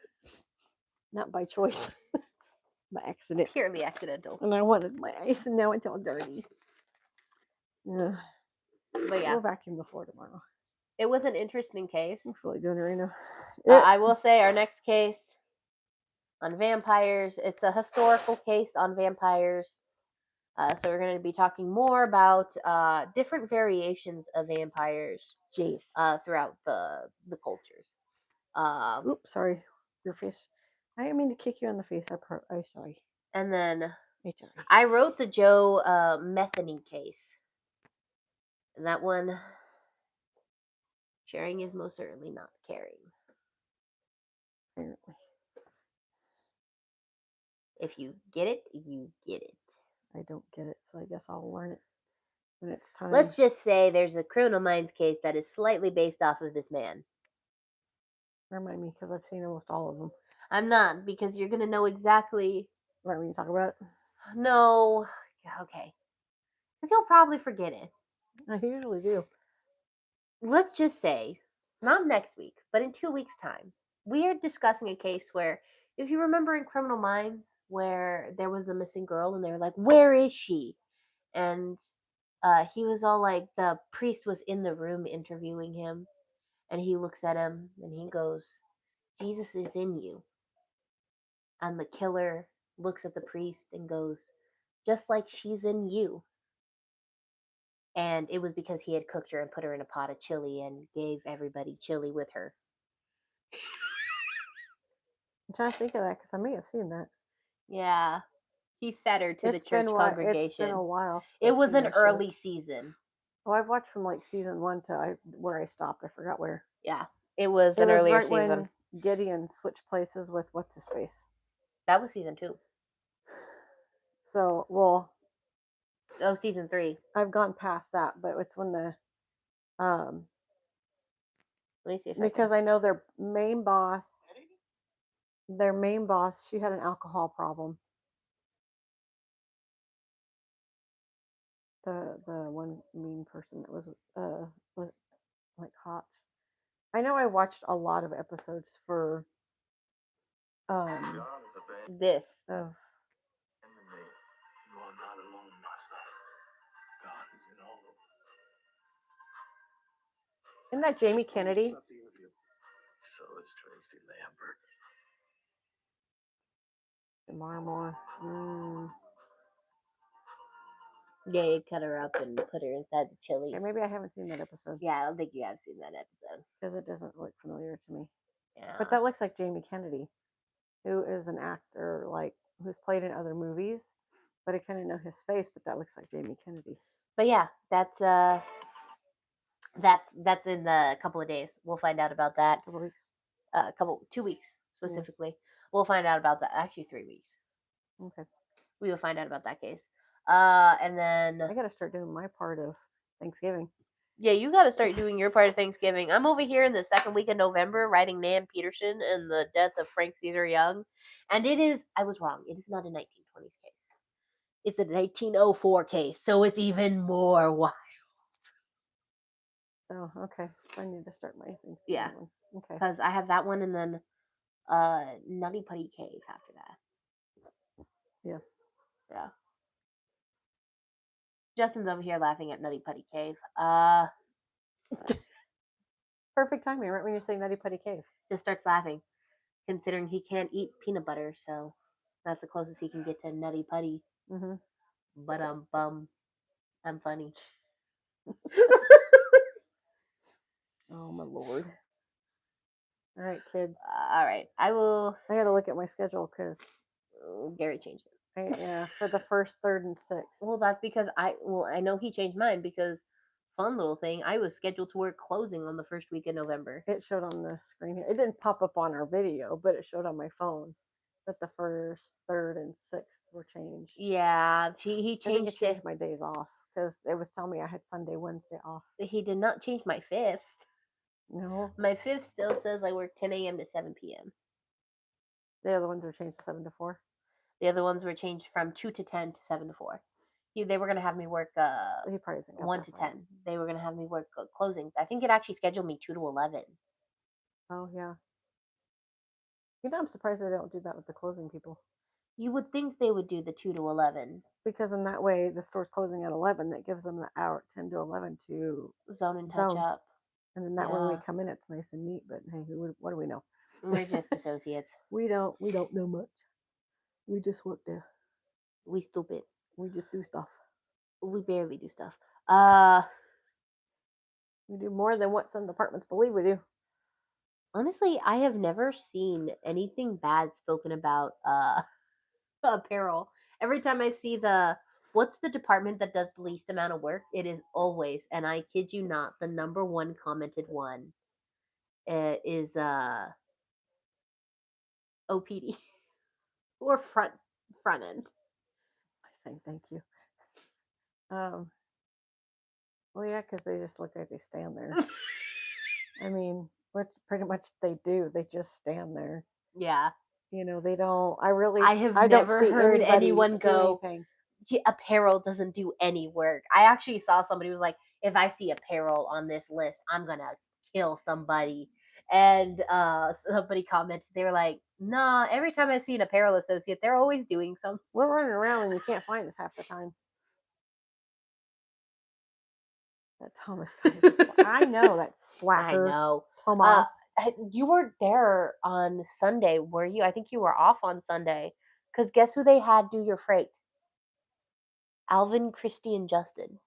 not by choice, by accident. Purely accidental. And I wanted my ice, and now it's all dirty. Yeah. But yeah, We'll vacuum the floor tomorrow. it was an interesting case. I'm really doing it right now. I will say our next case on vampires, it's a historical case on vampires. So we're going to be talking more about different variations of vampires Jeez. Throughout the cultures. Oops, sorry. Your face. I didn't mean to kick you on the face. I'm sorry. And then I'm sorry. I wrote the Joe Metheny case. And that one, sharing is most certainly not caring. Apparently. If you get it, you get it. I don't get it, so I guess I'll learn it when it's time. Let's just say there's a Criminal Minds case that is slightly based off of this man. Remind me, because I've seen almost all of them. I'm not, because you're going to know exactly. Right when you talk about it? No. Okay. Because you'll probably forget it. I usually do. Let's just say, not next week, but in 2 weeks' time, we are discussing a case where, if you remember in Criminal Minds, where there was a missing girl and they were like, where is she? And he was all like, the priest was in the room interviewing him, and he looks at him and he goes, Jesus is in you. And the killer looks at the priest and goes, just like she's in you. And it was because he had cooked her and put her in a pot of chili and gave everybody chili with her. I'm trying to think of that because I may have seen that. Yeah. He fed her to the It's been church It's been congregation. a while since It I've was seen an that early shit. season. Oh, I've watched from like season 1 to where I stopped. I forgot where. Yeah. It was It an was earlier right season. when Gideon switched places with what's his face. That was season 2. So, well, Oh, season 3. I've gone past that, but it's when the Let me see if because I know their main boss, she had an alcohol problem. The one mean person that was like hot. I know I watched a lot of episodes for this. of You are not alone, my son. God is in all of us. isn't that Jamie Kennedy? So is Tracy Lambert. Marmore. Yeah, you cut her up and put her inside the chili. Okay, maybe I haven't seen that episode. Yeah, I don't think you have seen that episode. Because it doesn't look familiar to me. Yeah. But that looks like Jamie Kennedy, who is an actor like who's played in other movies. But I kind of know his face, but that looks like Jamie Kennedy. But yeah, that's in a couple of days. We'll find out about that. A couple weeks. 2 weeks specifically. We'll find out about that. Actually, 3 weeks. Okay. We will find out about that case. And then I got to start doing my part of Thanksgiving. Yeah, you got to start doing your part of Thanksgiving. I'm over here in the second week of November writing Nan Peterson and the death of Frank Caesar Young. And I was wrong. It is not a 1920s case. It's a 1904 case. So it's even more wild. Oh, okay. So I need to start my Thanksgiving Yeah. one. Okay. Because I have that one and then Nutty Putty Cave after that. Yeah. Yeah. Justin's over here laughing at Nutty Putty Cave. Perfect timing, right when you say Nutty Putty Cave. Just starts laughing, considering he can't eat peanut butter, so that's the closest he can get to Nutty Putty. Mm-hmm. But I'm funny. Oh my lord! All right, kids. All right, I got to look at my schedule because Gary changed it. Yeah, for the 1st, 3rd, and 6th. Well, that's because I know he changed mine because fun little thing. I was scheduled to work closing on the first week of November. It showed on the screen here. It didn't pop up on our video, but it showed on my phone that the 1st, 3rd, and 6th were changed. Yeah, he changed it. My days off because it was telling me I had Sunday, Wednesday off. He did not change my 5th. No. My 5th still says I work 10 a.m. to 7 p.m. The other ones were changed to 7 to 4. The other ones were changed from 2 to 10 to 7 to 4. They were going to have me work So he probably 1 to 10. They were going to have me work closings. I think it actually scheduled me 2 to 11. Oh, yeah. You know, I'm surprised they don't do that with the closing people. You would think they would do the 2 to 11. Because in that way, the store's closing at 11. That gives them the hour 10 to 11 to zone and touch up. And then that way when we come in, it's nice and neat. But hey, what do we know? We're just associates. We don't know much. We just work there. We stupid. We just do stuff. We barely do stuff. We do more than what some departments believe we do. Honestly, I have never seen anything bad spoken about apparel. Every time I see what's the department that does the least amount of work, it is always, and I kid you not, the number one commented one is OPD or front end. I say thank you. Well, yeah, because they just look like they stand there. I mean, what pretty much they do. They just stand there. Yeah. You know, they don't. I never heard anyone go, apparel doesn't do any work. I actually saw somebody who was like, if I see apparel on this list, I'm going to kill somebody. And somebody commented, they were like, nah, every time I see an apparel associate, they're always doing something. We're running around and you can't find us half the time. That Thomas guy is I know that I slacker. know. Tomas. You were there on Sunday, were you? I think you were off on Sunday. Because guess who they had do your freight? Alvin, Christy, and Justin.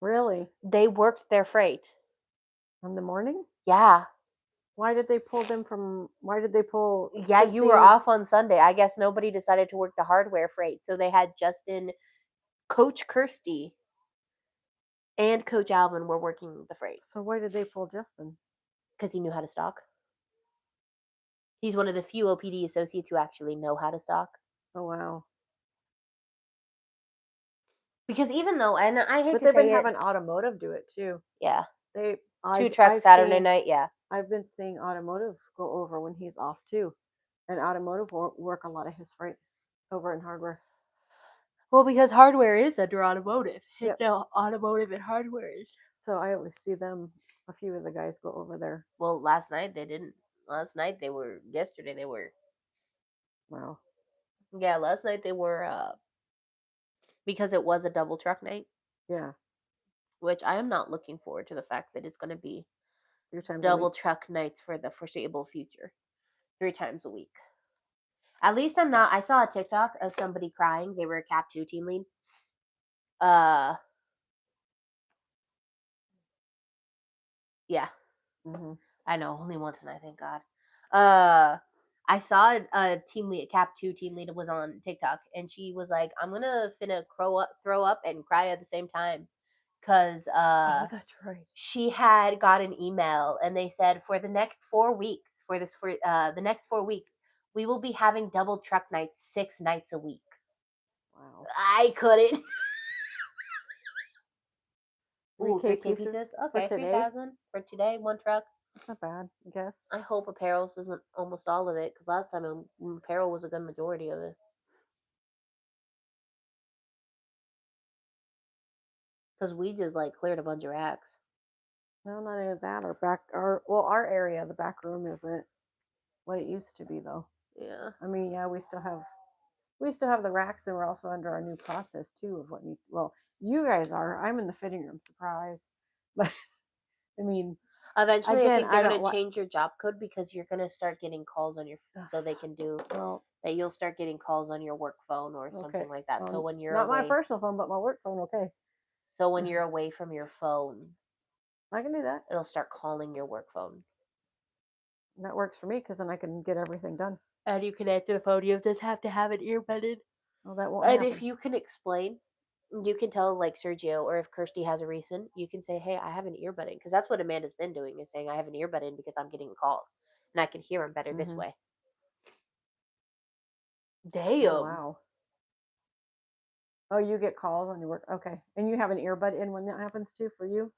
Really? They worked their freight. In the morning? Yeah. Why did they pull them from? Why did they pull? Yeah, you were Christy? off on Sunday. I guess nobody decided to work the hardware freight. So they had Justin, Coach Kirsty, and Coach Alvin were working the freight So why did they pull Justin? because he knew how to stock. He's one of the few OPD associates who actually know how to stock. Oh wow. Because even though, and I hate But to they've been say it, having automotive do it too. yeah, They 2 trucks Saturday night, yeah. I've been seeing automotive go over when he's off too, and automotive work a lot of his freight over in hardware. Well, because hardware is under automotive. Yep. It's automotive and hardware is. So I always see them. A few of the guys go over there. Well, last night they didn't. Last night they were. Yesterday they were. Wow. Yeah, last night they were. Because it was a double truck night. Yeah. Which I am not looking forward to the fact that it's going to be Times double truck nights for the foreseeable future. 3 times a week. At least I'm not. I saw a TikTok of somebody crying. They were a Cap 2 team lead. Yeah. Mm-hmm. I know, only one tonight, thank God. I saw a team lead, Cap 2 team lead was on TikTok, and she was like, I'm gonna finna throw up and cry at the same time. Because Oh, that's right. she had got an email, and they said, for the next 4 weeks, for the next 4 weeks, we will be having double truck nights 6 nights a week. Wow. I couldn't. Ooh, 3K 3K pieces? Okay, for today? 3,000 for today, 1 truck. That's not bad, I guess. I hope apparel isn't almost all of it, because last time apparel was a good majority of it. Because we just like cleared a bunch of racks. No, not only that. Our area, the back room isn't what it used to be though. Yeah. I mean, yeah, we still have the racks, and we're also under our new process too of what needs. Well, you guys are. I'm in the fitting room. Surprise, but I mean, Eventually, I again, think they're I going don't to want. change your job code because you're going to start getting calls on your so they can do Well, that. You'll start getting calls on your work phone or okay. something like that. So when you're Not my away, personal phone, but my work phone. Okay, so when you're away from your phone, I can do that. it'll start calling your work phone. That works for me because then I can get everything done. And you can answer the phone. You just have to have it earbudded. Well, that won't And happen. if you can explain, you can tell like Sergio, or if Kirsty has a reason, you can say, "Hey, I have an earbud in," because that's what Amanda's been doing, is saying, "I have an earbud in because I'm getting calls and I can hear them better this way." Damn. Oh, wow. Oh, you get calls on your work. Okay, and you have an earbud in when that happens too for you.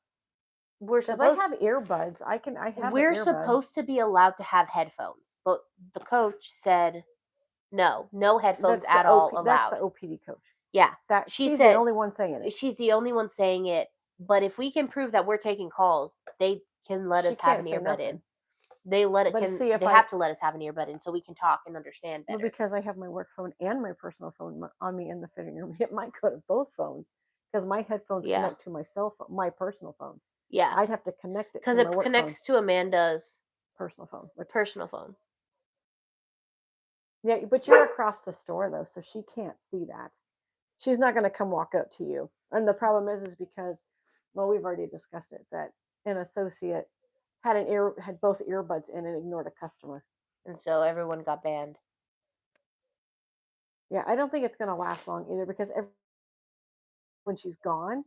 We're Because I supposed have earbuds. I have we're an earbud. supposed to be allowed to have headphones, but the coach said no headphones at all allowed. That's the OPD coach. Yeah, She's the only one saying it. She's the only one saying it. But if we can prove that we're taking calls, they can let us have an earbud in. They have to let us have an earbud in so we can talk and understand better. Well, because I have my work phone and my personal phone on me in the fitting room, it might go to both phones because my headphones connect to my cell phone, my personal phone. Yeah, I'd have to connect it because to it my work connects phone. to Amanda's personal phone. Personal phone. Yeah, but you're across the store though, so she can't see that. She's not going to come walk up to you. And the problem is because, well, we've already discussed it, that an associate had both earbuds in and ignored a customer. And so everyone got banned. Yeah, I don't think it's going to last long either because when she's gone,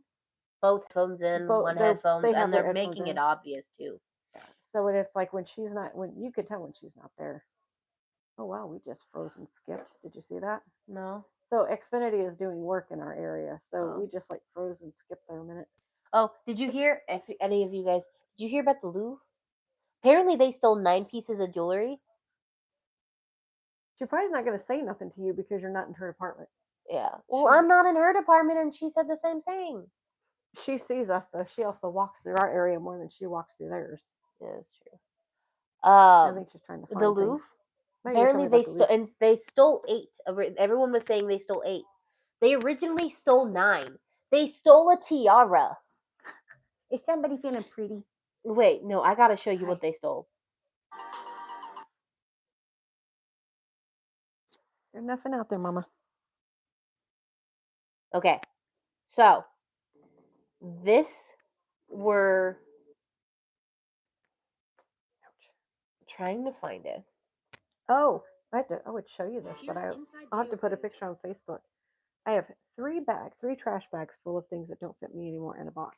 both phones in, one headphones, and they're making it obvious too. Yeah. So when it's like when she's not, when you could tell when she's not there. Oh wow, we just froze and skipped. Did you see that? No. So Xfinity is doing work in our area, so we just like froze and skipped there a minute. Oh, did you hear? If any of you guys, did you hear about the Louvre? Apparently, they stole 9 pieces of jewelry. She's probably not going to say nothing to you because you're not in her department. Yeah. Well, I'm not in her department, and she said the same thing. She sees us though. She also walks through our area more than she walks through theirs. Yeah, that's true. I think she's trying to find the Louvre. Apparently, they stole 8. Everyone was saying they stole 8. They originally stole 9. They stole a tiara. Is somebody feeling pretty? Wait, no, I gotta show you Hi. what they stole. There's nothing out there, Mama. Okay, so this were trying to find it. Oh, I would show you this, but I'll have to put a picture on Facebook. I have 3 trash bags full of things that don't fit me anymore in a box.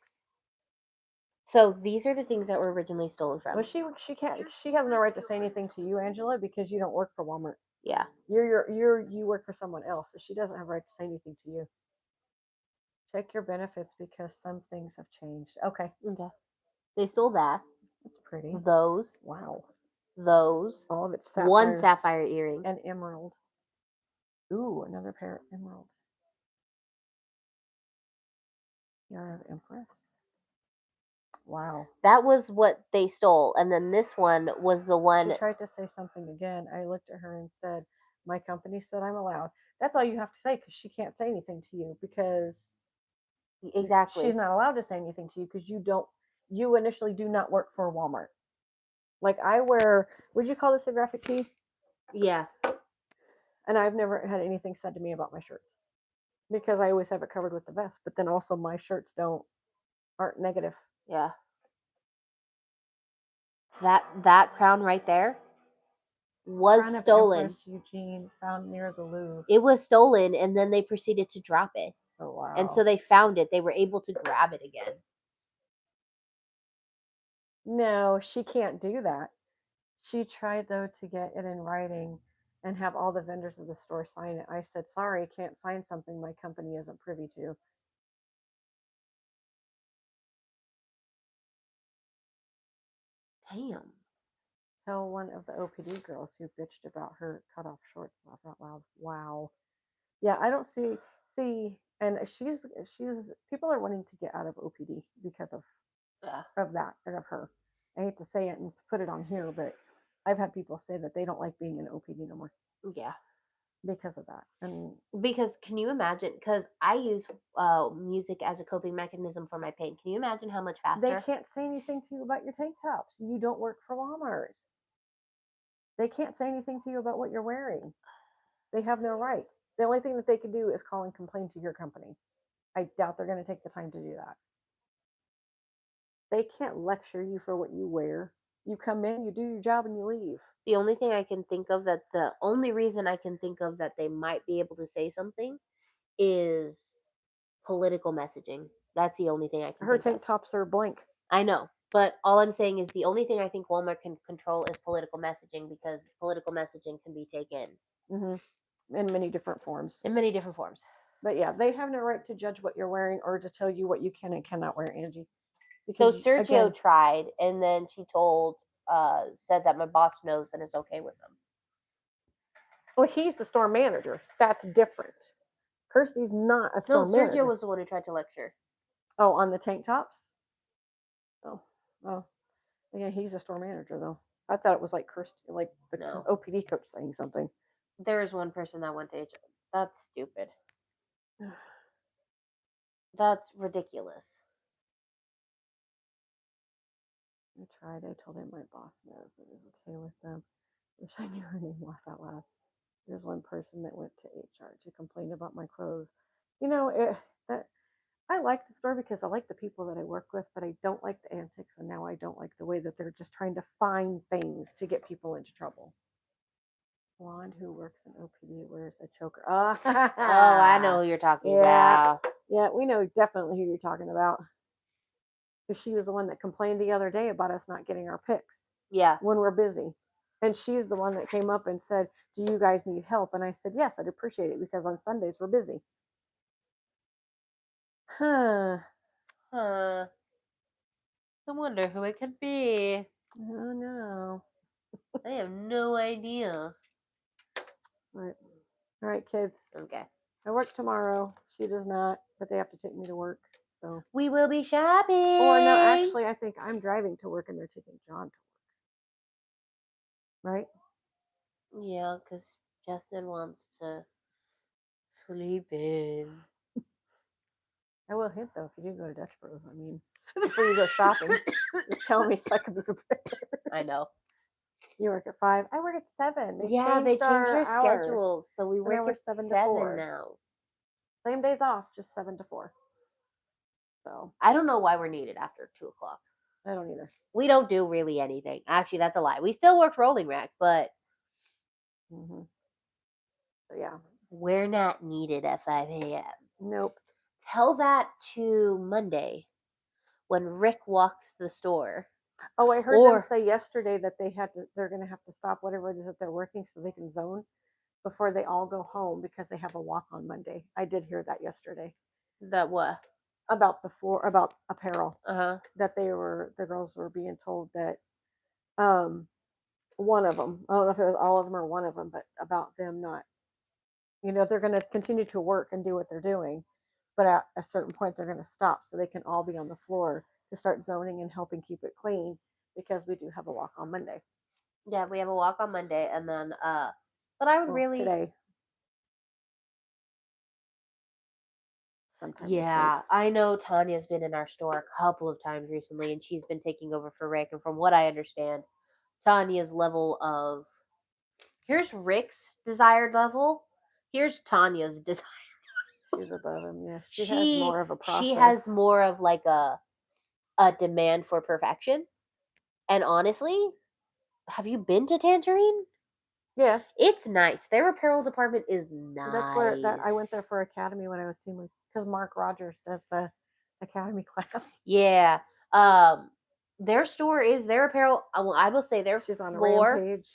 So these are the things that were originally stolen from. Well, she has no right to say anything to you, Angela, because you don't work for Walmart. Yeah. You work for someone else, so she doesn't have a right to say anything to you. Check your benefits because some things have changed. Okay, Okay. They stole that. that's pretty. Those. Wow. Those. All of it's One sapphire sapphire earring. and emerald. Ooh, another pair of emerald. Tiara of Empress. Wow. That was what they stole, and then this one was the one. She tried to say something again. I looked at her and said, "My company said I'm allowed." That's all you have to say because she can't say anything to you because Exactly. she's not allowed to say anything to you because you initially do not work for Walmart. Like I wear, would you call this a graphic tee? Yeah. And I've never had anything said to me about my shirts because I always have it covered with the vest. But then also my shirts aren't negative. Yeah. That crown right there was Crown of stolen. Empress Eugene found near the Louvre. It was stolen, and then they proceeded to drop it. Oh wow! And so they found it. They were able to grab it again. No, she can't do that. She tried though to get it in writing and have all the vendors of the store sign it. I said, "Sorry, can't sign something my company isn't privy to." Damn. Tell one of the OPD girls who bitched about her cut off shorts. Laugh out loud. Wow. Yeah, I don't see, and she's people are wanting to get out of OPD because of that and of her. I hate to say it and put it on here, but I've had people say that they don't like being in OPD no more. Yeah. Because of that. And because can you imagine? Because I use music as a coping mechanism for my pain. Can you imagine how much faster? They can't say anything to you about your tank tops. You don't work for Walmart. They can't say anything to you about what you're wearing. They have no right. The only thing that they can do is call and complain to your company. I doubt they're going to take the time to do that. They can't lecture you for what you wear. You come in, you do your job, and you leave. The only thing I can think of the only reason I can think of that they might be able to say something is political messaging. That's the only thing I can Her think tank of. tops are blank. I know, but all I'm saying is the only thing I think Walmart can control is political messaging because political messaging can be taken in many different forms. in many different forms. But yeah, they have no right to judge what you're wearing or to tell you what you can and cannot wear, Angie. So Because Sergio again, tried, and then she said that my boss knows and is okay with them. well, he's the store manager. That's different. Kirsty's not a store No, manager. Sergio was the one who tried to lecture. Oh, on the tank tops? Oh. Yeah, he's a store manager though. I thought it was like Kirsty, like the No. OPD coach saying something. There is one person that went to HR. That's stupid. That's ridiculous. I tried. I told him my boss knows it is okay with them. Wish I knew her name. Laugh out loud. There's one person that went to HR to complain about my clothes. You know, I like the store because I like the people that I work with, but I don't like the antics, and now I don't like the way that they're just trying to find things to get people into trouble. Blonde who works in OPD wears a choker. Oh, I know who you're talking about. Yeah, we know definitely who you're talking about. Because she was the one that complained the other day about us not getting our picks. Yeah. When we're busy. And she's the one that came up and said, "Do you guys need help?" And I said, "Yes, I'd appreciate it because on Sundays we're busy." Huh. I wonder who it could be. Oh no. I have no idea. All right, kids. Okay. I work tomorrow. She does not, but they have to take me to work. So we will be shopping. Or no, actually, I think I'm driving to work and they're taking John to work. Right? Yeah, because Justin wants to sleep in. I will hint though, if you do go to Dutch Bros, I mean, before you go shopping, just tell me so I can be prepared. I know. You work at 5. I work at 7. They Yeah, they changed changed our their hours, schedules, so we so now work we're at 7 to 7 4. now. Same days off, just 7 to 4. So I don't know why we're needed after 2 o'clock. I don't either. We don't do really anything. Actually, that's a lie. We still work rolling racks, but Mm-hmm. So yeah, we're not needed at 5 a.m. nope. Tell that to Monday when Rick walks the store. Oh, I heard them Or say yesterday that they're going to have to stop whatever it is that they're working so they can zone before they all go home because they have a walk on Monday. I did hear that yesterday that what? about the floor, about apparel, Uh-huh. that the girls were being told that um one of them, I don't know if it was all of them or one of them, but about them not, they're going to continue to work and do what they're doing, but at a certain point they're going to stop so they can all be on the floor to start zoning and helping keep it clean because we do have a walk on Monday. Yeah, we have a walk on Monday, and then but I would really Today. Sometime this Yeah, week. I know Tanya's been in our store a couple of times recently, and she's been taking over for Rick. And from what I understand, Tanya's level of here's Rick's desired level, here's Tanya's desire. She's above him. Yeah, she has more of a process. She has more of like a demand for perfection. And honestly, have you been to Tangerine? Yeah, It's nice. Their apparel department is nice. that's where I went there for academy when I was team lead because Mark Rogers does the academy class. Yeah. Their store is their apparel. I will say their She's on a floor. rampage.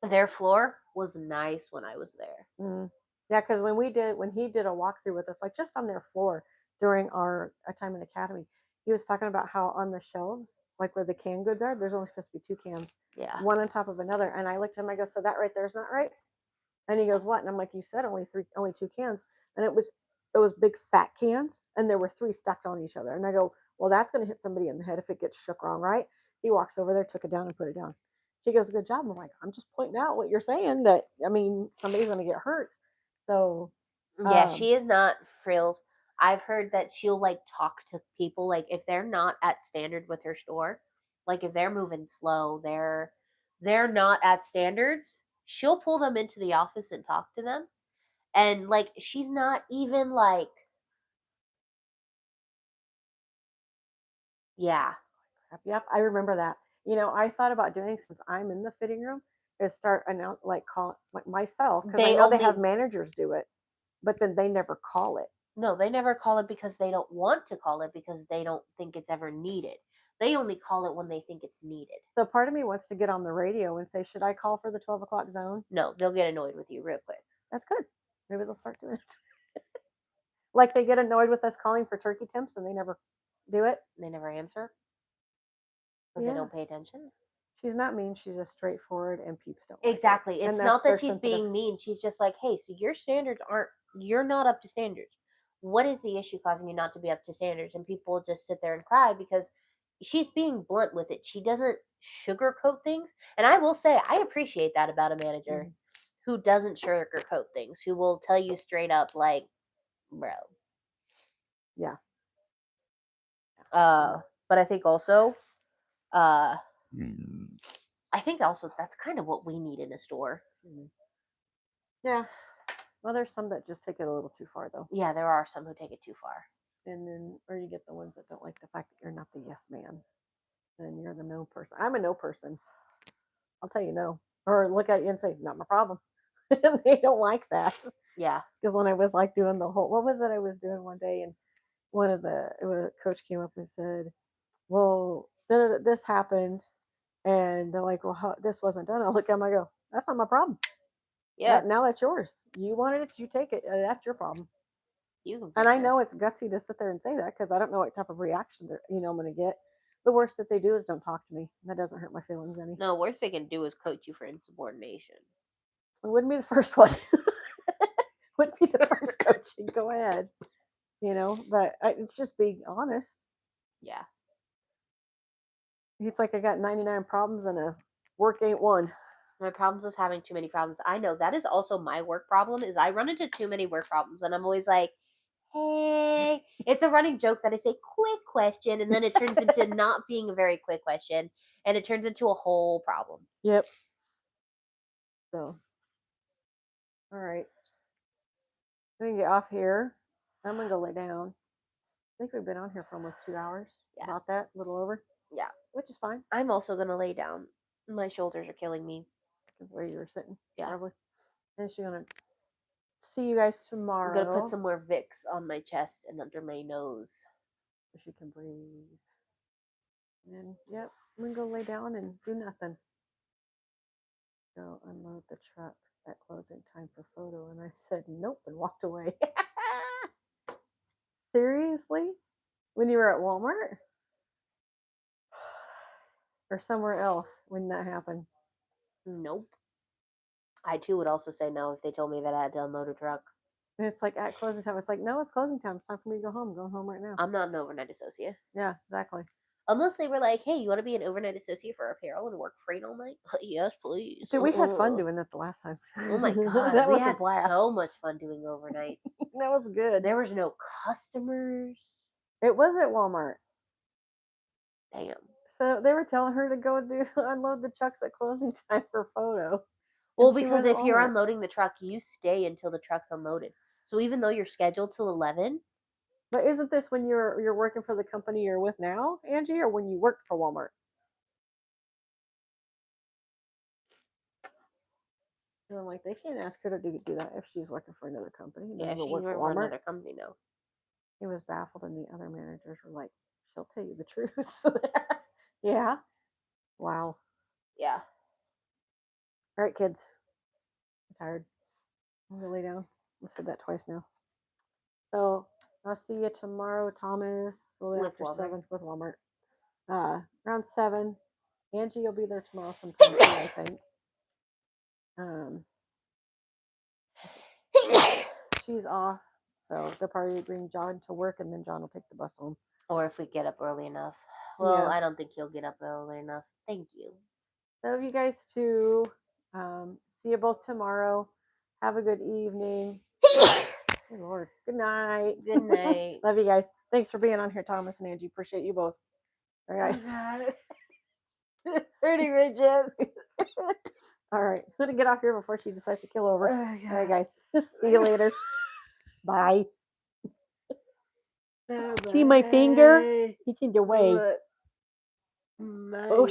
Their floor was nice when I was there. Mm. Yeah, because when he did a walkthrough with us, like just on their floor during our time in academy, he was talking about how on the shelves, like where the canned goods are, there's only supposed to be 2 cans, Yeah. one on top of another. And I looked at him, I go, so that right there is not right. And he goes, what? And I'm like, you said only 2 cans, and it was big fat cans, and there were 3 stacked on each other. And I go, well, that's going to hit somebody in the head if it gets shook wrong, right? He walks over there, took it down, and put it down. He goes, good job. I'm like, I'm just pointing out what you're saying, that I mean, somebody's going to get hurt. So Yeah, she is not frills. I've heard that she'll like talk to people like if they're not at standard with her store, like if they're moving slow, they're not at standards, she'll pull them into the office and talk to them. And like she's not even like yeah. Yep, I remember that. I thought about doing, since I'm in the fitting room, is start call like myself, because I know they have managers do it, but then they never call it. No, they never call it because they don't want to call it because they don't think it's ever needed. They only call it when they think it's needed. So part of me wants to get on the radio and say, should I call for the 12 o'clock zone? No, they'll get annoyed with you real quick. That's good. Maybe they'll start doing it. Like they get annoyed with us calling for turkey temps and they never do it. They never answer because they don't pay attention. She's not mean. She's just straightforward, and peeps don't like Exactly. it. It's not that she's being mean. She's just like, hey, so your standards you're not up to standards. What is the issue causing you not to be up to standards? And people just sit there and cry because she's being blunt with it. She doesn't sugarcoat things. And I will say, I appreciate that about a manager who doesn't sugarcoat things, who will tell you straight up, like, bro. Yeah. But I think also, I think also that's kind of what we need in a store. Yeah. Well, there's some that just take it a little too far, though. Yeah, there are some who take it too far. And then, or you get the ones that don't like the fact that you're not the yes man. Then you're the no person. I'm a no person. I'll tell you no. Or look at you and say, not my problem. They don't like that. Yeah. Because when I was like doing the whole, what was it I was doing one day, and coach came up and said, well, this happened, and they're like, well, this wasn't done. I look at them, I go, that's not my problem. Yeah. Now that's yours. You wanted it, you take it. That's your problem. And I know it's gutsy to sit there and say that because I don't know what type of reaction I'm going to get. The worst that they do is don't talk to me. That doesn't hurt my feelings any. No, worst they can do is coach you for insubordination. It wouldn't be the first one. Wouldn't be the first coaching. Go ahead. But it's just being honest. Yeah. It's like I got 99 problems and a work ain't one. My problem is having too many problems. I know that is also my work problem. Is I run into too many work problems, and I'm always like, hey. It's a running joke that I say, quick question, and then it turns into not being a very quick question, and it turns into a whole problem. Yep. So, all right. I'm gonna get off here. I'm gonna go lay down. I think we've been on here for almost 2 hours. Yeah. About that, a little over, Yeah. which is fine. I'm also going to lay down. My shoulders are killing me. That's where you were sitting. Yeah. Probably. And she's gonna see you guys tomorrow. I'm going to put some more Vicks on my chest and under my nose. So she can breathe. And yep, I'm gonna go lay down and do nothing. Go unload the trucks at closing time for photo. And I said nope and walked away. Seriously? When you were at Walmart? Or somewhere else when that happened? Nope. I too would also say no if they told me that I had to unload a truck. And it's like at closing time. It's like, no, it's closing time. It's time for me to go home. I'm going home right now. I'm not an overnight associate. Yeah, exactly. Unless they were like, hey, you want to be an overnight associate for apparel and work freight all night? Yes, please. Dude, we had fun doing that the last time. Oh my god. That we was a had blast. so much fun doing overnights. That was good. There was no customers. It was at Walmart. Damn. So they were telling her to go unload the trucks at closing time for photo. Well, And she because was at if you're Walmart. unloading the truck, you stay until the truck's unloaded. So even though you're scheduled till 11, But isn't this when you're working for the company you're with now, Angie, or when you worked for Walmart? And I'm like, they can't ask her to do that if she's working for another company. yeah, she's working for another company now. He was baffled, and the other managers were like, she'll tell you the truth. Yeah. Wow. Yeah. All right, kids. I'm tired. I'm going to lay down. I've said that twice now. So I'll see you tomorrow, Thomas. With After Walmart. 7 with Walmart. Around 7. Angie will be there tomorrow sometime too, I think. She's off, so they'll probably bring John to work, and then John will take the bus home. Or if we get up early enough. Well, Yeah. I don't think you'll get up early enough. Thank you. Love you guys too. See you both tomorrow. Have a good evening. Good Lord. Good night. Good night. Love you guys. Thanks for being on here, Thomas and Angie. Appreciate you both. All right. 30 ridges. All right. I'm gonna get off here before she decides to kill over. Oh, All right, guys. See you later. Bye. See my finger? You can away. Oh,